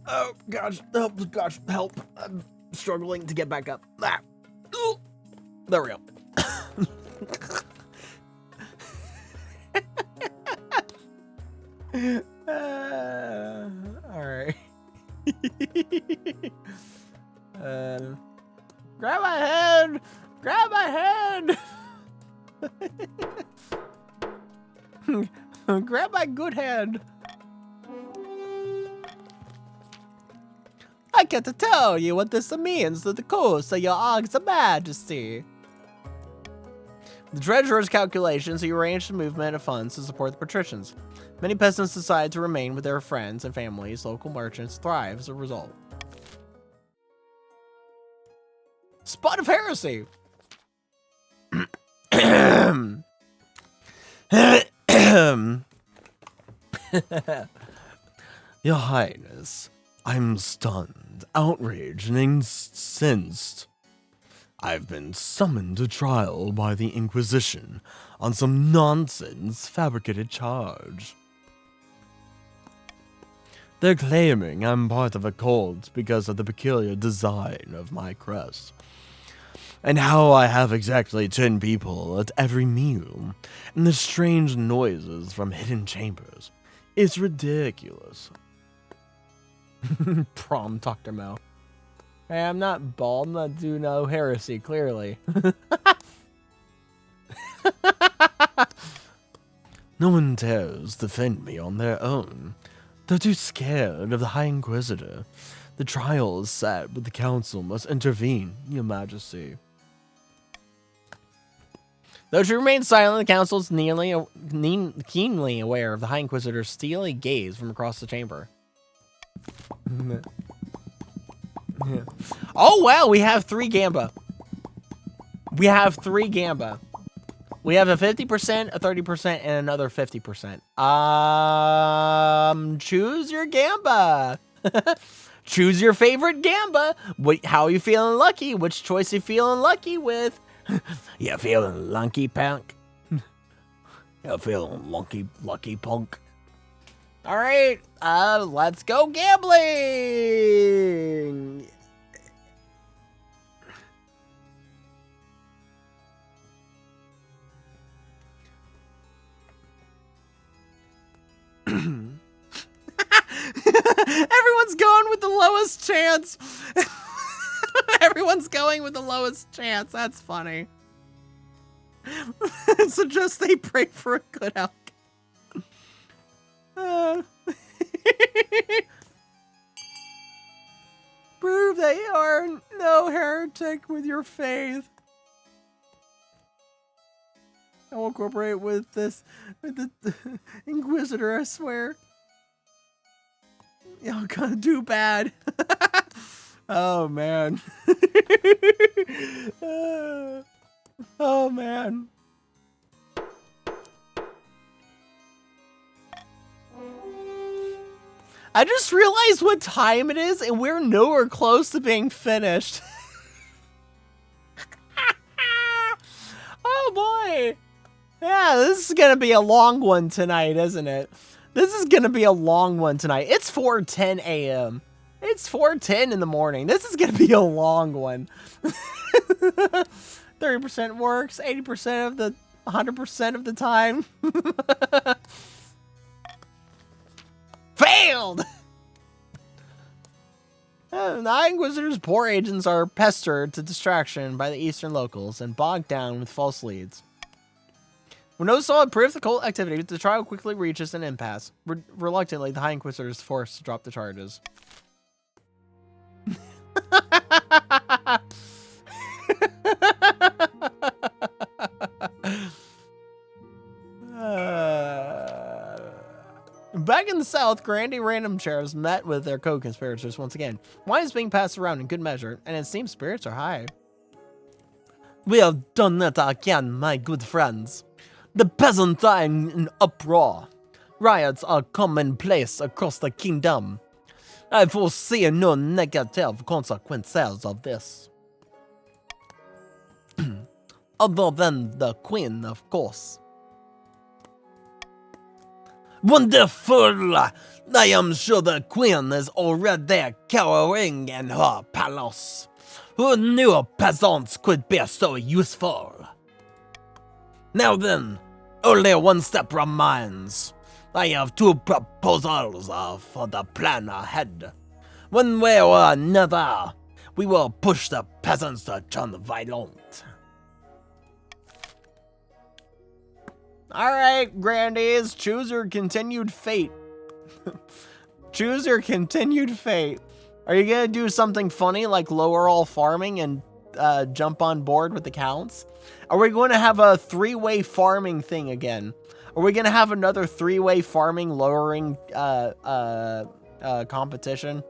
Oh gosh, oh gosh, help. I'm struggling to get back up. Ah. Ooh. There we go. Alright. Grab my head! Grab my head! Grab my good hand! I can't tell you what this means to the coast of your August Majesty. The treasurer's calculations, he arranged the movement of funds to support the patricians. Many peasants decide to remain with their friends and families. Local merchants thrive as a result. Spot of heresy. Your Highness, I'm stunned, outraged, and incensed. I've been summoned to trial by the Inquisition on some nonsense fabricated charge. They're claiming I'm part of a cult because of the peculiar design of my crest. And how I have exactly 10 people at every meal, and the strange noises from hidden chambers. It's ridiculous. Prom Dr. Mo. Hey, I'm not bald. I'm not doing no heresy, clearly. No one dares defend me on their own. They're too scared of the High Inquisitor. The trial is set, but the council must intervene, Your Majesty. Though she remains silent, the council is keenly aware of the High Inquisitor's steely gaze from across the chamber. Oh, wow, we have 3 Gamba. We have 3 Gamba. We have a 50%, a 30%, and another 50%. Choose your Gamba. Choose your favorite Gamba. How are you feeling lucky? Which choice are you feeling lucky with? You feeling lucky, punk? You feeling lucky, punk? All right, let's go gambling. Everyone's going with the lowest chance. Everyone's going with the lowest chance. That's funny. Suggest they pray for a good outcome. Prove that you are no heretic with your faith. I won't cooperate with the Inquisitor, I swear. Y'all gonna do bad. Oh, man. Oh, man. I just realized what time it is, and we're nowhere close to being finished. Oh, boy. Yeah, this is gonna be a long one tonight, isn't it? This is gonna be a long one tonight. It's 4:10 a.m. It's 4:10 in the morning. This is gonna be a long one. 30% works, 80% of the 100% of the time. Failed! The High Inquisitor's poor agents are pestered to distraction by the Eastern locals and bogged down with false leads. With no solid proof of the cult activity, the trial quickly reaches an impasse. Reluctantly, the High Inquisitor is forced to drop the charges. Back in the South, Grandy Random Chairs met with their co-conspirators once again. Wine is being passed around in good measure, and it seems spirits are high. We have done it again, my good friends. The peasants are in uproar. Riots are commonplace across the kingdom. I foresee no negative consequences of this. Other than the queen, of course. Wonderful! I am sure the queen is already cowering in her palace. Who knew peasants could be so useful? Now then, only one step remains. I have 2 proposals for the plan ahead. One way or another, we will push the peasants to turn violent. Alright, Grandies, choose your continued fate. Choose your continued fate. Are you gonna do something funny like lower all farming and jump on board with the counts? Are we going to have a 3-way farming thing again? Are we gonna have another 3-way farming lowering competition?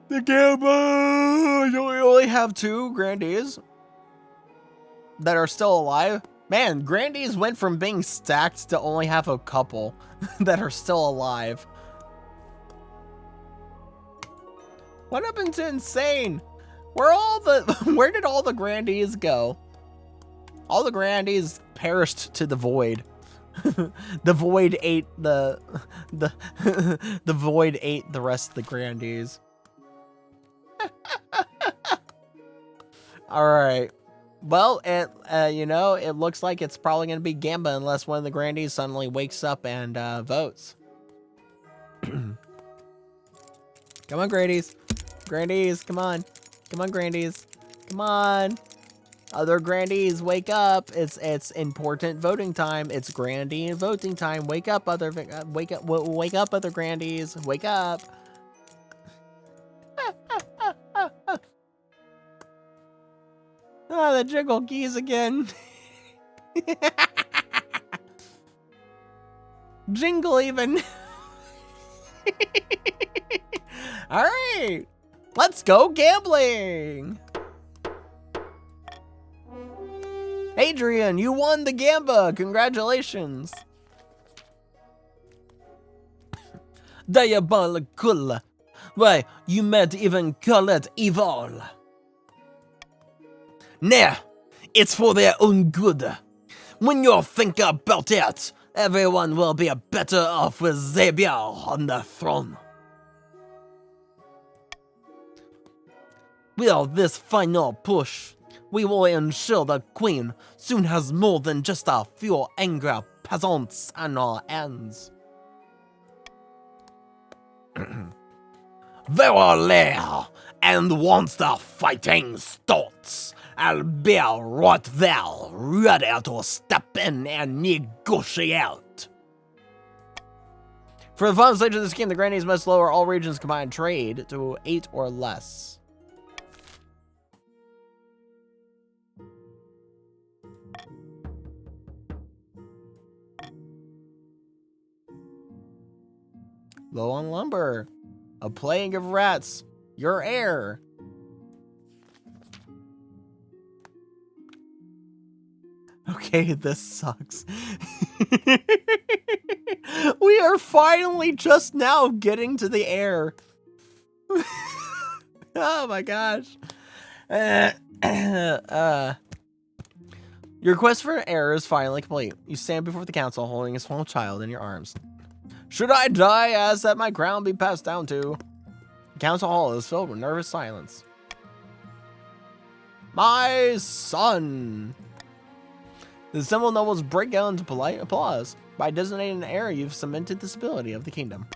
The Gamba! You only have 2 Grandies that are still alive. Man, Grandies went from being stacked to only have a couple that are still alive. What happened to Insane? Where did all the Grandies go? All the grandees perished to the void. The void ate the void ate the rest of the grandees. All right. Well, you know, it looks like it's probably going to be Gamba unless one of the grandees suddenly wakes up and votes. Come on, grandees. Grandees, come on. Come on, grandees. Come on. Other grandees, wake up. It's important voting time. It's grandee voting time. Wake up, wake up, other grandees. Wake up. Ah, the jiggle keys again. Jingle even. All right, let's go gambling. Adrian, you won the Gamba. Congratulations. Diabolical. Why, you might even call it evil. Nah, it's for their own good. When you think about it, everyone will be better off with Xavier on the throne. With this final push, we will ensure the Queen soon has more than just a few angry peasants on our hands. Verily, and once the fighting starts, I'll be right there, ready to step in and negotiate. For the final stage of this game, the grandees must lower all regions combined trade to 8 or less. Low on lumber. A plague of rats. Your heir. Okay, this sucks. We are finally just now getting to the air. Oh my gosh. Your quest for an heir is finally complete. You stand before the council holding a small child in your arms. Should I die, ask that my crown be passed down to. The council hall is filled with nervous silence. My son. The assembled nobles break out into polite applause. By designating an heir, you've cemented the stability of the kingdom.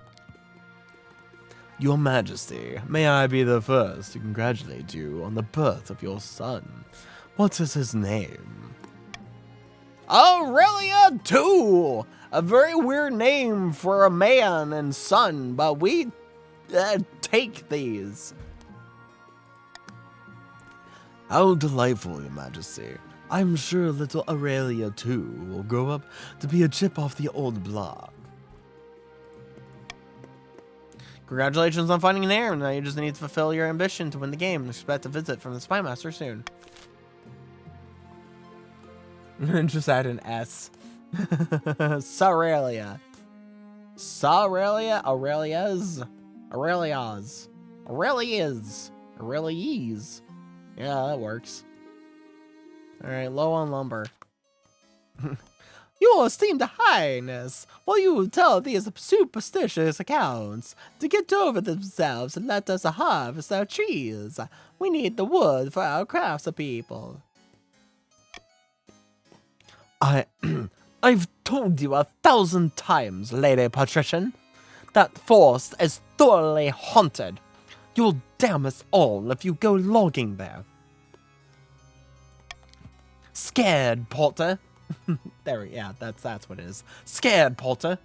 Your Majesty, may I be the first to congratulate you on the birth of your son. What is his name? Aurelia 2! A very weird name for a man and son, but we take these. How delightful, Your Majesty. I'm sure little Aurelia, too, will grow up to be a chip off the old block. Congratulations on finding an heir. Now you just need to fulfill your ambition to win the game and expect a visit from the Spy Master soon. Just add an S. Saurelia. Saurelia? Aurelias? Aurelias. Aurelias. Aurelies. Yeah, that works. Alright, low on lumber. Your esteemed highness, will you tell these superstitious accounts to get over themselves and let us harvest our trees? We need the wood for our crafts people. I've told you 1,000 times, Lady Patrician, that forest is thoroughly haunted. You'll damn us all if you go logging there. Scared, Porter. Yeah, that's what it is. Scared, Porter.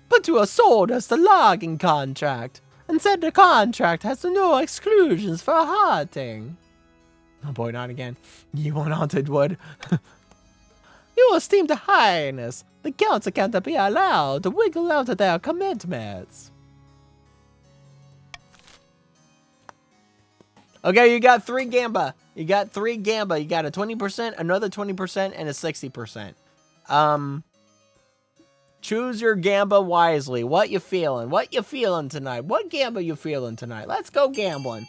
But you assured us the logging contract, and said the contract has no exclusions for hunting. Oh boy, not again. You want haunted wood? Your esteemed highness, the council can't be allowed to wiggle out of their commitments. Okay, you got 3 Gamba. You got 3 Gamba. You got a 20%, another 20%, and a 60%. Choose your Gamba wisely. What you feeling? What you feeling tonight? What Gamba you feeling tonight? Let's go gambling.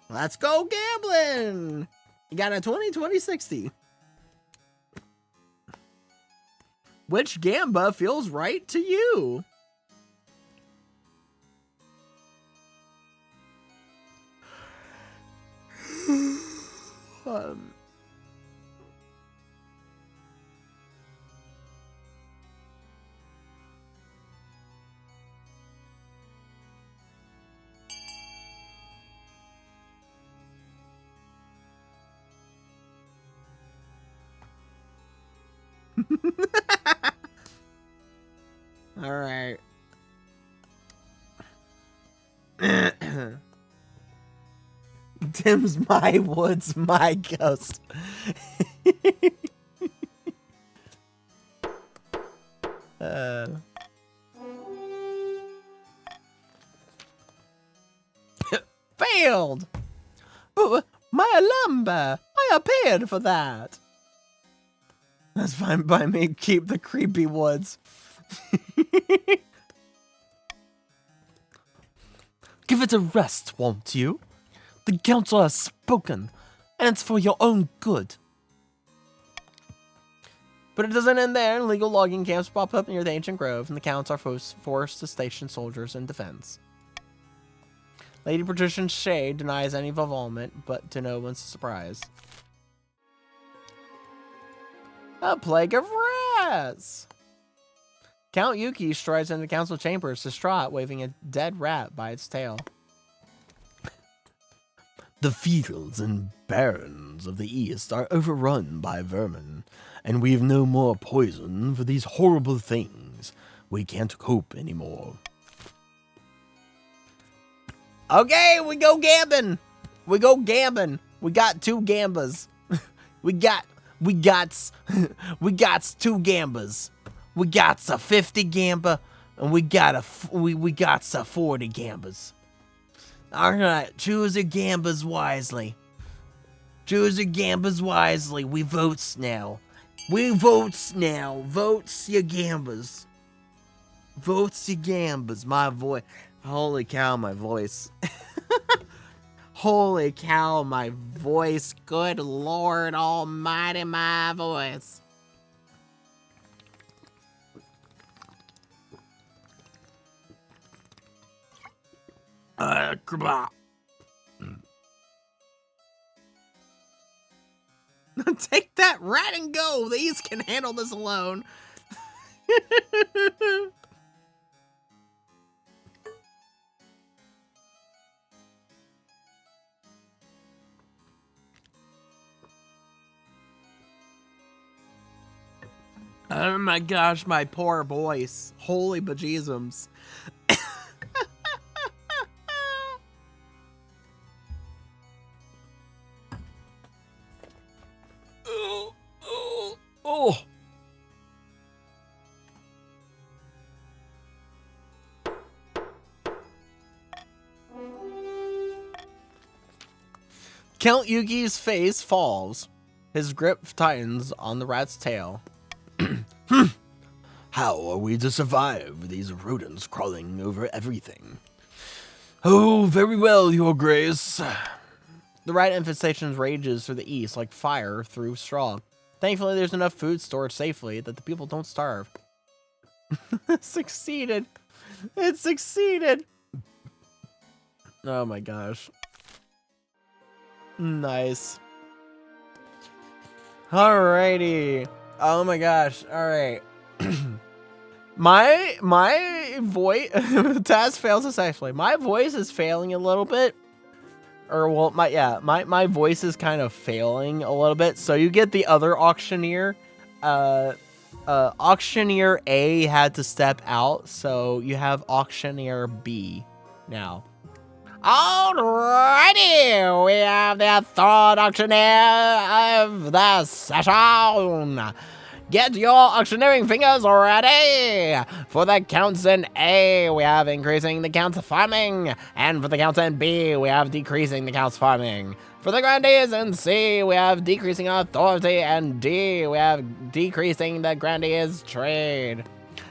Let's go gambling. You got a 20, 20, 60. Which gamba feels right to you? All right. Tim's my woods, my ghost. Failed. But my lumber, I paid for that. That's fine by me. Keep the creepy woods. Give it a rest, won't you? The council has spoken, and it's for your own good. But it doesn't end there. Illegal logging camps pop up near the ancient grove, and the counts are forced to station soldiers in defense. Lady Patrician Shade denies any involvement, but to no one's surprise. A plague of rats! Count Yuki strides into the council chambers, distraught, waving a dead rat by its tail. The fields and barrens of the east are overrun by vermin, and we've no more poison for these horrible things. We can't cope anymore. Okay, we go gambling. We go gambling. We got 2 gambas. we got 2 gambas. We got a 50 gamba, and we got a 40 gambas. All right, choose your gambas wisely. Choose your gambas wisely. We votes now. Votes your gambas. Votes your gambas. My voice. Holy cow, my voice. Holy cow, my voice. Good Lord Almighty, my voice. Take that rat and go. These can handle this alone. Oh my gosh, my poor voice. Holy bejesus. Oh! Count Yuki's face falls. His grip tightens on the rat's tail. How are we to survive with these rodents crawling over everything? Oh, very well, Your Grace. The rat infestation rages through the east like fire through straw. Thankfully, there's enough food stored safely that the people don't starve. It succeeded. It succeeded. Oh my gosh. Nice. Alrighty. Oh my gosh. Alright. my voice task fails successfully. My voice is failing a little bit. Or well, my voice is kind of failing a little bit. So you get the other auctioneer. Auctioneer A had to step out, so you have auctioneer B now. Alrighty, we have the third auctioneer of the session. Get your auctioneering fingers ready. For the counts in A, we have increasing the counts farming. And for the counts in B, we have decreasing the counts farming. For the grandees in C, we have decreasing authority. And D, we have decreasing the grandees trade.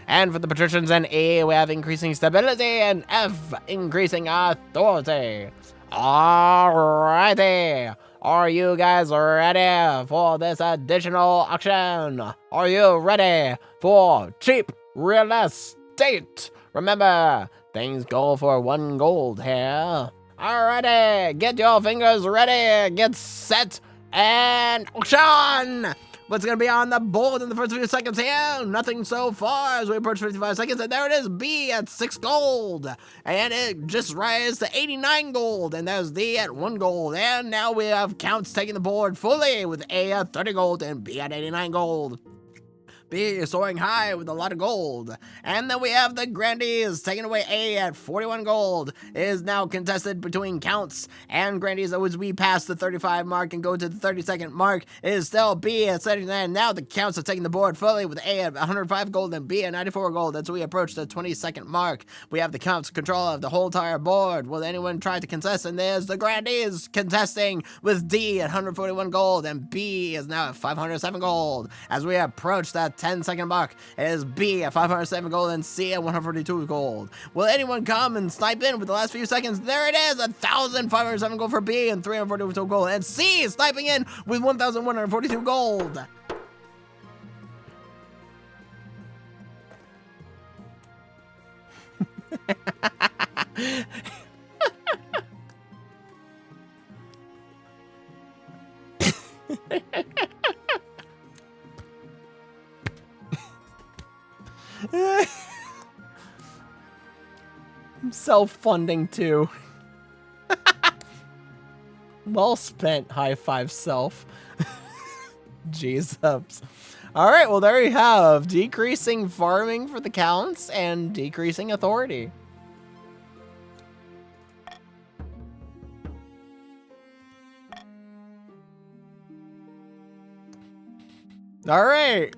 And for the patricians in E, we have increasing stability. And F, increasing authority. Alrighty. Are you guys ready for this additional auction? Are you ready for cheap real estate? Remember, things go for 1 gold here. Alrighty, get your fingers ready, get set, and auction! What's gonna be on the board in the first few seconds here? Nothing so far as we approach 55 seconds, and there it is, B at 6 gold. And it just rises to 89 gold, and there's D at 1 gold. And now we have counts taking the board fully with A at 30 gold and B at 89 gold. B is soaring high with a lot of gold. And then we have the Grandies taking away A at 41 gold. It is now contested between Counts and Grandies as we pass the 35 mark and go to the 30-second mark. It is still B at 79. Now the Counts are taking the board fully with A at 105 gold and B at 94 gold. As we approach the 20-second mark, we have the Counts control of the whole entire board. Will anyone try to contest? And there's the Grandies contesting with D at 141 gold, and B is now at 507 gold. As we approach that 10-second mark, it is B at 507 gold and C at 142 gold. Will anyone come and snipe in with the last few seconds? There it is, 1,507 gold for B and 342 gold, and C is sniping in with 1,142 gold. I'm self-funding too. Well spent, high five self. Jesus. Alright, well there you have decreasing farming for the Counts and decreasing authority. Alright,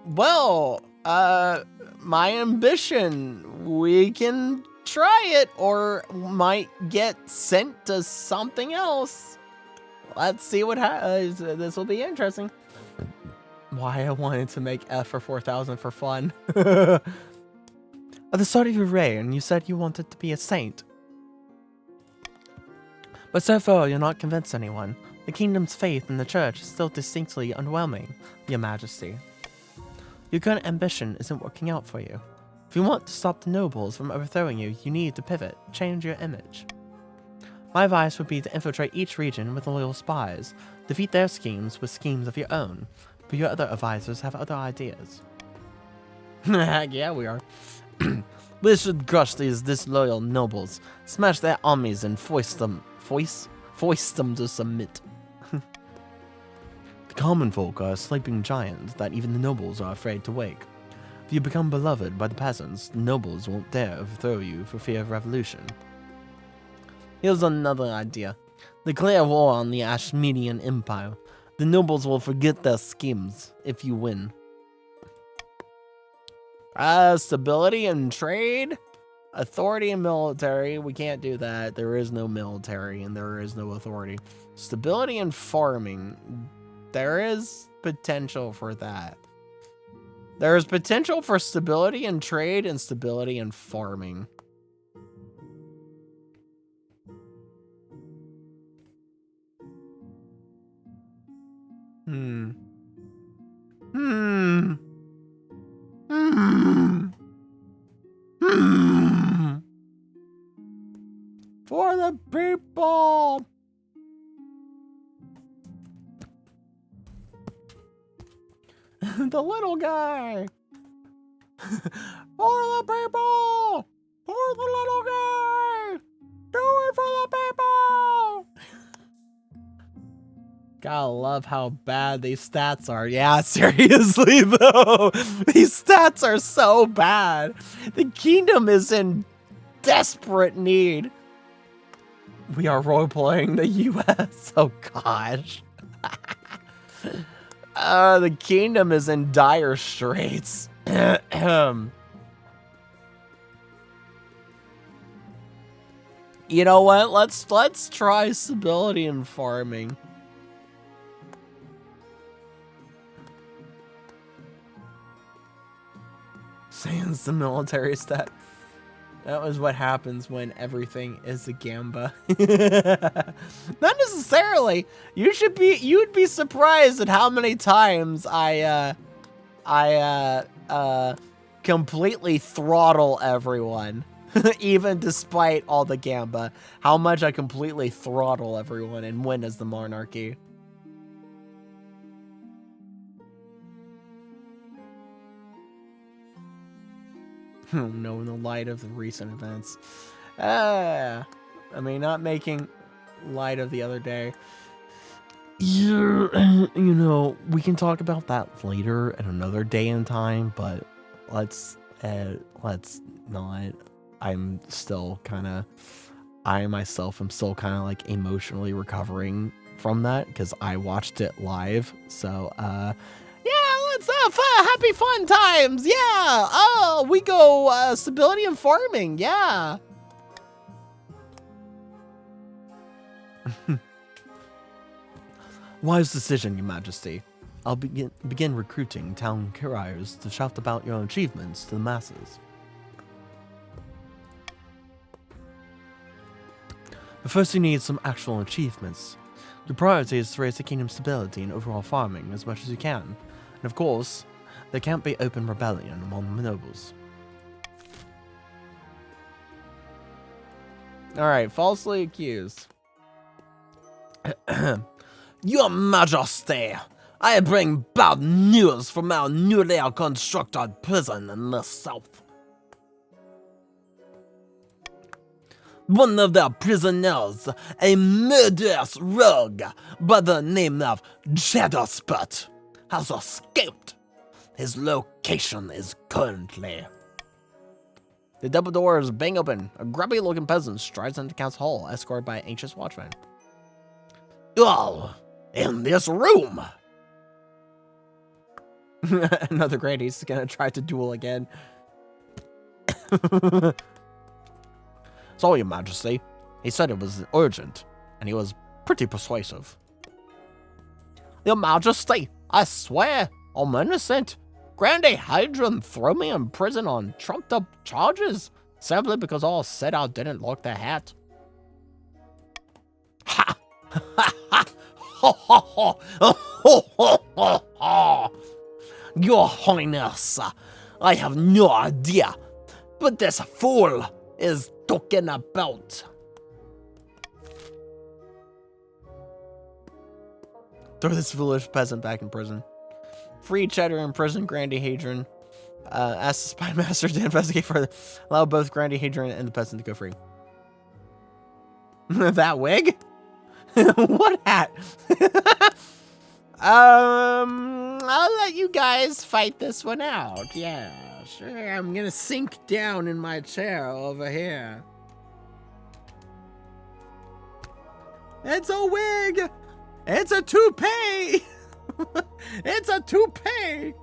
well, my ambition, we can try it or might get sent to something else. Let's see what happens. This will be interesting. Why I wanted to make F for 4,000 for fun. At the start of your reign, you said you wanted to be a saint. But so far, you're not convinced anyone. The kingdom's faith in the church is still distinctly underwhelming, Your Majesty. Your current ambition isn't working out for you. If you want to stop the nobles from overthrowing you, you need to pivot, change your image. My advice would be to infiltrate each region with loyal spies, defeat their schemes with schemes of your own, but your other advisors have other ideas. Yeah, we are. We should crush these disloyal nobles, smash their armies and foist them to submit. The common folk are a sleeping giant that even the nobles are afraid to wake. If you become beloved by the peasants, the nobles won't dare overthrow you for fear of revolution. Here's another idea. Declare war on the Ashmedian Empire. The nobles will forget their schemes if you win. Stability and trade? Authority and military, we can't do that. There is no military and there is no authority. Stability and farming, there is potential for that. There is potential for stability and trade and stability and farming. For the people. The little guy. For the people. For the little guy. Do it for the people. Gotta love how bad these stats are. Yeah, seriously though. These stats are so bad. The kingdom is in desperate need. We are roleplaying the US. Oh gosh. The kingdom is in dire straits. You know what? Let's try stability and farming. Sans the military stat. That was what happens when everything is a gamba. Not necessarily. You'd be surprised at how many times I completely throttle everyone. Even despite all the gamba, how much I completely throttle everyone and win as the monarchy. No, in the light of the recent events. I mean, not making light of the other day. Yeah, you know, we can talk about that later at another day and time, but let's not. I'm still kind of, I myself am still kind of like emotionally recovering from that because I watched it live. So, yeah, let's have happy fun times. Yeah. Oh, we go stability and farming. Yeah. Wise decision, Your Majesty. I'll begin recruiting town couriers to shout about your achievements to the masses. But first you need some actual achievements. Your priority is to raise the kingdom's stability and overall farming as much as you can. And of course, there can't be open rebellion among the nobles. Alright, falsely accused. Your Majesty, I bring bad news from our newly constructed prison in the south. One of their prisoners, a murderous rogue by the name of Shadowspot, has escaped. His location is currently... The double doors bang open. A grubby-looking peasant strides into Count's hall, escorted by an anxious watchman. Oh, in this room! Another Grandy's gonna try to duel again. So, Your Majesty, he said it was urgent, and he was pretty persuasive. Your Majesty, I swear, I'm innocent. Grandy Hadrian threw me in prison on trumped-up charges, simply because all said I didn't lock the hat. Ha! Ha ha! Ho ho ho! Ho ho ho ho! Your Highness, I have no idea, but this fool is talking about. Throw this foolish peasant back in prison. Free Cheddar in prison, Grandy Hadrian. Ask the spy master to investigate further. Allow both Grandy Hadrian and the peasant to go free. That wig? What hat? I'll let you guys fight this one out. Yeah, sure. I'm gonna sink down in my chair over here. It's a wig! It's a toupee! It's a toupee!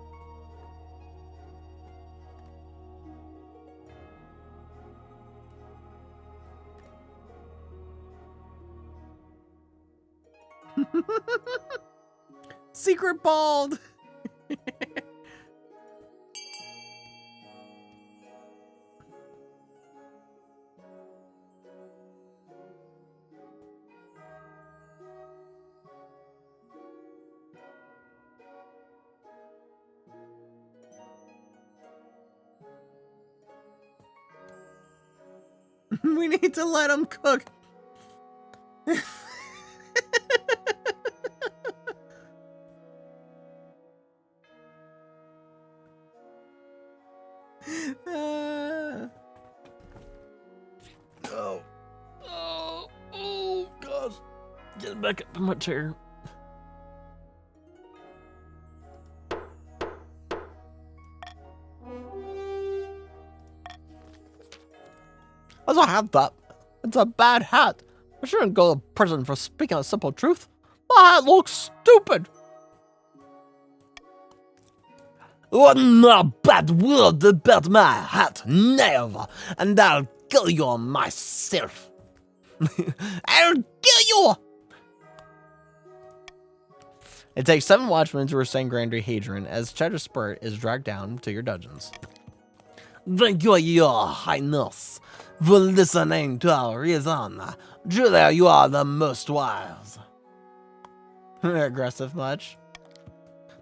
Secret bald! We need to let him cook. Oh, gosh. Get back up in my chair. What's a hat that? It's a bad hat. I shouldn't go to prison for speaking a simple truth. My hat looks stupid. One more bad word about my hat, never, and I'll kill you myself. I'll kill you! It takes 7 watchmen to restrain Grandy Hadrian as Cheddar Spurt is dragged down to your dungeons. Thank you, Your Highness. for listening to our reason. Julia, you are the most wise. Aggressive much.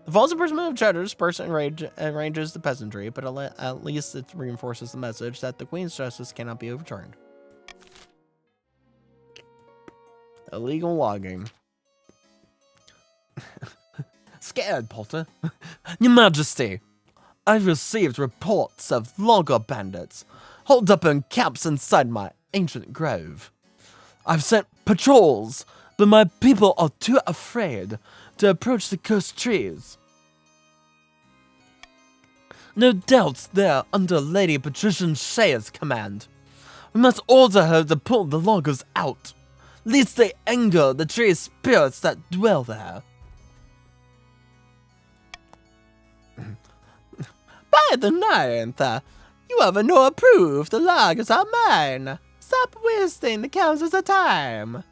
The false imprisonment of cheddar disperses and enrages the peasantry, but at least it reinforces the message that the Queen's justice cannot be overturned. Illegal logging. Scared, Potter? Your Majesty, I've received reports of logger bandits holed up in camps inside my ancient grove. I've sent patrols, but my people are too afraid to approach the cursed trees. No doubt they're under Lady Patrician Shea's command. We must order her to pull the loggers out, lest they anger the tree spirits that dwell there. By the ninth, you have no approved, the loggers are mine. Stop wasting the council's time.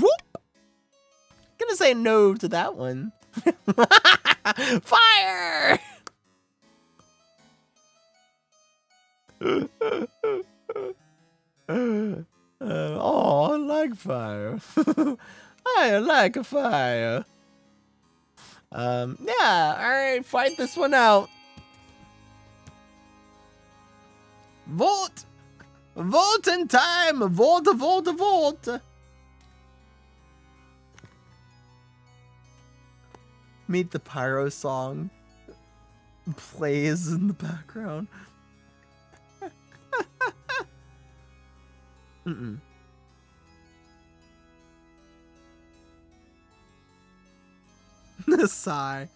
Whoop. Gonna say no to that one. Fire! Oh, I like fire. I like a fire. Yeah, alright, fight this one out. Vote! Vote in time! Vote, vote, vote! Meet the Pyro song plays in the background. Mm-mm. Sigh.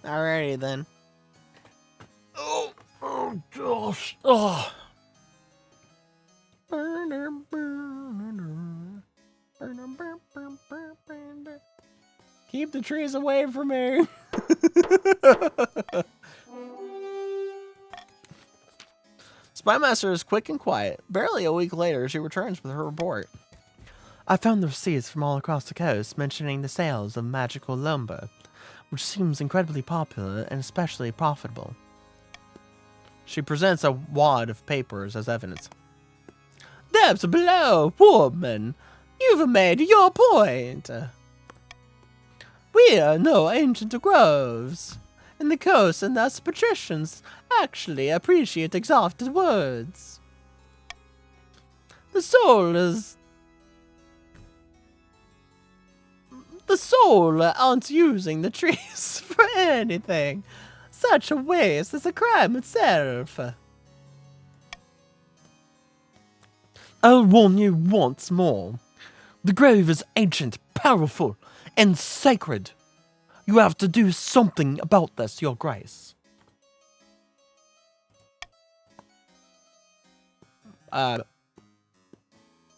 Alrighty then. Oh gosh. Oh. Keep the trees away from me. Spymaster is quick and quiet. Barely a week later, she returns with her report. I found the receipts from all across the coast mentioning the sales of magical lumber, which seems incredibly popular and especially profitable. She presents a wad of papers as evidence. That's below, woman. You've made your point. We are no ancient groves, and the coast and us patricians actually appreciate exalted words. The soul aren't using the trees for anything. Such a waste is a crime itself. I'll warn you once more. The grove is ancient, powerful, and sacred. You have to do something about this, Your Grace.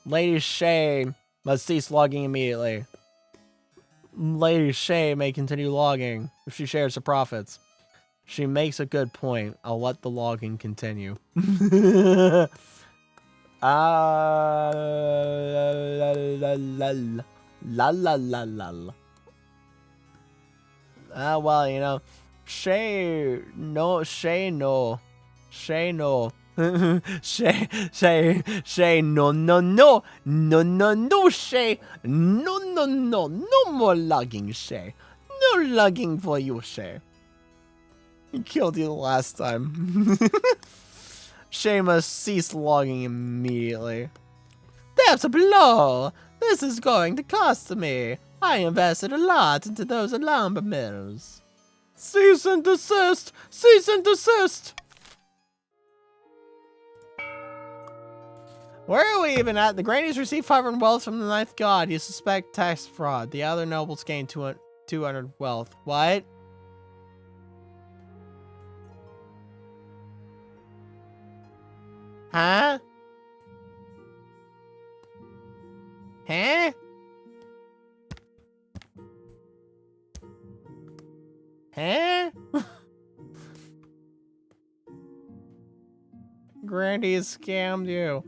Lady Shay must cease logging immediately. Lady Shay may continue logging if she shares the profits. She makes a good point. I'll let the logging continue. La la la la. Well, you know, Shay no. Shay no, Shay no, no, Shay, no more logging, Shay. No logging for you, Shay. He killed you the last time. Shay must cease logging immediately. That's a blow. This is going to cost me. I invested a lot into those lumber mills. Cease and desist! Cease and desist! Where are we even at? The Grannies receive 500 wealth from the ninth god. You suspect tax fraud. The other nobles gain 200 wealth. What? Huh? Huh? Huh? Grandy scammed you.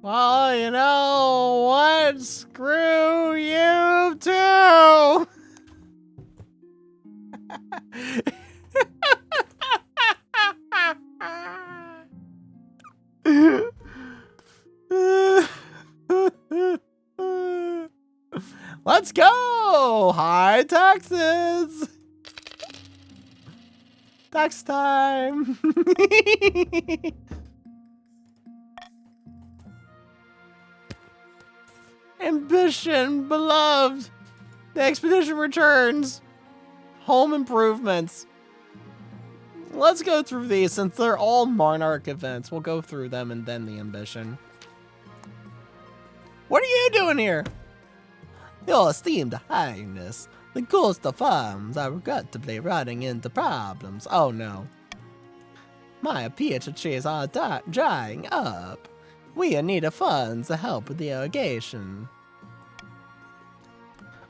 Well, you know what? Screw you too! Let's go! High taxes! Tax time! Ambition, beloved! The expedition returns! Home improvements. Let's go through these since they're all Monarch events. We'll go through them and then the ambition. What are you doing here? Your esteemed highness, the cost of farms are regrettably running into problems. Oh no. My peach trees are drying up. We are need of funds to help with the irrigation.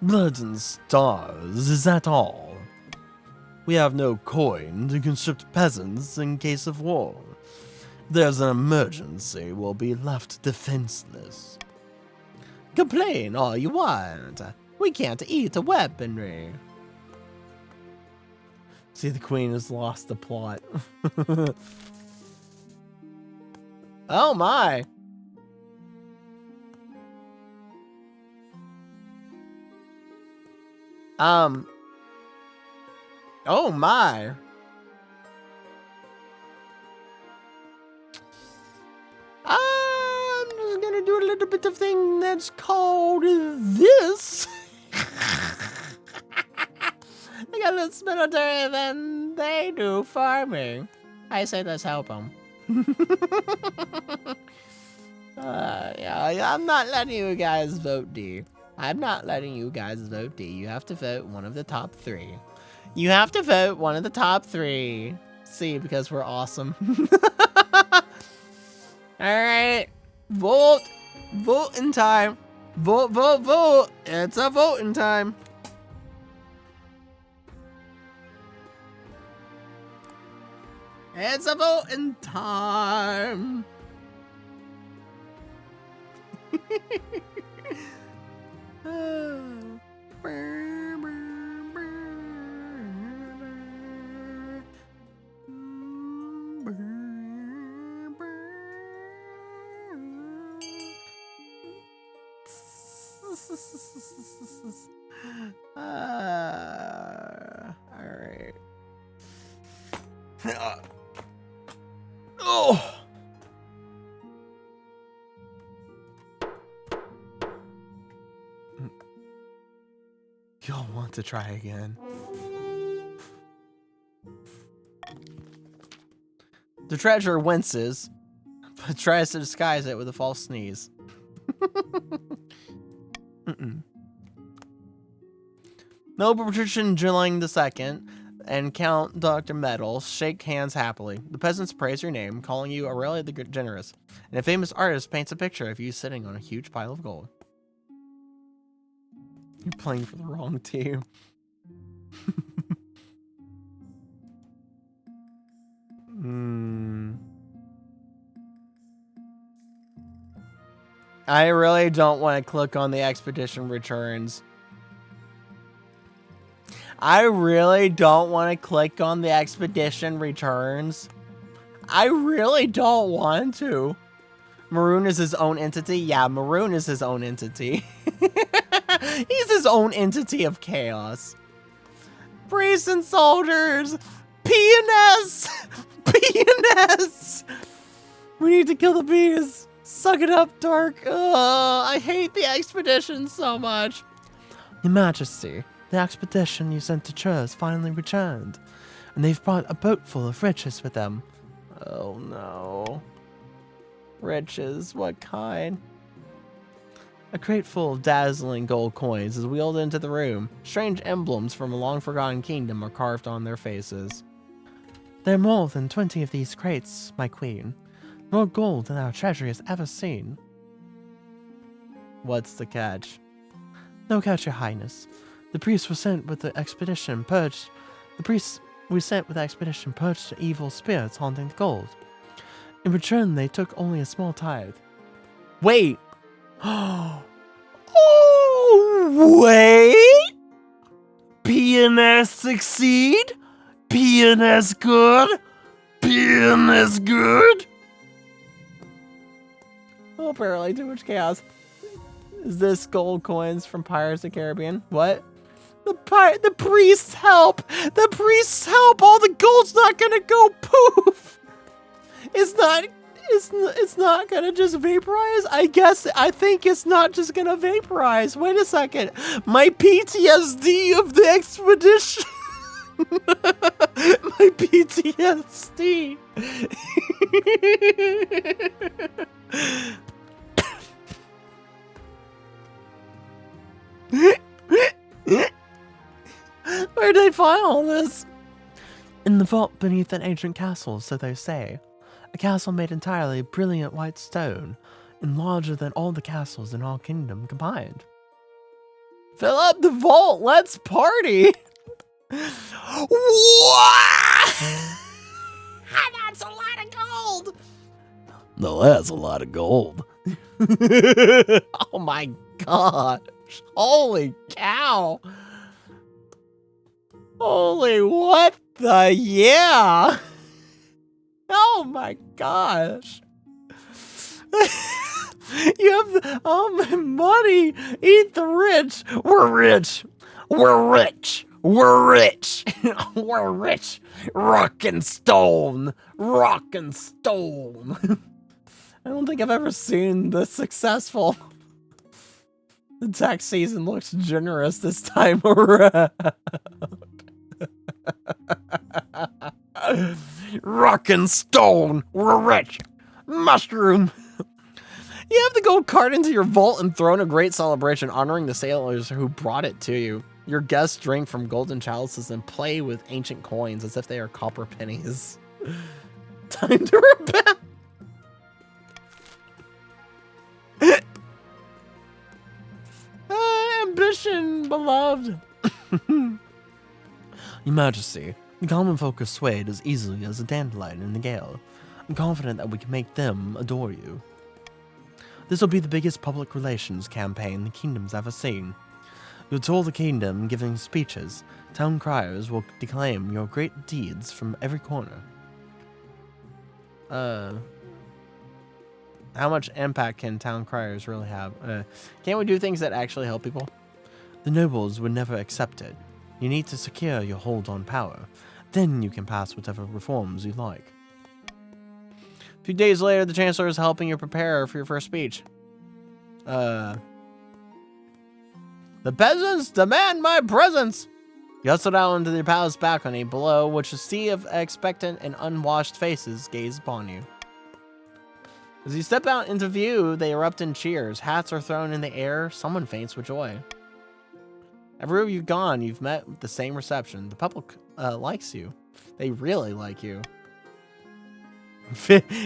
Blood and stars, is that all? We have no coin to conscript peasants in case of war. If there's an emergency, we'll be left defenseless. Complain all you want. We can't eat weaponry. See, the queen has lost the plot. Oh my. Oh my. I'm just gonna do a little bit of thing that's called this. They got a little military than they do farming. I say let's help them. Yeah, I'm not letting you guys vote D. I'm not letting you guys vote D. You have to vote one of the top 3. You have to vote one of the top 3. C, because we're awesome. Alright. Vote. Voting time. Vote, vote, vote. It's a voting time. It's a voting time. All right. Oh! Y'all want to try again? The treasurer winces, but tries to disguise it with a false sneeze. Noble patrician Drilling II and Count Dr. Metal shake hands happily. The peasants praise your name, calling you Aurelia the Generous, and a famous artist paints a picture of you sitting on a huge pile of gold. You're playing for the wrong team. I really don't want to click on the expedition returns. I really don't want to click on the expedition returns. I really don't want to. Maroon is his own entity? Yeah, Maroon is his own entity. He's his own entity of chaos. Priests and soldiers! PNS! PNS! We need to kill the bees! Suck it up, Dark! I hate the expedition so much! Your Majesty, the expedition you sent to Churs finally returned, and they've brought a boat full of riches with them. Oh no. Riches? What kind? A crate full of dazzling gold coins is wheeled into the room. Strange emblems from a long-forgotten kingdom are carved on their faces. There are more than 20 of these crates, my queen. More gold than our treasury has ever seen. What's the catch? No catch, your highness. The priests we sent with the expedition purged the evil spirits haunting the gold. In return, they took only a small tithe. Wait! Oh, wait! PNS succeed? PNS good? PNS good? Oh, apparently too much chaos. Is this gold coins from Pirates of the Caribbean? What? The priests help! The priests help! All the gold's not gonna go poof! It's not gonna just vaporize? I think it's not just gonna vaporize. Wait a second. My PTSD of the expedition. My PTSD. Where did they find all this? In the vault beneath an ancient castle, so they say. A castle made entirely of brilliant white stone, and larger than all the castles in all kingdom combined. Fill up the vault, let's party! What? That's a lot of gold! No, that's a lot of gold. Oh my gosh. Holy cow. Holy what the yeah. Oh my gosh. You have all my money. Eat the rich. We're rich. We're rich. We're rich. We're rich. Rock and stone. Rock and stone. I don't think I've ever seen this successful. The tax season looks generous this time around. Rock and stone. We're rich. Mushroom. You have the gold cart into your vault and thrown a great celebration honoring the sailors who brought it to you. Your guests drink from golden chalices and play with ancient coins as if they are copper pennies. Time to repent. Ambition, beloved. Your Majesty, the common folk are swayed as easily as a dandelion in the gale. I'm confident that we can make them adore you. This will be the biggest public relations campaign the kingdom's ever seen. You'll tour the kingdom giving speeches. Town criers will declaim your great deeds from every corner. How much impact can town criers really have? Can't we do things that actually help people? The nobles would never accept it. You need to secure your hold on power. Then you can pass whatever reforms you like. A few days later, the Chancellor is helping you prepare for your first speech. The peasants demand my presence! You hustle out into the palace balcony below, which a sea of expectant and unwashed faces gaze upon you. As you step out into view, they erupt in cheers. Hats are thrown in the air. Someone faints with joy. Everywhere you've gone, you've met with the same reception. The public likes you. They really like you.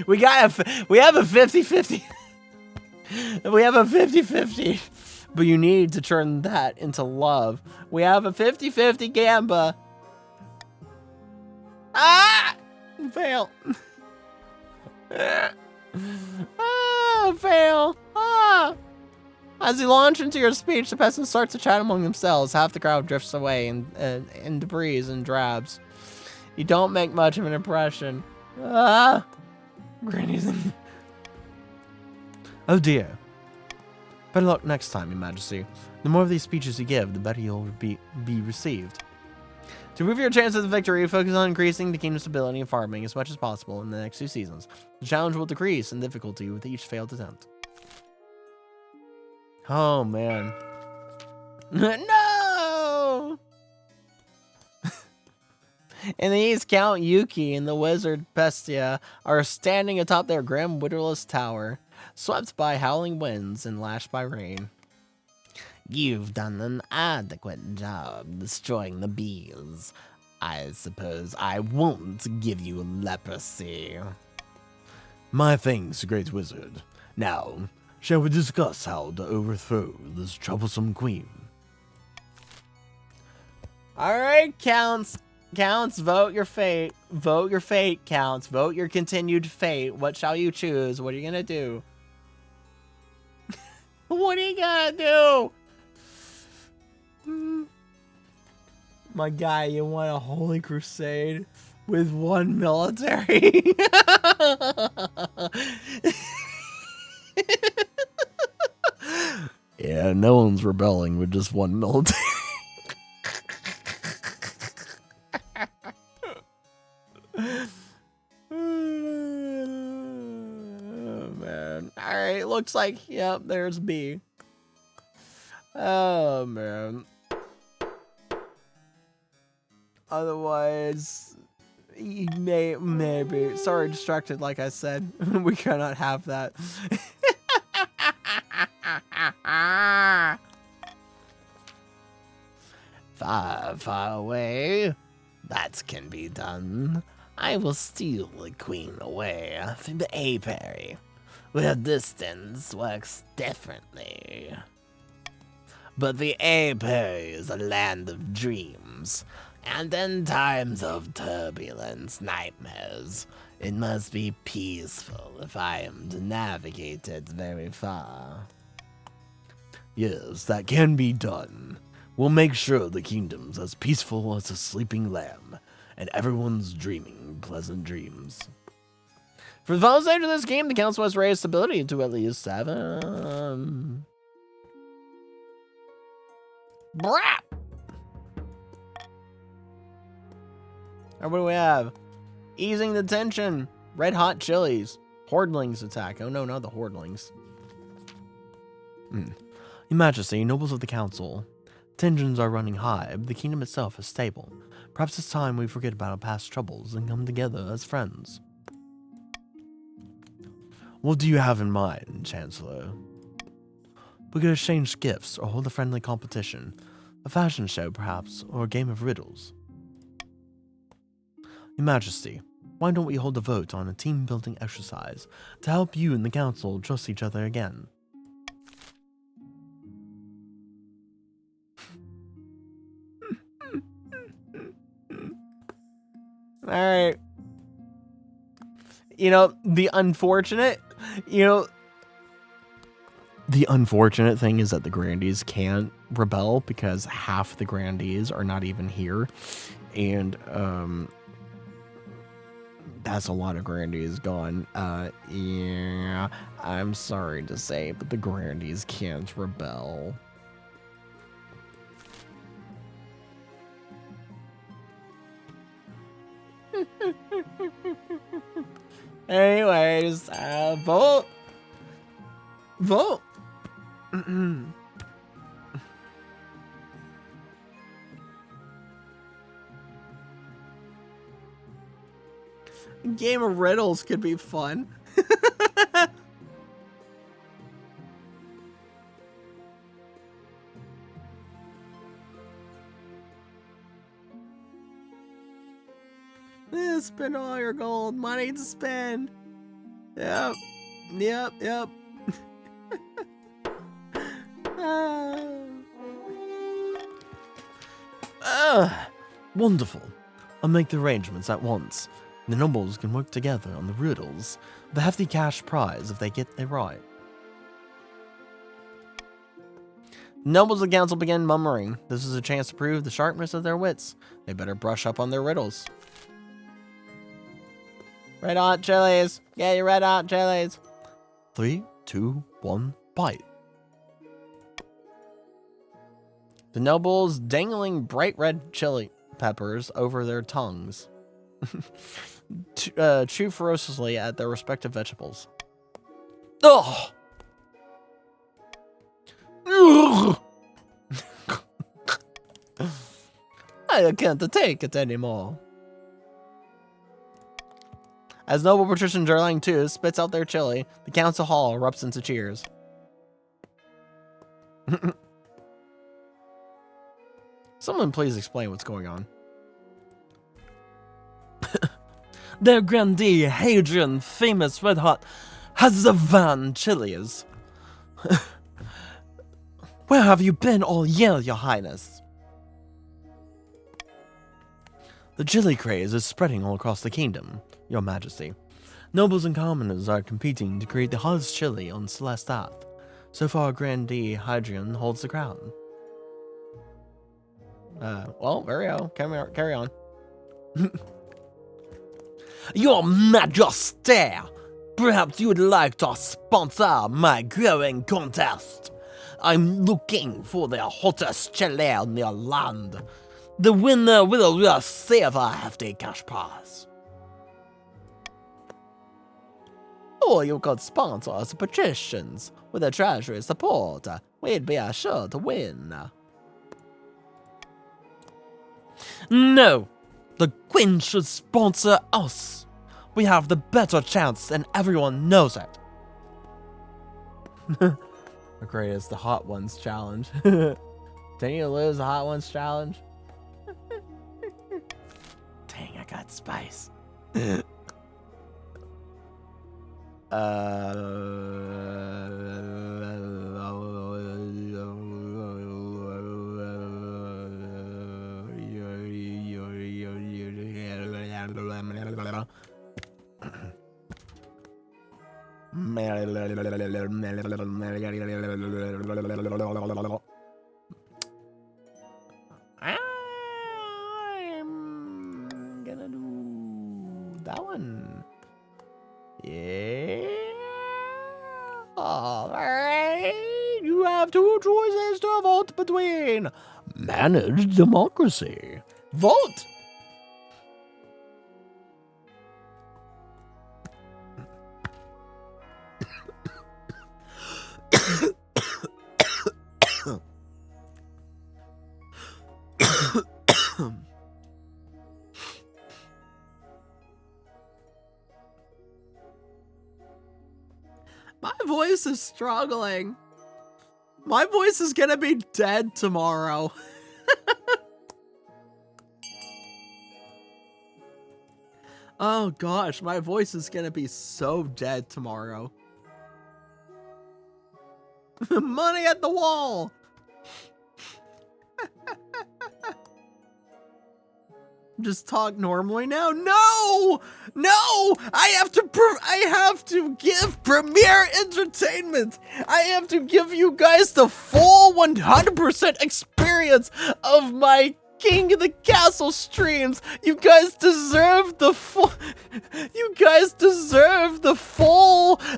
We have a 50-50. We have a 50-50. But you need to turn that into love. We have a 50-50 gamba. Ah! Fail. Ah, fail. Ah. As you launch into your speech, the peasants start to chat among themselves. Half the crowd drifts away in debris and drabs. You don't make much of an impression. Ah. Granny's in. Oh dear. Better luck next time, Your Majesty. The more of these speeches you give, the better you'll be received. To improve your chances of victory, focus on increasing the kingdom's stability and farming as much as possible in the next 2 seasons. The challenge will decrease in difficulty with each failed attempt. Oh, man. No! In the east, Count Yuki and the wizard Bestia are standing atop their grim, windowless tower, swept by howling winds and lashed by rain. You've done an adequate job destroying the bees. I suppose I won't give you leprosy. My thanks, great wizard. Now, shall we discuss how to overthrow this troublesome queen? All right, counts. Counts, vote your fate. Vote your fate, counts. Vote your continued fate. What shall you choose? What are you gonna do? What are you gonna do? My guy, you want a holy crusade with one military? Yeah, no one's rebelling with just one military. Oh, man. All right, looks like, yep, there's B. Oh, man. Otherwise, maybe. Sorry, distracted, like I said. We cannot have that. Far, far away. That can be done. I will steal the queen away from the apiary, where distance works differently. But the apiary is a land of dreams, and in times of turbulence, nightmares, it must be peaceful if I am to navigate it very far. Yes, that can be done. We'll make sure the kingdom's as peaceful as a sleeping lamb, and everyone's dreaming pleasant dreams. For the final stage of this game, the council has raised stability to at least 7. Brap! Or what do we have? Easing the tension. Red hot chilies. Hordlings attack. Oh no, not the hordlings. Your Majesty, nobles of the council, tensions are running high, but the kingdom itself is stable. Perhaps it's time we forget about our past troubles and come together as friends. What do you have in mind, Chancellor? We could exchange gifts or hold a friendly competition. A fashion show, perhaps, or a game of riddles. Your Majesty, why don't we hold a vote on a team-building exercise to help you and the council trust each other again? All right. The unfortunate thing is that the Grandees can't rebel because half the Grandees are not even here. And, that's a lot of Grandees gone. Yeah, I'm sorry to say, but the Grandees can't rebel. Anyways, vote. Vote. Game of riddles could be fun. Spend all your gold. Money to spend. Yep. Wonderful. I'll make the arrangements at once. The nobles can work together on the riddles. The hefty cash prize if they get it right. Nobles of the council begin murmuring. This is a chance to prove the sharpness of their wits. They better brush up on their riddles. Red hot chilies. Yeah, your red hot chilies. 3, 2, 1, bite. The nobles dangling bright red chili peppers over their tongues. Chew ferociously at their respective vegetables. Ugh! I can't take it anymore. As noble patrician Gerlang II spits out their chili, the council hall erupts into cheers. Someone please explain what's going on. Their grandee, Hadrian, famous red hot, has the van chilies. Where have you been all year, your highness? The chili craze is spreading all across the kingdom, your majesty. Nobles and commoners are competing to create the hottest chili on Celeste Earth. So far, grandee Hadrian holds the crown. Well, very well. Carry on. Your Majesty! Perhaps you would like to sponsor my growing contest. I'm looking for the hottest chili in your land. The winner will receive a hefty cash prize. Or you could sponsor us petitions. With the treasury support, we'd be sure to win. No! The Queen should sponsor us. We have the better chance and everyone knows it. The greatest, the Hot Ones challenge. Didn't you lose the Hot Ones challenge? Dang, I got spice. I'm gonna do that one. Yeah. Alright. You have two choices to vote between. Managed democracy. Vote! My voice is struggling. My voice is gonna be dead tomorrow. Oh gosh, my voice is gonna be so dead tomorrow. Money at the wall! Just talk normally now. No! No! I have to give premier entertainment. I have to give you guys the full 100% experience of my King of the Castle streams. You guys deserve the full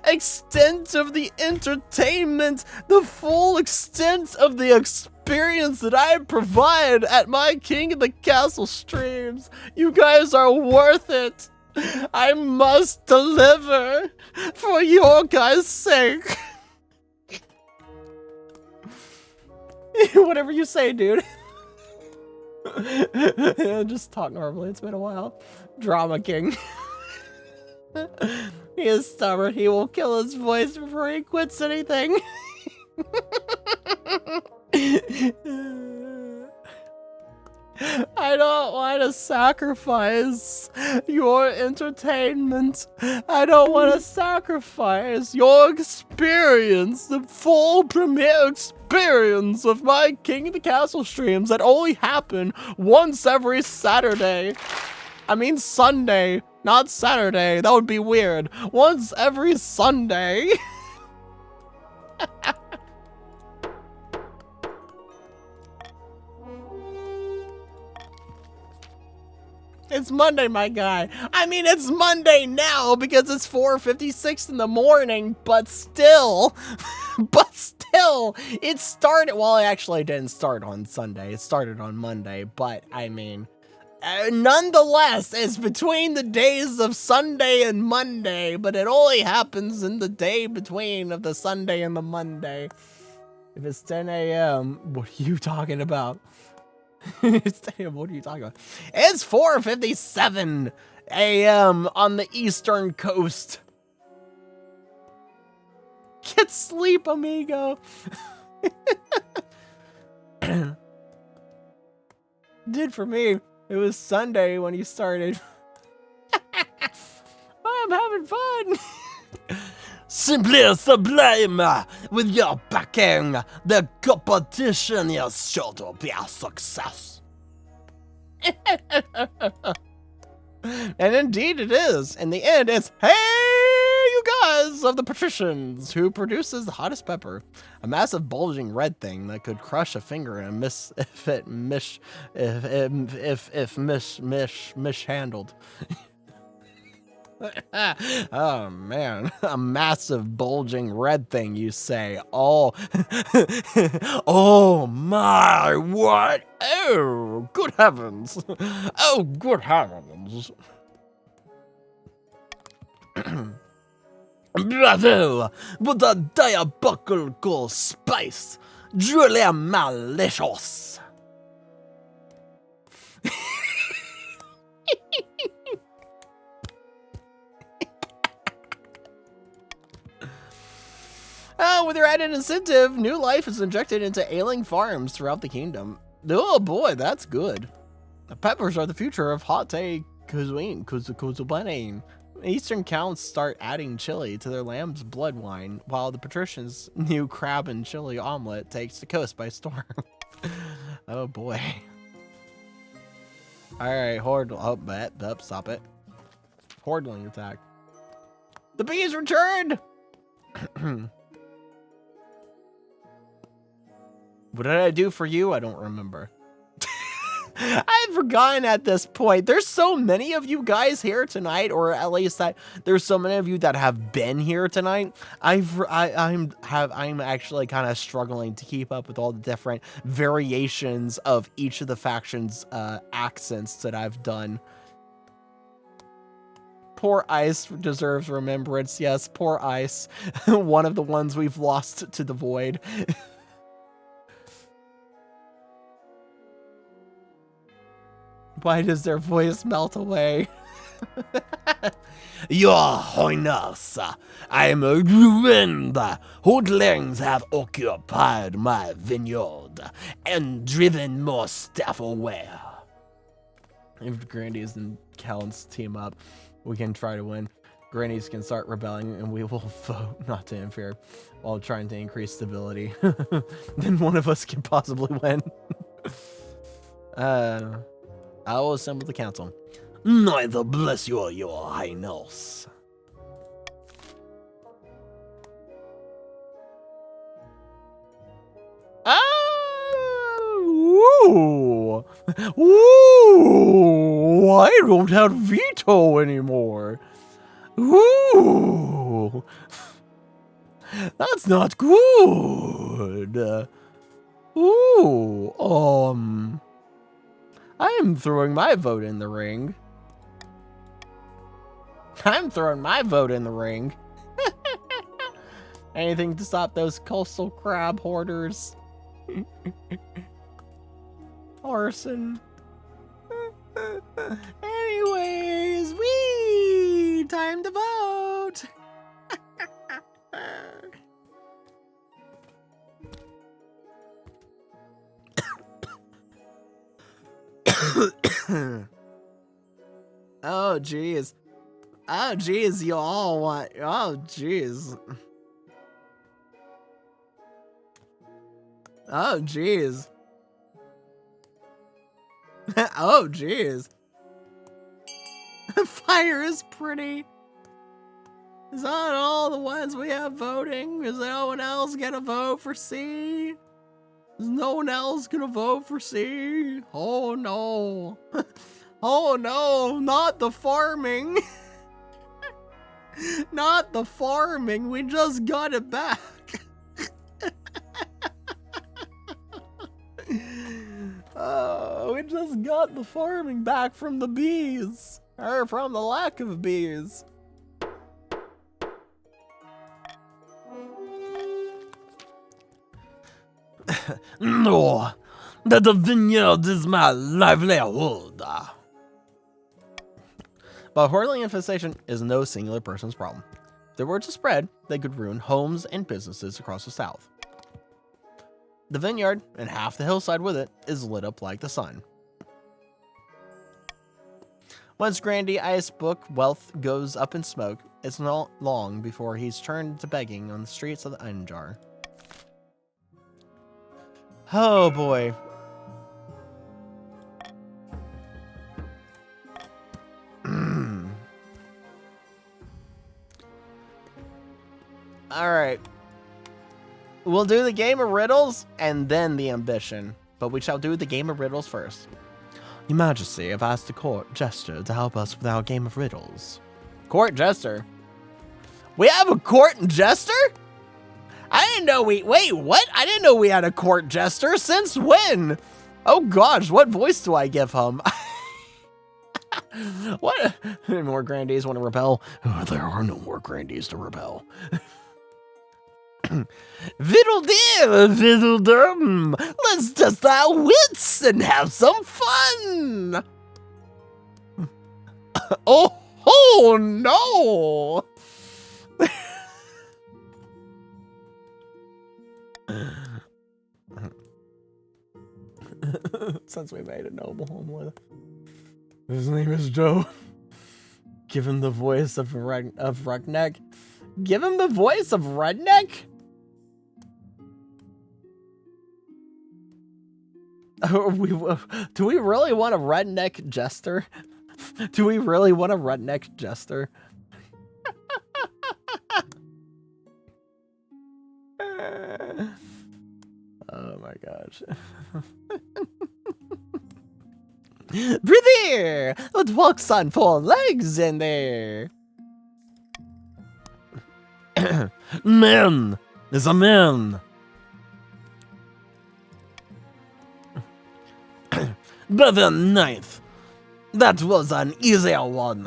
extent of the entertainment, the full extent of the experience that I provide at my King of the Castle streams. You guys are worth it. I must deliver for your guys' sake. Whatever you say, dude. Just talk normally, it's been a while. Drama King. He is stubborn, he will kill his voice before he quits anything. I don't want to sacrifice your entertainment. I don't want to sacrifice your experience, the full premiere experience of my King of the Castle streams that only happen once every Saturday. I mean Sunday, not Saturday. That would be weird. Once every Sunday. It's Monday, my guy. I mean, it's Monday now because it's 4:56 in the morning, but still, it started, well, it actually didn't start on Sunday. It started on Monday, but I mean, nonetheless, it's between the days of Sunday and Monday, but it only happens in the day between of the Sunday and the Monday. If it's 10 a.m., what are you talking about? What are you talking about? It's 4:57 a.m. on the Eastern Coast. Get sleep, amigo. Did for me. It was Sunday when you started. Simply sublime! With your backing, the competition is sure to be a success. And indeed it is. In the end, it's, hey, you guys of the patricians, who produces the hottest pepper? A massive bulging red thing that could crush a finger and mishandled. Oh man, a massive bulging red thing, you say? Oh, oh my, what? Oh, good heavens. Oh, good heavens. Bravo! What a diabolical spice! Truly malicious! With your added incentive, new life is injected into ailing farms throughout the kingdom. Oh boy, that's good. The peppers are the future of hot cuisine. Eastern counts start adding chili to their lamb's blood wine, while the patricians' new crab and chili omelet takes the coast by storm. Oh boy. Alright, stop it. Hordling attack. The bees returned! What did I do for you? I don't remember. I've forgotten at this point. There's so many of you guys here tonight, or at least that there's so many of you that have been here tonight. I'm actually kind of struggling to keep up with all the different variations of each of the factions' accents that I've done. Poor Ice deserves remembrance. Yes, poor Ice. One of the ones we've lost to the void. Why does their voice melt away? Your Highness, I am ruined. Hoodlings have occupied my vineyard and driven more staff away. If Grandies and Callan's team up, we can try to win. Grandies can start rebelling and we will vote not to interfere while trying to increase stability. Then one of us can possibly win. I will assemble the council. Neither bless you, your Highness. Ooh. Ooh. I don't have veto anymore. Ooh. That's not good. Ooh. I am throwing my vote in the ring. I'm throwing my vote in the ring. Anything to stop those coastal crab hoarders. Arson. Anyways, time to vote. Oh jeez. Oh jeez, you all want, oh jeez. Oh jeez. Oh jeez. Fire is pretty. Is that all the ones we have voting? Is no one else gonna vote for C? Is no one else gonna vote for C? Oh no. Oh no, not the farming. Not the farming, we just got it back. We just got the farming back from the bees. Or from the lack of bees. No, that the vineyard is my livelihood. But hoarding infestation is no singular person's problem. If the word to spread, they could ruin homes and businesses across the south. The vineyard, and half the hillside with it, is lit up like the sun. Once Grandy Ice Book wealth goes up in smoke, it's not long before he's turned to begging on the streets of the Unjar. Oh boy. Alright. We'll do the game of riddles and then the ambition. But we shall do the game of riddles first. Your Majesty, I've asked the court jester to help us with our game of riddles. Court jester? We have a court jester? I didn't know wait, what? I didn't know we had a court jester. Since when? Oh gosh, what voice do I give him? What? Any more grandees want to rebel? Oh, there are no more grandees to rebel. Viddle dear, viddle dum. Let's test our wits and have some fun. Oh no. Since we made a noble home with. His name is Joe. Give him the voice of Rugneck. Give him the voice of Redneck? Do we really want a redneck jester? Do we really want a redneck jester? Oh my gosh. Breathe here! It walks on 4 legs in there. Man is a man. But the 9th, that was an easier one.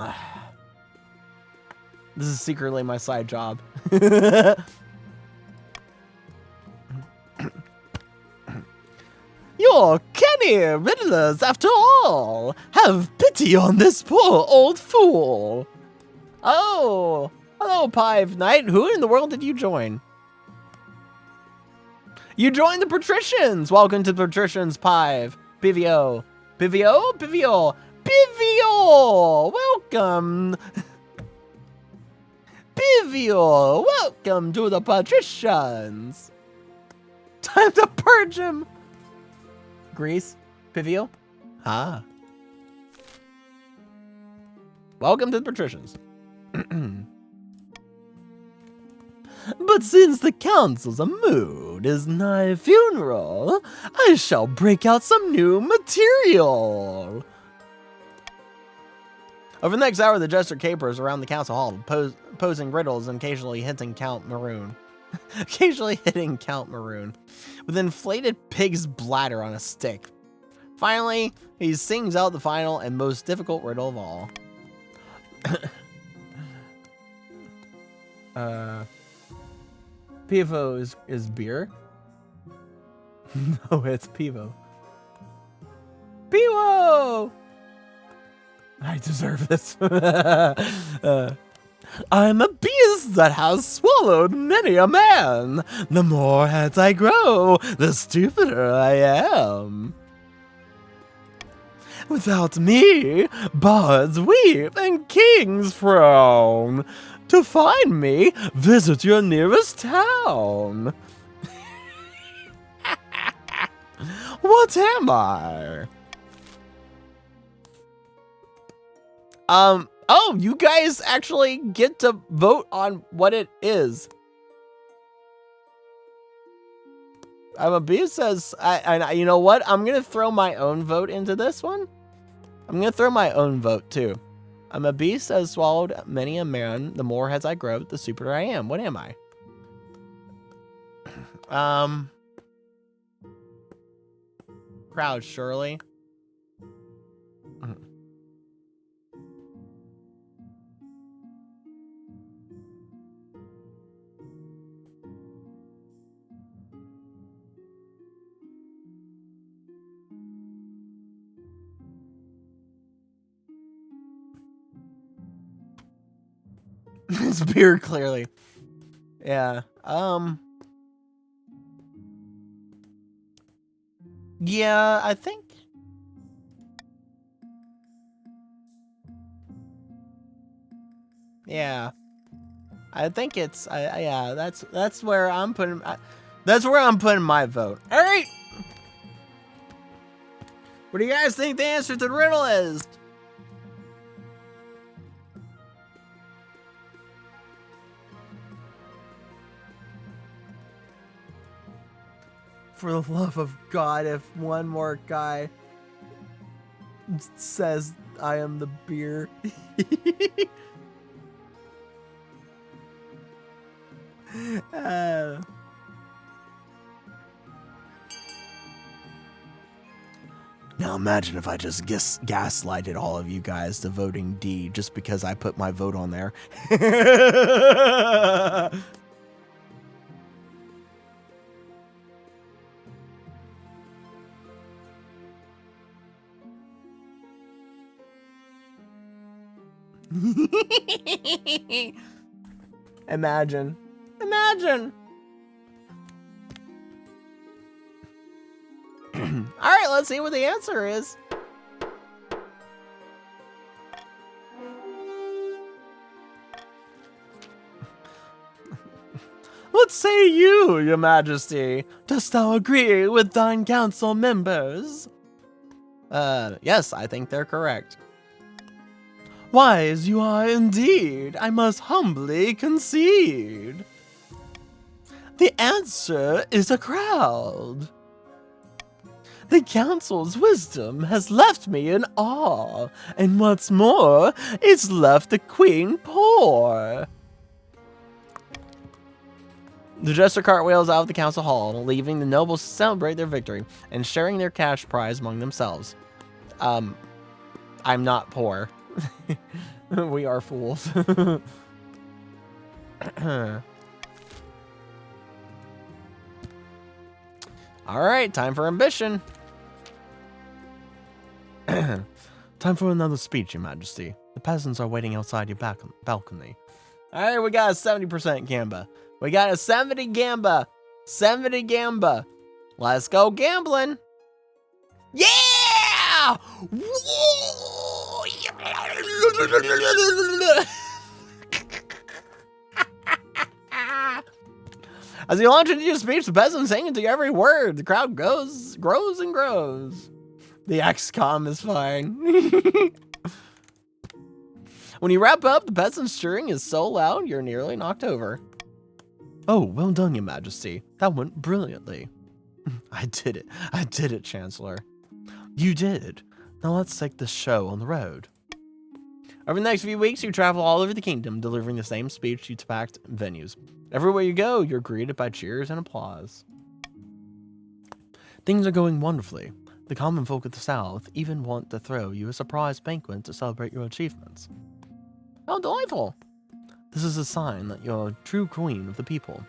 This is secretly my side job. You're canny riddlers after all. Have pity on this poor old fool. Oh, hello, Pive Knight. Who in the world did you join? You joined the Patricians. Welcome to the Patricians, Pive. Bivio. Bivio? Bivio. Bivio! Welcome. Bivio! Welcome to the Patricians. Time to purge him. Grease? Bivio? Ah. Welcome to the Patricians. But since the council's mood is nigh funeral, I shall break out some new material. Over the next hour, the jester capers around the council hall, posing riddles and occasionally hitting Count Maroon. With an inflated pig's bladder on a stick. Finally, he sings out the final and most difficult riddle of all. Pivo is beer? No, it's Pivo. Pivo! I deserve this. I'm a beast that has swallowed many a man. The more heads I grow, the stupider I am. Without me, bards weep and kings frown. To find me, visit your nearest town. What am I? Oh, you guys actually get to vote on what it is. Beast says, you know what? I'm going to throw my own vote into this one. I'm going to throw my own vote too. I'm a beast that has swallowed many a man. The more heads I grow, the stupider I am. What am I? Proud, surely. It's beer, clearly. Yeah. Yeah, I think. Yeah. I think it's, yeah, that's where I'm putting, that's where I'm putting my vote. All right. What do you guys think the answer to the riddle is? For the love of God, if one more guy says I am the beer. Now imagine if I just gaslighted all of you guys to voting D just because I put my vote on there. Imagine. Imagine. All right, let's see what the answer is. What say you, your majesty? Dost thou agree with thine council members? Yes, I think they're correct. Wise you are indeed, I must humbly concede. The answer is a crowd. The council's wisdom has left me in awe, and what's more, it's left the queen poor. The jester cartwheels out of the council hall, leaving the nobles to celebrate their victory and sharing their cash prize among themselves. I'm not poor. We are fools. All right, time for ambition. Time for another speech, your majesty. The peasants are waiting outside your balcony. All right, we got a 70% gamba. We got a 70 gamba. 70 gamba. Let's go gambling. Yeah! Whoa! As you launch into your speech, the peasants sing into every word. The crowd grows and grows. The XCOM is fine. When you wrap up, the peasants' cheering is so loud you're nearly knocked over. Oh, well done, your majesty. That went brilliantly. I did it. I did it, Chancellor. You did. Now let's take this show on the road. Over the next few weeks, you travel all over the kingdom, delivering the same speech to packed venues. Everywhere you go, you're greeted by cheers and applause. Things are going wonderfully. The common folk of the South even want to throw you a surprise banquet to celebrate your achievements. How delightful! This is a sign that you're a true queen of the people,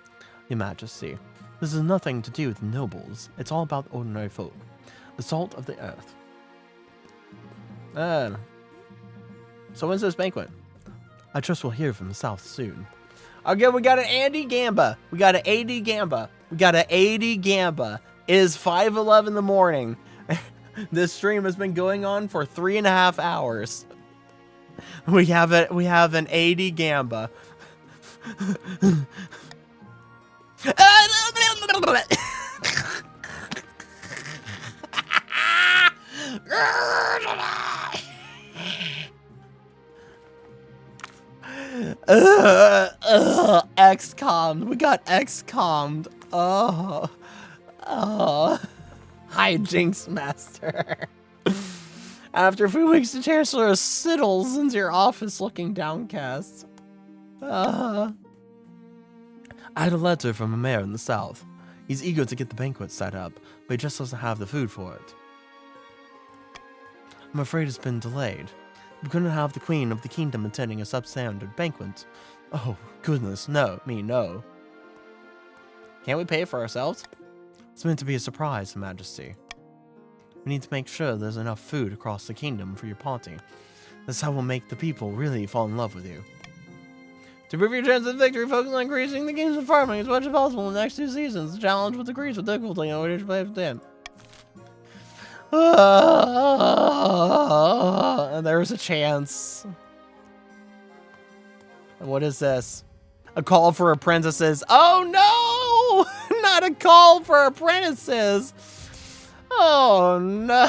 your majesty. This has nothing to do with nobles. It's all about ordinary folk. The salt of the earth. So when's this banquet? I trust we'll hear from the South soon. Okay, we got an Andy Gamba. We got an 80 Gamba. We got an 80 Gamba. It is 5:11 in the morning. This stream has been going on for 3.5 hours. We have an 80 Gamba. XCOM'd. We got XCOM'd. Hi, Jinx Master. After a few weeks, the Chancellor sidles into your office looking downcast. I had a letter from a mayor in the south. He's eager to get the banquet set up, but he just doesn't have the food for it. I'm afraid it's been delayed. We couldn't have the Queen of the Kingdom attending a substandard banquet. Oh, goodness, no. Can't we pay it for ourselves? It's meant to be a surprise, Your Majesty. We need to make sure there's enough food across the kingdom for your party. That's how we'll make the people really fall in love with you. To prove your chance of victory, focus on increasing the games of farming as much as possible in the next 2 seasons. The challenge will decrease with difficulty in order to play with them. There's a chance. What is this? A call for apprentices. Oh no! Not a call for apprentices. Oh no.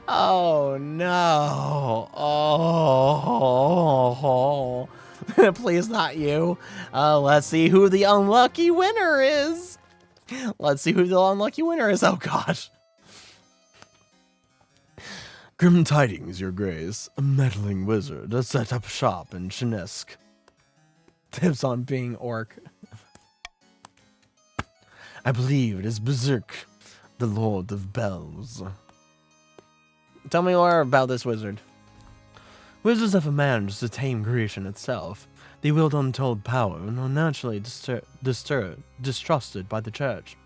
Oh no. Oh. Please not you. Let's see who the unlucky winner is. Let's see who the unlucky winner is. Oh gosh. Grim tidings, your grace. A meddling wizard has set up shop in Chinesk. Tips on being orc. I believe it is Berserk, the Lord of Bells. Tell me more about this wizard. Wizards have managed to tame creation itself. They wield untold power and are naturally distrusted by the church.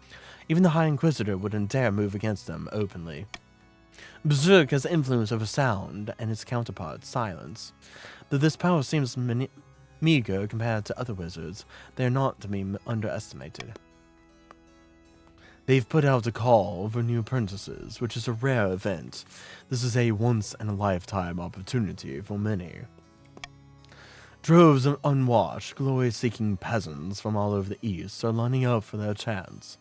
Even the High Inquisitor wouldn't dare move against them openly. Berserk has influence over sound and its counterpart, silence. Though this power seems meager compared to other wizards, they are not to be underestimated. They've put out a call for new apprentices, which is a rare event. This is a once-in-a-lifetime opportunity for many. Droves of unwashed, glory-seeking peasants from all over the East are lining up for their chance.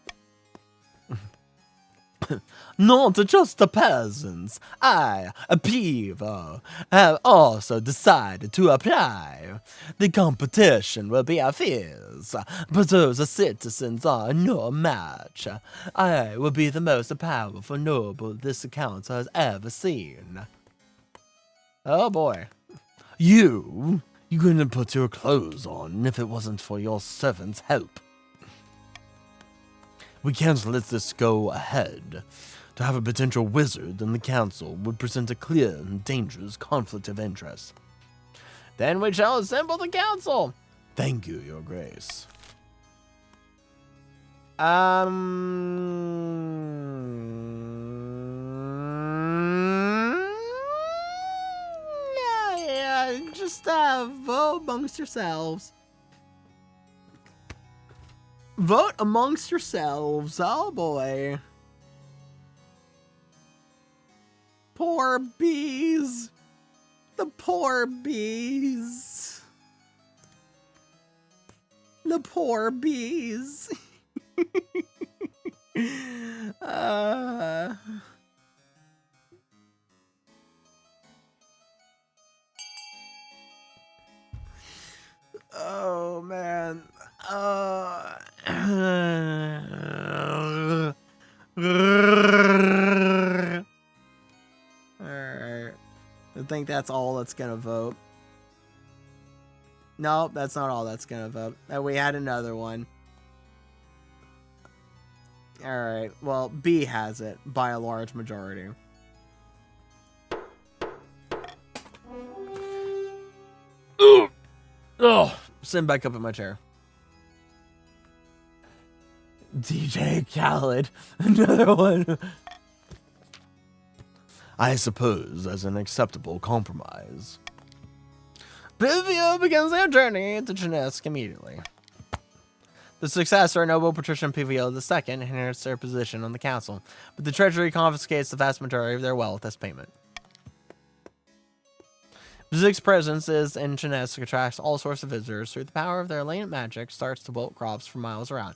Not just the peasants. I, a beaver, have also decided to apply. The competition will be fierce, but those citizens are no match. I will be the most powerful noble this council has ever seen. Oh boy. You couldn't put your clothes on if it wasn't for your servant's help. We can't let this go ahead. To have a potential wizard in the council would present a clear and dangerous conflict of interest. Then we shall assemble the council. Thank you, your grace. Yeah, just vote amongst yourselves. Vote amongst yourselves. Oh boy. Poor bees. The poor bees. The poor bees. Oh man. Alright. I think that's all that's gonna vote. No, that's not all that's gonna vote. We had another one. Alright, well, B has it by a large majority. Oh, Sitting back up in my chair. DJ Khaled. Another one. I suppose as an acceptable compromise. Bivio begins their journey to Chinesk immediately. The successor, noble patrician Pivio II, inherits their position on the council, but the treasury confiscates the vast majority of their wealth as payment. Bzik's presence in Chinesk attracts all sorts of visitors through the power of their latent magic starts to wilt crops for miles around.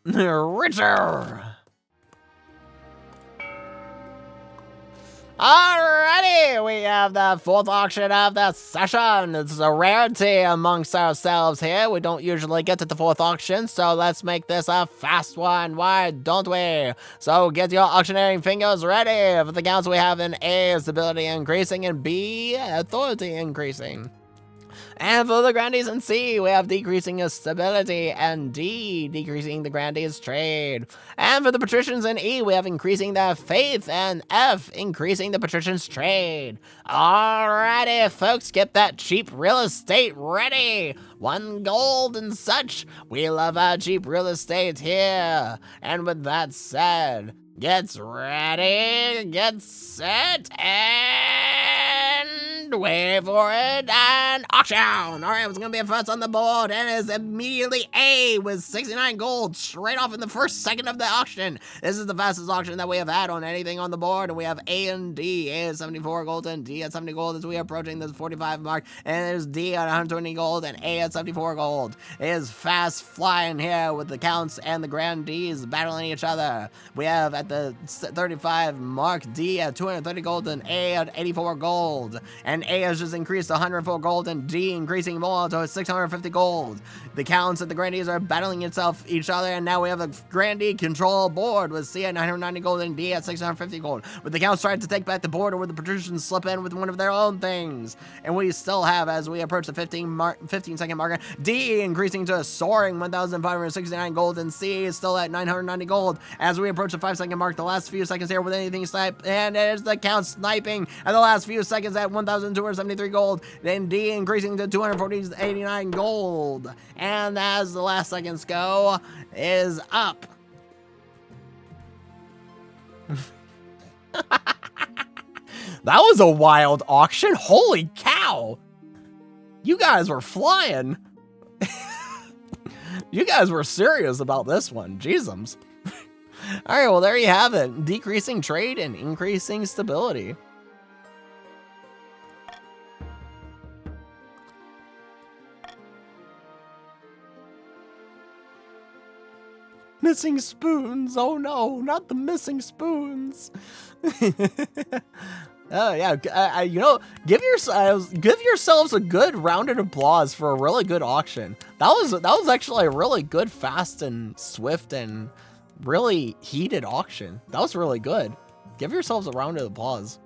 Richer! Alrighty, we have the fourth auction of the session. It's a rarity amongst ourselves here. We don't usually get to the fourth auction, so let's make this a fast one. Why don't we? So get your auctioneering fingers ready. For the counts we have in A, stability increasing, and B, authority increasing. And for the grandees in C, we have decreasing stability, and D, decreasing the grandees' trade. And for the patricians in E, we have increasing their faith, and F, increasing the patricians' trade. Alrighty, folks, get that cheap real estate ready. 1 gold and such. We love our cheap real estate here. And with that said, get ready, get set, and And wait for it, and auction! Alright, what's gonna be first on the board? And it's immediately A with 69 gold, straight off in the first second of the auction. This is the fastest auction that we have had on anything on the board, and we have A and D. A at 74 gold and D at 70 gold as we are approaching this 45 mark, and there's D at 120 gold and A at 74 gold. It is fast flying here with the counts and the grandees battling each other. We have at the 35 mark D at 230 gold and A at 84 gold. And A has just increased to 104 gold and D increasing more to 650 gold. The counts and the grandees are battling each other, and now we have a grandee control board with C at 990 gold and D at 650 gold. With the counts trying to take back the board, or with the patricians slip in with one of their own things. And we still have, as we approach the 15 second marker, D increasing to a soaring 1,569 gold, and C is still at 990 gold. As we approach the 5 second mark, the last few seconds here with anything snipe, and it is the count sniping at the last few seconds at 1,273 gold, then D increasing to 289 gold. And as the last seconds go, is up. That was a wild auction. Holy cow. You guys were flying. You guys were serious about this one. Jeezums. All right, well, there you have it. Decreasing trade and increasing stability. Missing spoons. Oh no, not the missing spoons. Oh yeah, you know, give yourselves a good rounded applause for a really good auction. That was actually a really good, fast and swift and really heated auction. That was really good. Give yourselves a round of applause.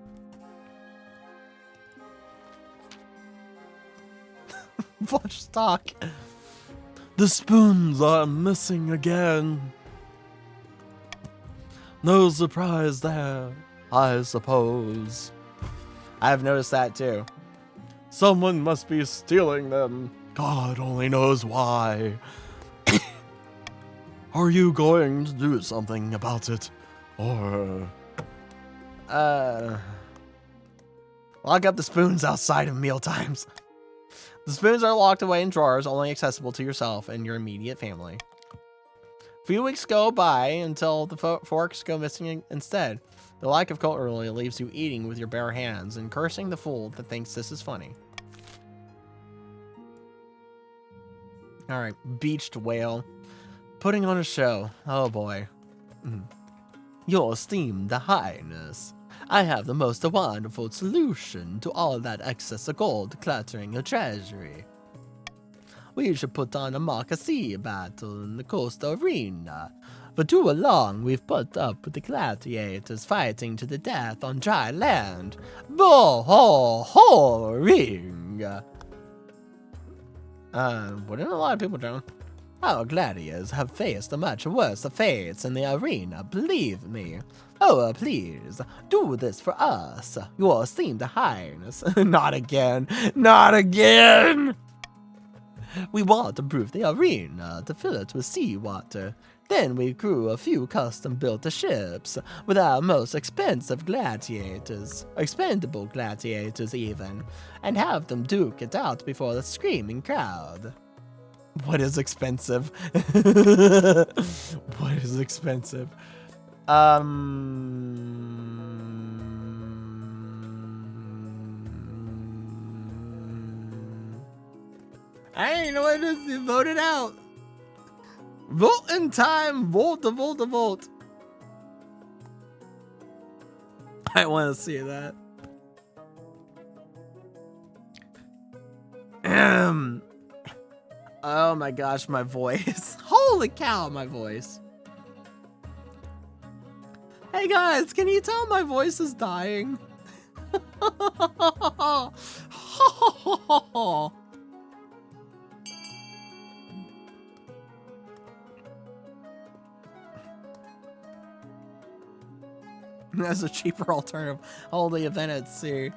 Watch stock. The spoons are missing again. No surprise there, I suppose. I've noticed that too. Someone must be stealing them. God only knows why. Are you going to do something about it? Or... lock up the spoons outside of meal times. The spoons are locked away in drawers, only accessible to yourself and your immediate family. A few weeks go by until the forks go missing instead. The lack of culturally leaves you eating with your bare hands and cursing the fool that thinks this is funny. All right, beached whale. Putting on a show. Oh boy. Your esteemed highness, I have the most wonderful solution to all that excess of gold cluttering your treasury. We should put on a mock-sea battle in the coastal arena. For too long, we've put up with the gladiators fighting to the death on dry land. Boring! Wouldn't a lot of people drown? Our gladiators have faced much worse fates in the arena, believe me. Oh, please, do this for us, your esteemed highness. Not again! Not again! We want to improve the arena, to fill it with seawater. Then we crew a few custom-built ships with our most expensive gladiators, expendable gladiators even, and have them duke it out before the screaming crowd. What is expensive? What is expensive? I ain't know what it is. Vote it out. Vote in time. Vote. I want to see that. Oh my gosh, my voice. Holy cow, my voice. Hey guys, can you tell my voice is dying? That's a cheaper alternative. Hold the event at sea.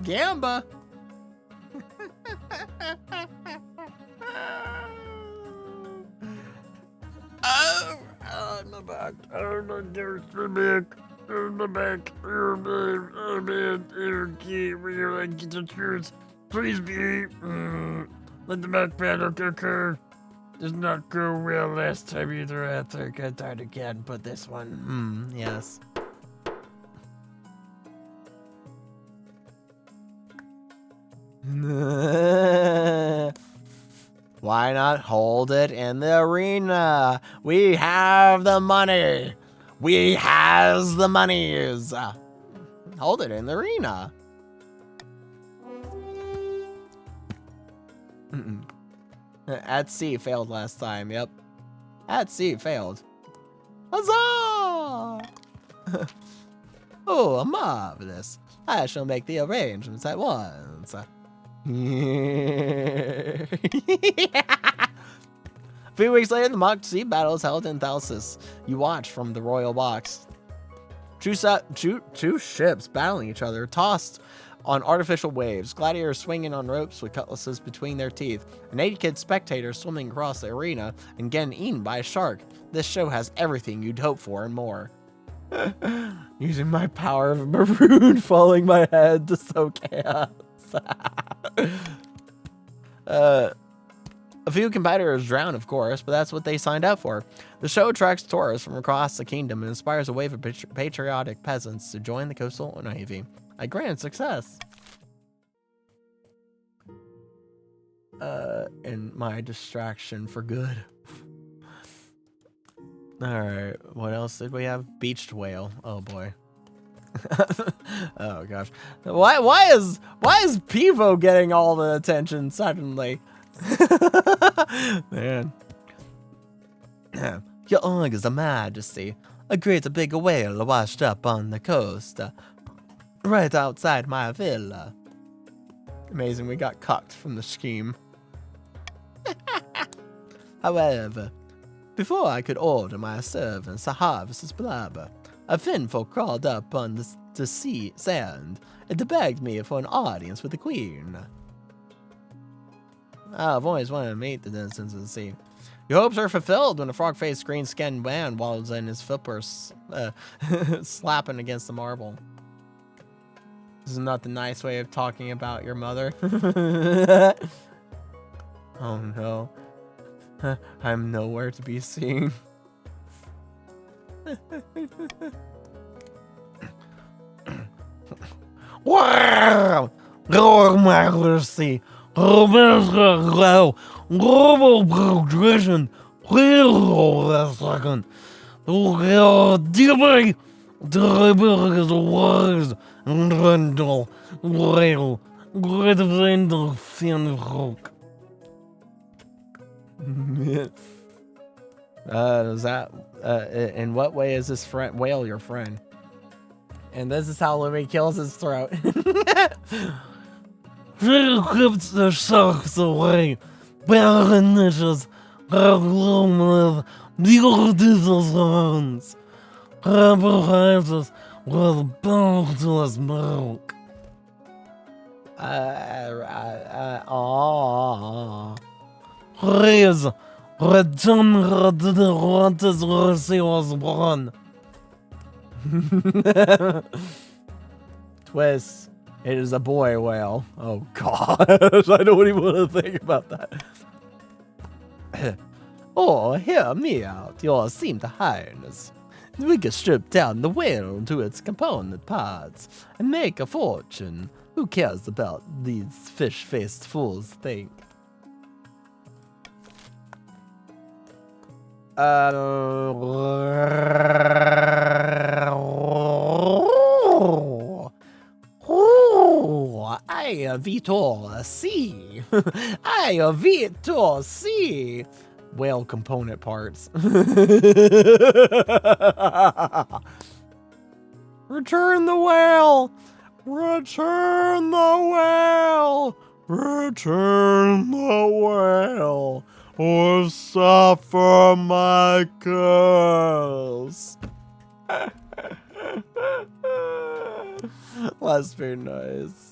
Gamba. Oh, my bad. back. There's the back. There's the back. Get the truth. Please be. Let the back battle occur. Does not go well last time either. I think I died again, but this one. Yes. Why not hold it in the arena? We have the money. We has the monies. Hold it in the arena. At sea failed last time. Yep. At sea failed. Huzzah! Oh, marvelous. I shall make the arrangements at once. A few weeks later, the mock sea battle is held in Thalsis. You watch from the royal box. Two ships battling each other, tossed on artificial waves. Gladiators swinging on ropes with cutlasses between their teeth. A naked spectator swimming across the arena and getting eaten by a shark. This show has everything you'd hope for and more. Using my power of maroon, following my head to sow chaos. A few competitors drown, of course, but that's what they signed up for. The show attracts tourists from across the kingdom and inspires a wave of patriotic peasants to join the coastal navy. A grand success. And my distraction for good. Alright, what else did we have? Beached whale. Oh boy. Oh gosh. Why is Pivo getting all the attention suddenly? Man. Your August Majesty, a great big whale washed up on the coast, right outside my villa. Amazing, we got cucked from the scheme. However, before I could order my servants to harvest his blubber, a finfolk crawled up on the sea sand and begged me for an audience with the queen. I've always wanted to meet the denizens of the sea. Your hopes are fulfilled when a frog-faced, green-skinned man waddles in his flippers, slapping against the marble. This is not the nice way of talking about your mother. Oh no. I'm nowhere to be seen. Wow! Your Majesty, global progression, a second. Dearly, wise, and Randall, Whale, great Randall, Finrock. Is that, in what way is this whale your friend? And this is how Lumi kills his throat. She keeps the sharks away. Baronesses are alone with beautiful hands. Carbohydrates with boundless milk. Please, return to the waters where she was born. Twist. It is a boy whale. Oh gosh, I don't even want to think about that. Oh, hear me out, your esteemed highness. We can strip down the whale into its component parts and make a fortune. Who cares about these fish-faced fools think? I Vitor C. I Vitor C. Whale component parts. Return the whale. Return the whale. Return the whale. Or suffer my curse. Let's be nice.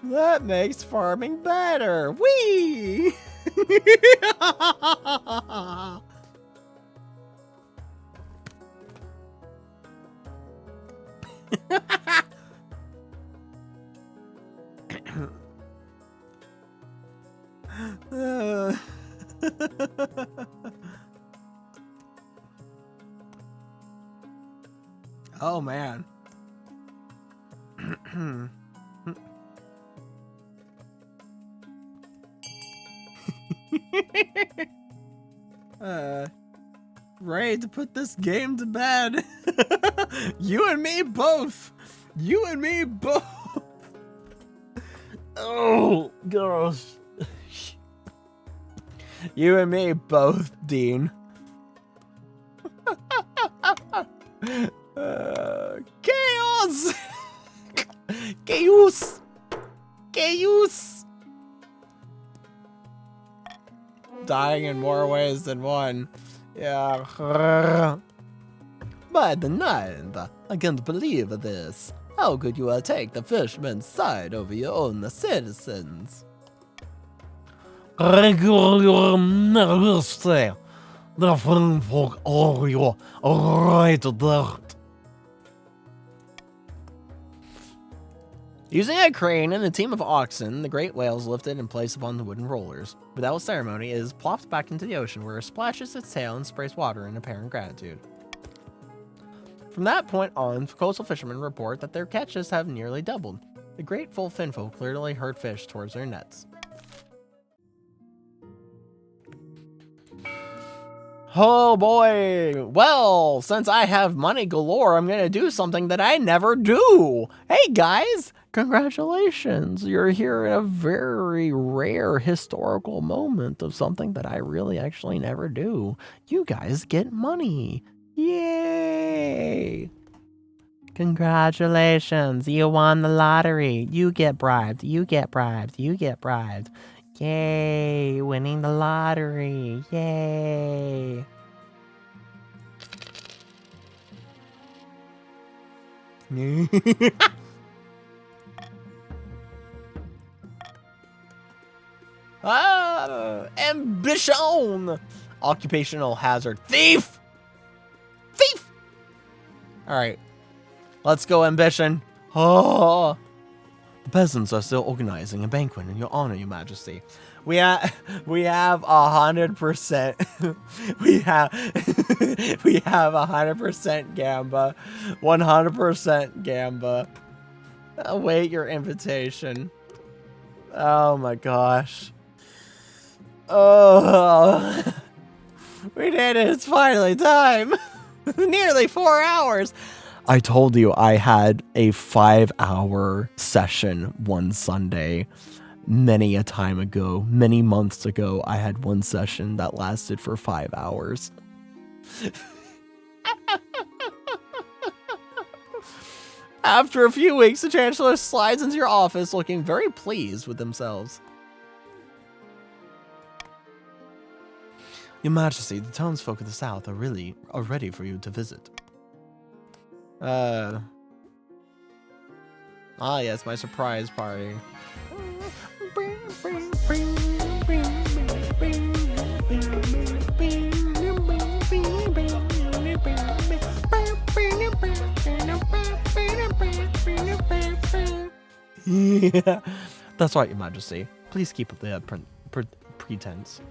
That makes farming better. Whee! Oh man. Ready to put this game to bed. You and me both. You and me both. Oh gosh. You and me both, Dean. Chaos! Chaos! Chaos! Dying in more ways than one. Yeah. By the night, I can't believe this. How could you take the fisherman's side over your own citizens? Regular Majesty, the film folk are you right there. Using a crane and a team of oxen, the great whale is lifted and placed upon the wooden rollers. Without ceremony, it is plopped back into the ocean where it splashes its tail and sprays water in apparent gratitude. From that point on, coastal fishermen report that their catches have nearly doubled. The grateful finfolk clearly herd fish towards their nets. Oh boy! Well, since I have money galore, I'm gonna do something that I never do! Hey guys! Congratulations! You're here in a very rare historical moment of something that I really actually never do. You guys get money! Yay! Congratulations! You won the lottery! You get bribed! You get bribed! You get bribed! Yay! Winning the lottery! Yay! Ambition! Occupational hazard. Thief! Thief! Alright. Let's go, ambition. Oh! The peasants are still organizing a banquet in your honor, your majesty. We have 100%. we have 100% Gamba. 100% Gamba. Await your invitation. Oh my gosh. Oh. We did it. It's finally time. Nearly 4 hours. I told you I had a 5-hour session one Sunday. Many a time ago, many months ago, I had one session that lasted for 5 hours. After a few weeks, the Chancellor slides into your office looking very pleased with themselves. Your Majesty, the townsfolk of the South are ready for you to visit. Ah yes, my surprise party. Yeah, that's right, Your Majesty. Please keep up the pretense.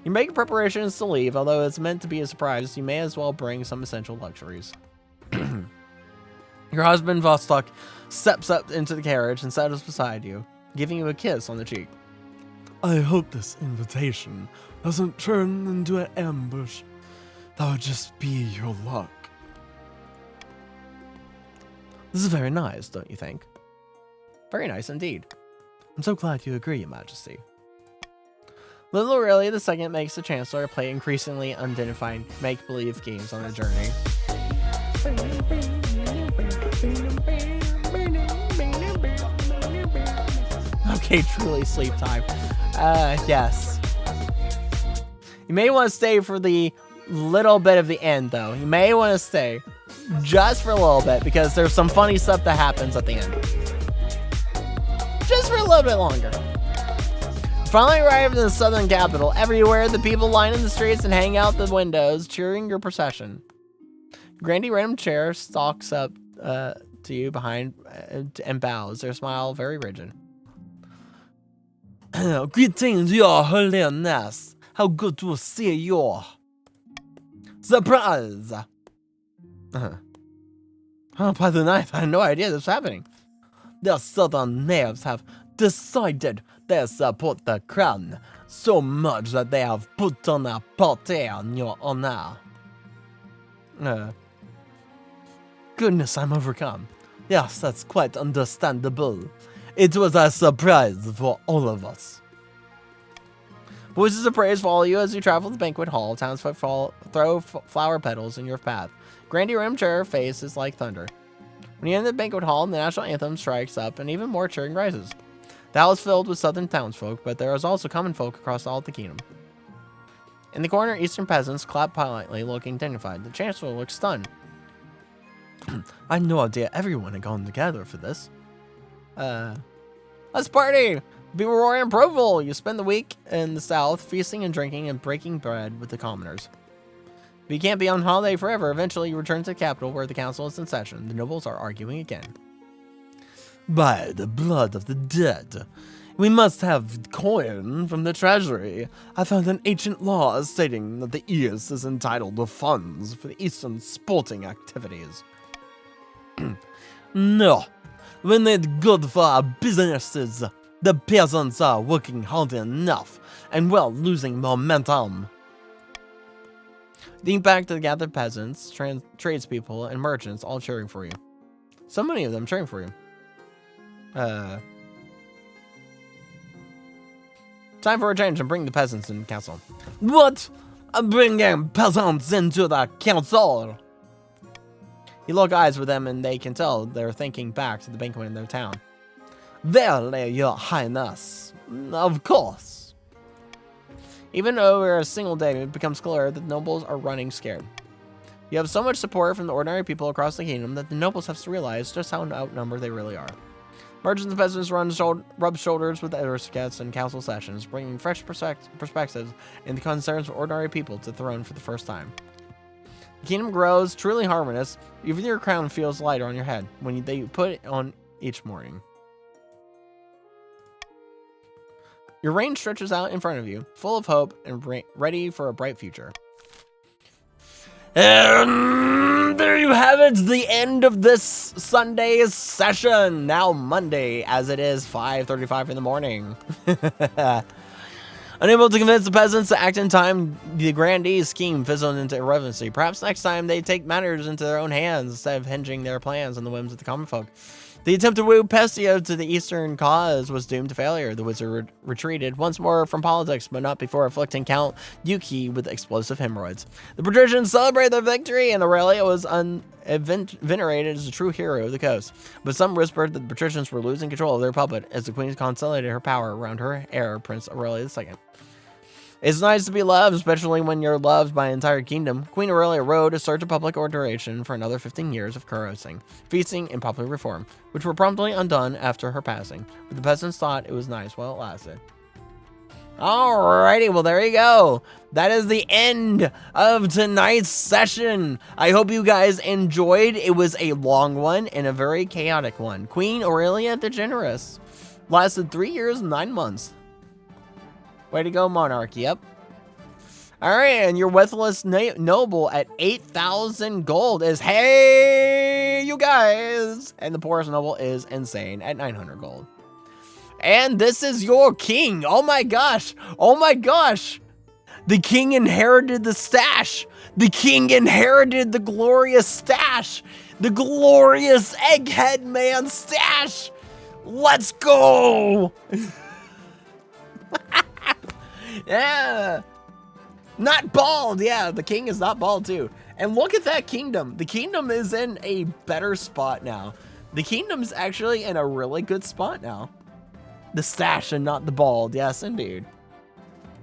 You make preparations to leave, although it's meant to be a surprise. You may as well bring some essential luxuries. Your husband, Vostok, steps up into the carriage and settles beside you, giving you a kiss on the cheek. I hope this invitation doesn't turn into an ambush. That would just be your luck. This is very nice, don't you think? Very nice indeed. I'm so glad you agree, Your Majesty. Little Aurelia II makes the Chancellor play increasingly undignified make-believe games on a journey. Okay, truly sleep time. Yes. You may want to stay for the little bit of the end, though. You may want to stay just for a little bit, because there's some funny stuff that happens at the end. Just for a little bit longer. Finally arrived in the southern capital. Everywhere, the people line in the streets and hang out the windows, cheering your procession. Grandy Random Chair stalks up to you behind and bows, their smile very rigid. Greetings, your holiness. How good to see you. Surprise! Oh, by the knife, I had no idea this was happening. The southern knaves have decided they support the crown so much that they have put on a party on your honor. Goodness, I'm overcome. Yes, that's quite understandable. It was a surprise for all of us. Voices of praise follow you as you travel the banquet hall. Townsfolk throw flower petals in your path. Grandy Room chair faces like thunder. When you enter the banquet hall, the national anthem strikes up and even more cheering rises. The hall is filled with southern townsfolk, but there is also common folk across all the kingdom. In the corner, eastern peasants clap politely, looking dignified. The chancellor looks stunned. I had no idea everyone had gone together for this. Let's party! Be roaring in Proville! You spend the week in the south, feasting and drinking and breaking bread with the commoners. But you can't be on holiday forever. Eventually, you return to the capital where the council is in session. The nobles are arguing again. By the blood of the dead, we must have coin from the treasury. I found an ancient law stating that the East is entitled to funds for the Eastern sporting activities. No, we need good for our businesses. The peasants are working hard enough, and we're losing momentum. Think back to the gathered peasants, tradespeople, and merchants all cheering for you. So many of them cheering for you. Time for a change and bring the peasants in the council. What? Bringing peasants into the council? You lock eyes with them and they can tell they're thinking back to the banquet in their town. Verily, your highness. Of course. Even over a single day, it becomes clear that the nobles are running scared. You have so much support from the ordinary people across the kingdom that the nobles have to realize just how outnumbered they really are. Merchants and peasants rub shoulders with aristocrats in council sessions, bringing fresh perspectives and the concerns of ordinary people to the throne for the first time. The kingdom grows truly harmonious. Even your crown feels lighter on your head when they put it on each morning. Your reign stretches out in front of you, full of hope and ready for a bright future. And there you have it, the end of this Sunday's session. Now Monday, as it is 5:35 in the morning. Unable to convince the peasants to act in time, the grandee's scheme fizzled into irrelevancy. Perhaps next time they take matters into their own hands instead of hinging their plans on the whims of the common folk. The attempt to woo Pestio to the Eastern cause was doomed to failure. The wizard retreated once more from politics, but not before afflicting Count Yuki with explosive hemorrhoids. The patricians celebrated their victory, and Aurelia was venerated as a true hero of the coast. But some whispered that the patricians were losing control of their puppet as the queen consolidated her power around her heir, Prince Aurelia II. It's nice to be loved, especially when you're loved by an entire kingdom. Queen Aurelia rode a surge of public adoration for another 15 years of carousing, feasting, and popular reform, which were promptly undone after her passing. But the peasants thought it was nice while it lasted. Alrighty, well there you go. That is the end of tonight's session. I hope you guys enjoyed. It was a long one and a very chaotic one. Queen Aurelia the Generous lasted 3 years and 9 months. Way to go, Monarch. Yep. All right, and your worthless noble at 8,000 gold is, hey, you guys. And the poorest noble is insane at 900 gold. And this is your king. Oh my gosh. Oh my gosh. The king inherited the stash. The king inherited the glorious stash. The glorious Egghead Man stash. Let's go. Yeah. Not bald. Yeah, the king is not bald too. And look at that kingdom. The kingdom is in a better spot now. The kingdom's actually in a really good spot now. The stash and not the bald. Yes, indeed.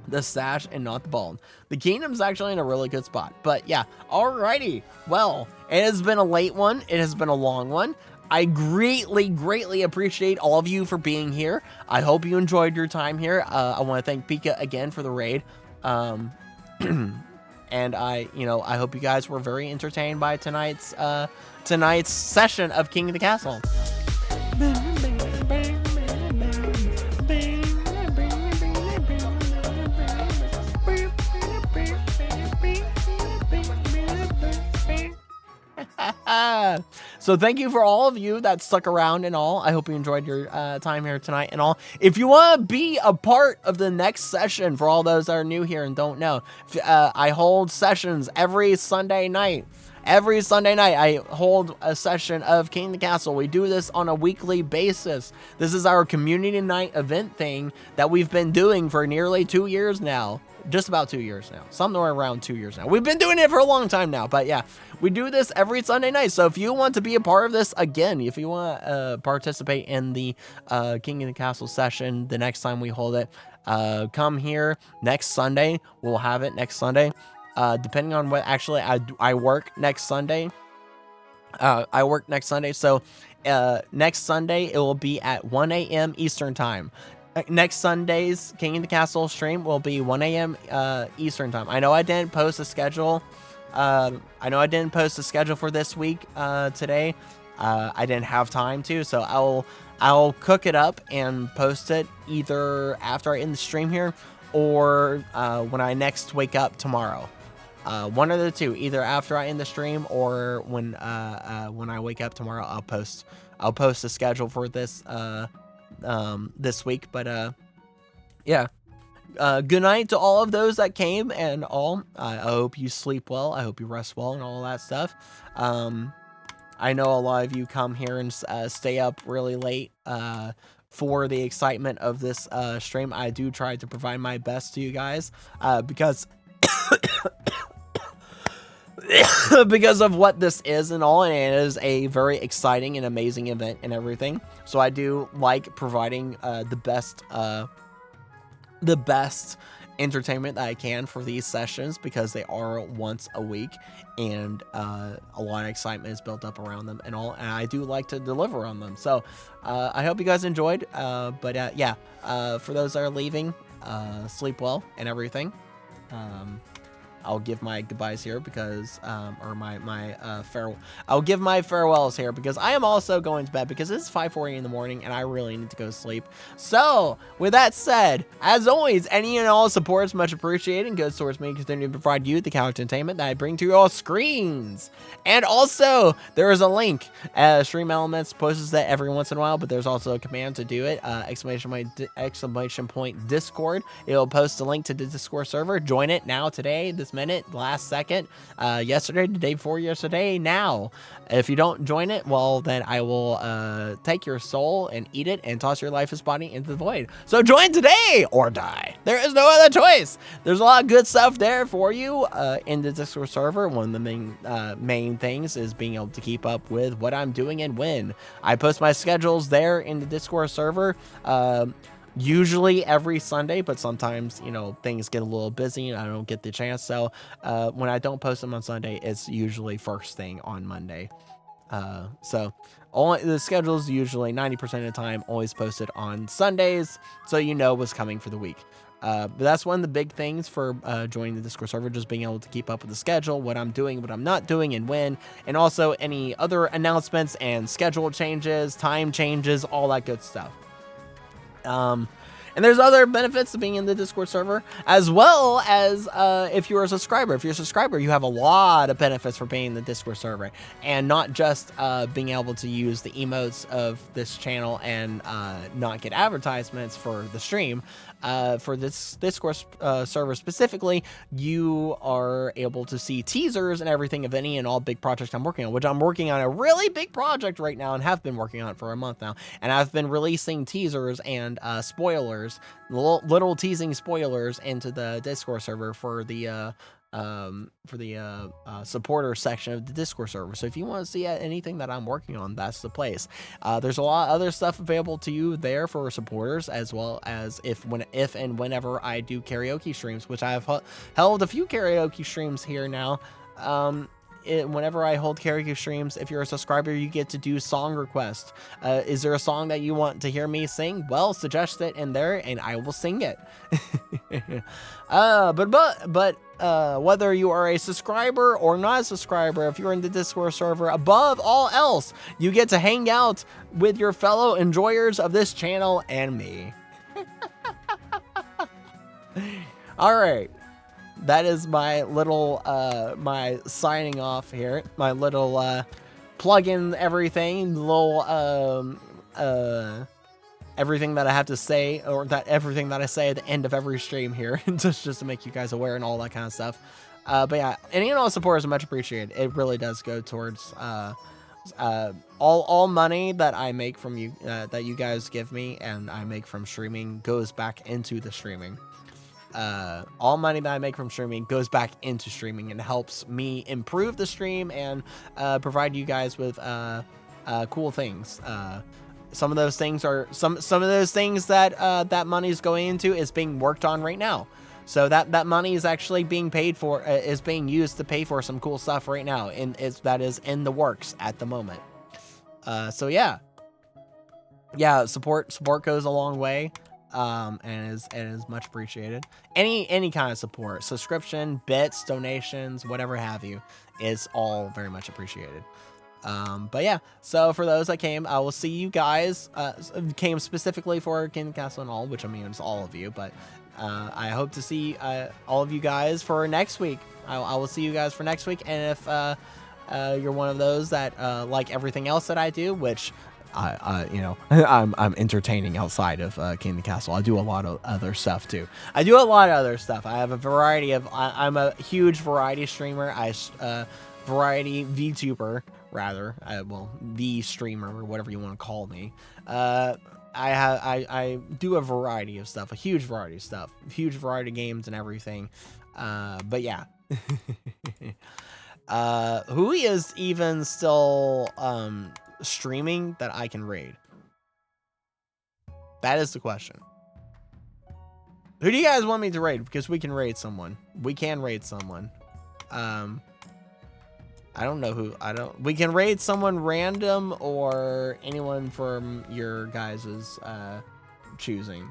The stash and not the bald. The kingdom's actually in a really good spot. But yeah, alrighty. Well, it has been a late one. It has been a long one. I greatly appreciate all of you for being here. I hope you enjoyed your time here. I want to thank Pika again for the raid. And I hope you guys were very entertained by tonight's session of King of the Castle. So thank you for all of you that stuck around and all. I hope you enjoyed your time here tonight and all. If you want to be a part of the next session, for all those that are new here and don't know, I hold sessions every Sunday night. Every Sunday night, I hold a session of King of the Castle. We do this on a weekly basis. This is our community night event thing that we've been doing for nearly 2 years now. Just about 2 years now. Somewhere around 2 years now. We've been doing it for a long time now, but yeah, we do this every Sunday night. So if you want to be a part of this, again, if you want to participate in the King of the Castle session the next time we hold it, come here next Sunday. We'll have it next Sunday. Depending on what, actually, I work next Sunday. I work next Sunday. So next Sunday, it will be at 1 a.m. Eastern time. Next Sunday's King of the Castle stream will be 1 a.m. Eastern time. I know I didn't post a schedule. For this week today. I didn't have time to, so I'll cook it up and post it either after I end the stream here or when I next wake up tomorrow. One of the two, either after I end the stream or when I wake up tomorrow. I'll post a schedule for this this week, but yeah, good night to all of those that came and all. I hope you sleep well, I hope you rest well and all that stuff. I know a lot of you come here and stay up really late for the excitement of this stream. I do try to provide my best to you guys because because of what this is and all, and it is a very exciting and amazing event and everything. So I do like providing the best entertainment that I can for these sessions because they are once a week and a lot of excitement is built up around them and all, and I do like to deliver on them. So I hope you guys enjoyed, but yeah, for those that are leaving, sleep well and everything. I'll give my goodbyes here because, or my farewell. I'll give my farewells here because I am also going to bed because it's 5:40 in the morning and I really need to go to sleep. So, with that said, as always, any and all support is much appreciated and goes towards me continuing to provide you the couch entertainment that I bring to your screens. And also, there is a link. Stream Elements posts that every once in a while, but there's also a command to do it. Exclamation point Discord. It'll post a link to the Discord server. Join it now, today, this minute, last second, yesterday, the day before yesterday, now. If you don't join it, well, then I will take your soul and eat it and toss your lifeless body into the void. So join today or die. There is no other choice. There's a lot of good stuff there for you in the Discord server. One of the main things is being able to keep up with what I'm doing and when. I post my schedules there in the Discord server. Usually every Sunday, but sometimes, things get a little busy and I don't get the chance. So when I don't post them on Sunday, it's usually first thing on Monday. So the schedule is usually 90% of the time always posted on Sundays, so you know what's coming for the week. But that's one of the big things for joining the Discord server, just being able to keep up with the schedule, what I'm doing, what I'm not doing, and when, and also any other announcements and schedule changes, time changes, all that good stuff. And there's other benefits to being in the Discord server, as well as if you're a subscriber. If you're a subscriber, you have a lot of benefits for being in the Discord server, and not just being able to use the emotes of this channel and not get advertisements for the stream. For this Discord server specifically, you are able to see teasers and everything of any and all big projects I'm working on, which I'm working on a really big project right now and have been working on it for a month now. And I've been releasing teasers and spoilers, little teasing spoilers into the Discord server for the supporter section of the Discord server. So if you want to see anything that I'm working on, that's the place. There's a lot of other stuff available to you there for supporters, as well as if and whenever I do karaoke streams, which I've held a few karaoke streams here now. whenever I hold karaoke streams, if you're a subscriber, you get to do song requests. Is there a song that you want to hear me sing? Well, suggest it in there, and I will sing it. But whether you are a subscriber or not a subscriber, if you're in the Discord server, above all else, you get to hang out with your fellow enjoyers of this channel and me. All right. That is my little, my signing off here. My little, plug in everything, little, everything that I have to say, or that everything that I say at the end of every stream here, just to make you guys aware and all that kind of stuff. But yeah, any and all support is much appreciated. It really does go towards, all money that I make from you, that you guys give me and I make from streaming goes back into the streaming. All money that I make from streaming goes back into streaming and helps me improve the stream and provide you guys with cool things. Some of those things are some of those things that that money is going into is being worked on right now. So that money is actually being paid for, is being used to pay for some cool stuff right now, and that is in the works at the moment. So yeah, support goes a long way. And is much appreciated. Any kind of support, subscription, bits, donations, whatever have you, is all very much appreciated. But yeah, so for those that came, I will see you guys, came specifically for King of the Castle and all, which I mean, it's all of you, but, I hope to see, all of you guys for next week. I will see you guys for next week. And if, you're one of those that, like everything else that I do, which, you know, I'm entertaining outside of King of the Castle. I do a lot of other stuff too. I have a variety of. I'm a huge variety streamer. Variety VTuber rather. Well, V streamer or whatever you want to call me. I do a variety of stuff, a huge variety of stuff, huge variety of games and everything. But yeah. Who is even still streaming that I can raid? That is the question. Who do you guys want me to raid? Because we can raid someone. We can raid someone. I don't know who. We can raid someone random or anyone from your guys's choosing.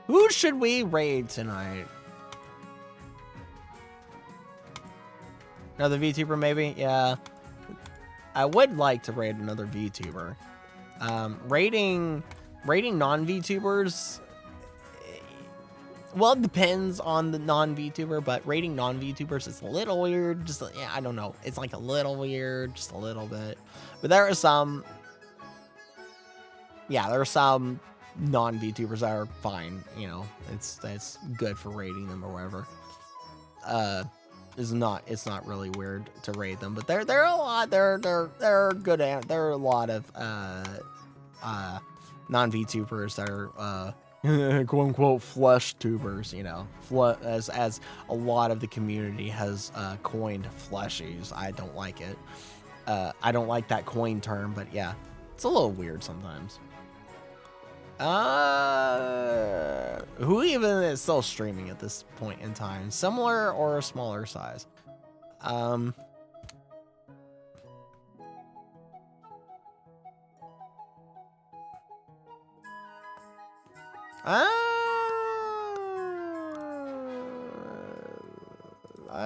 Who should we raid tonight? Another VTuber, maybe? Yeah. I would like to raid another VTuber. Raiding non-VTubers, well, it depends on the non-VTuber, but raiding non-VTubers is a little weird. Just, yeah, I don't know. It's like a little weird, just a little bit. But there are some, yeah, there are some non-VTubers that are fine. You know, it's good for raiding them or whatever. It's not really weird to raid them, but there are a lot. There are good. There are a lot of non-VTubers that are quote unquote flesh tubers, you know, as a lot of the community has coined fleshies. I don't like it. I don't like that coin term, but yeah, it's a little weird sometimes. Who even is still streaming at this point in time? Similar or a smaller size? I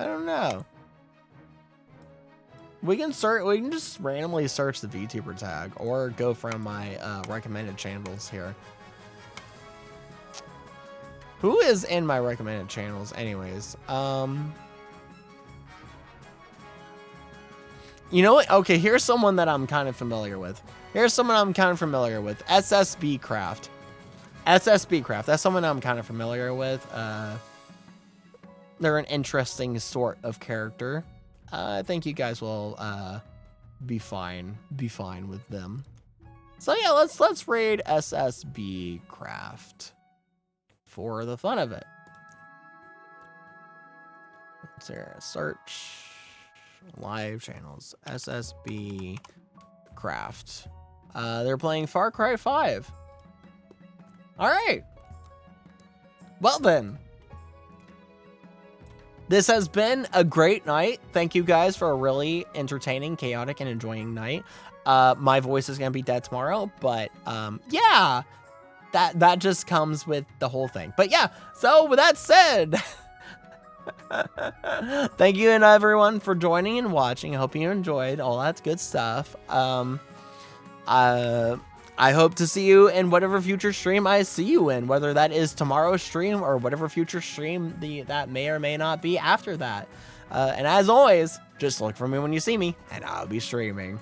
don't know. We can just randomly search the VTuber tag or go from my recommended channels here. Who is in my recommended channels anyways? You know what? Okay, here's someone that I'm kind of familiar with. SSB Craft. SSB Craft. That's someone I'm kind of familiar with. They're an interesting sort of character. I think you guys will be fine with them. So yeah, let's raid SSB Craft for the fun of it. Let's search live channels. SSB StarCraft. They're playing Far Cry 5. All right. Well then. This has been a great night. Thank you guys for a really entertaining, chaotic, and enjoying night. My voice is going to be dead tomorrow, but yeah, that just comes with the whole thing. But yeah, so with that said, thank you and everyone for joining and watching. I hope you enjoyed all that good stuff. I hope to see you in whatever future stream I see you in, whether that is tomorrow's stream or whatever future stream that may or may not be after that. And as always, just look for me when you see me, and I'll be streaming.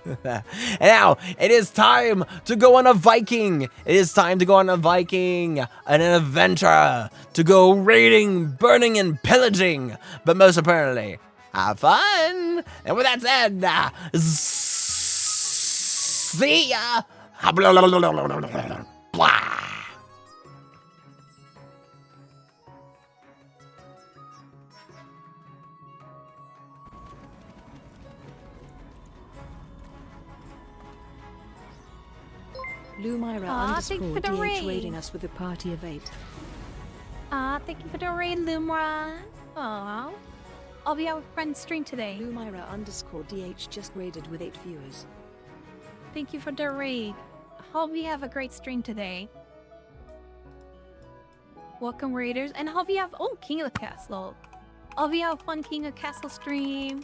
And now, it is time to go on a Viking. It is time to go on a Viking, an adventure, to go raiding, burning, and pillaging. But most importantly, have fun. And with that said, see ya. Lumira thank you underscore for the DH raid. raiding us with a party of 8. Thank you for the raid, Lumra. Aw. I'll be our friend stream today. Lumira underscore DH just raided with 8 viewers. Thank you for the raid. Hope you have a great stream today. Welcome, Raiders. And hope you have... Oh, King of the Castle. Hope you have a fun King of Castle stream.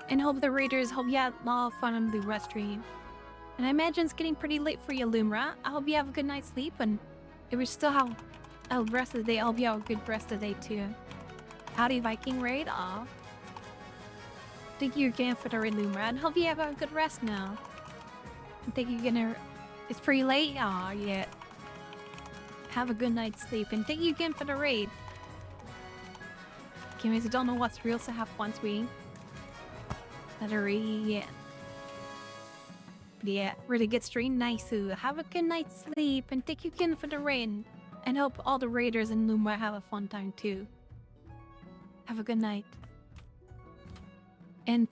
And hope the Raiders, hope you had a lot of fun on the rest stream. And I imagine it's getting pretty late for you, Lumra. I hope you have a good night's sleep. And if we still have a rest of the day, I hope you have a good rest of the day, too. Howdy, Viking Raid. Aw. Thank you again for the raid, Lumra. And hope you have a good rest now. And thank you again. It's pretty late? Aw, yeah. Have a good night's sleep. And thank you again for the raid. Gamers who don't know what's real, so have fun tweeting. Let her read, yeah. But yeah, really good stream. Nice. Have a good night's sleep. And thank you again for the raid. And hope all the raiders in Luma have a fun time too. Have a good night. And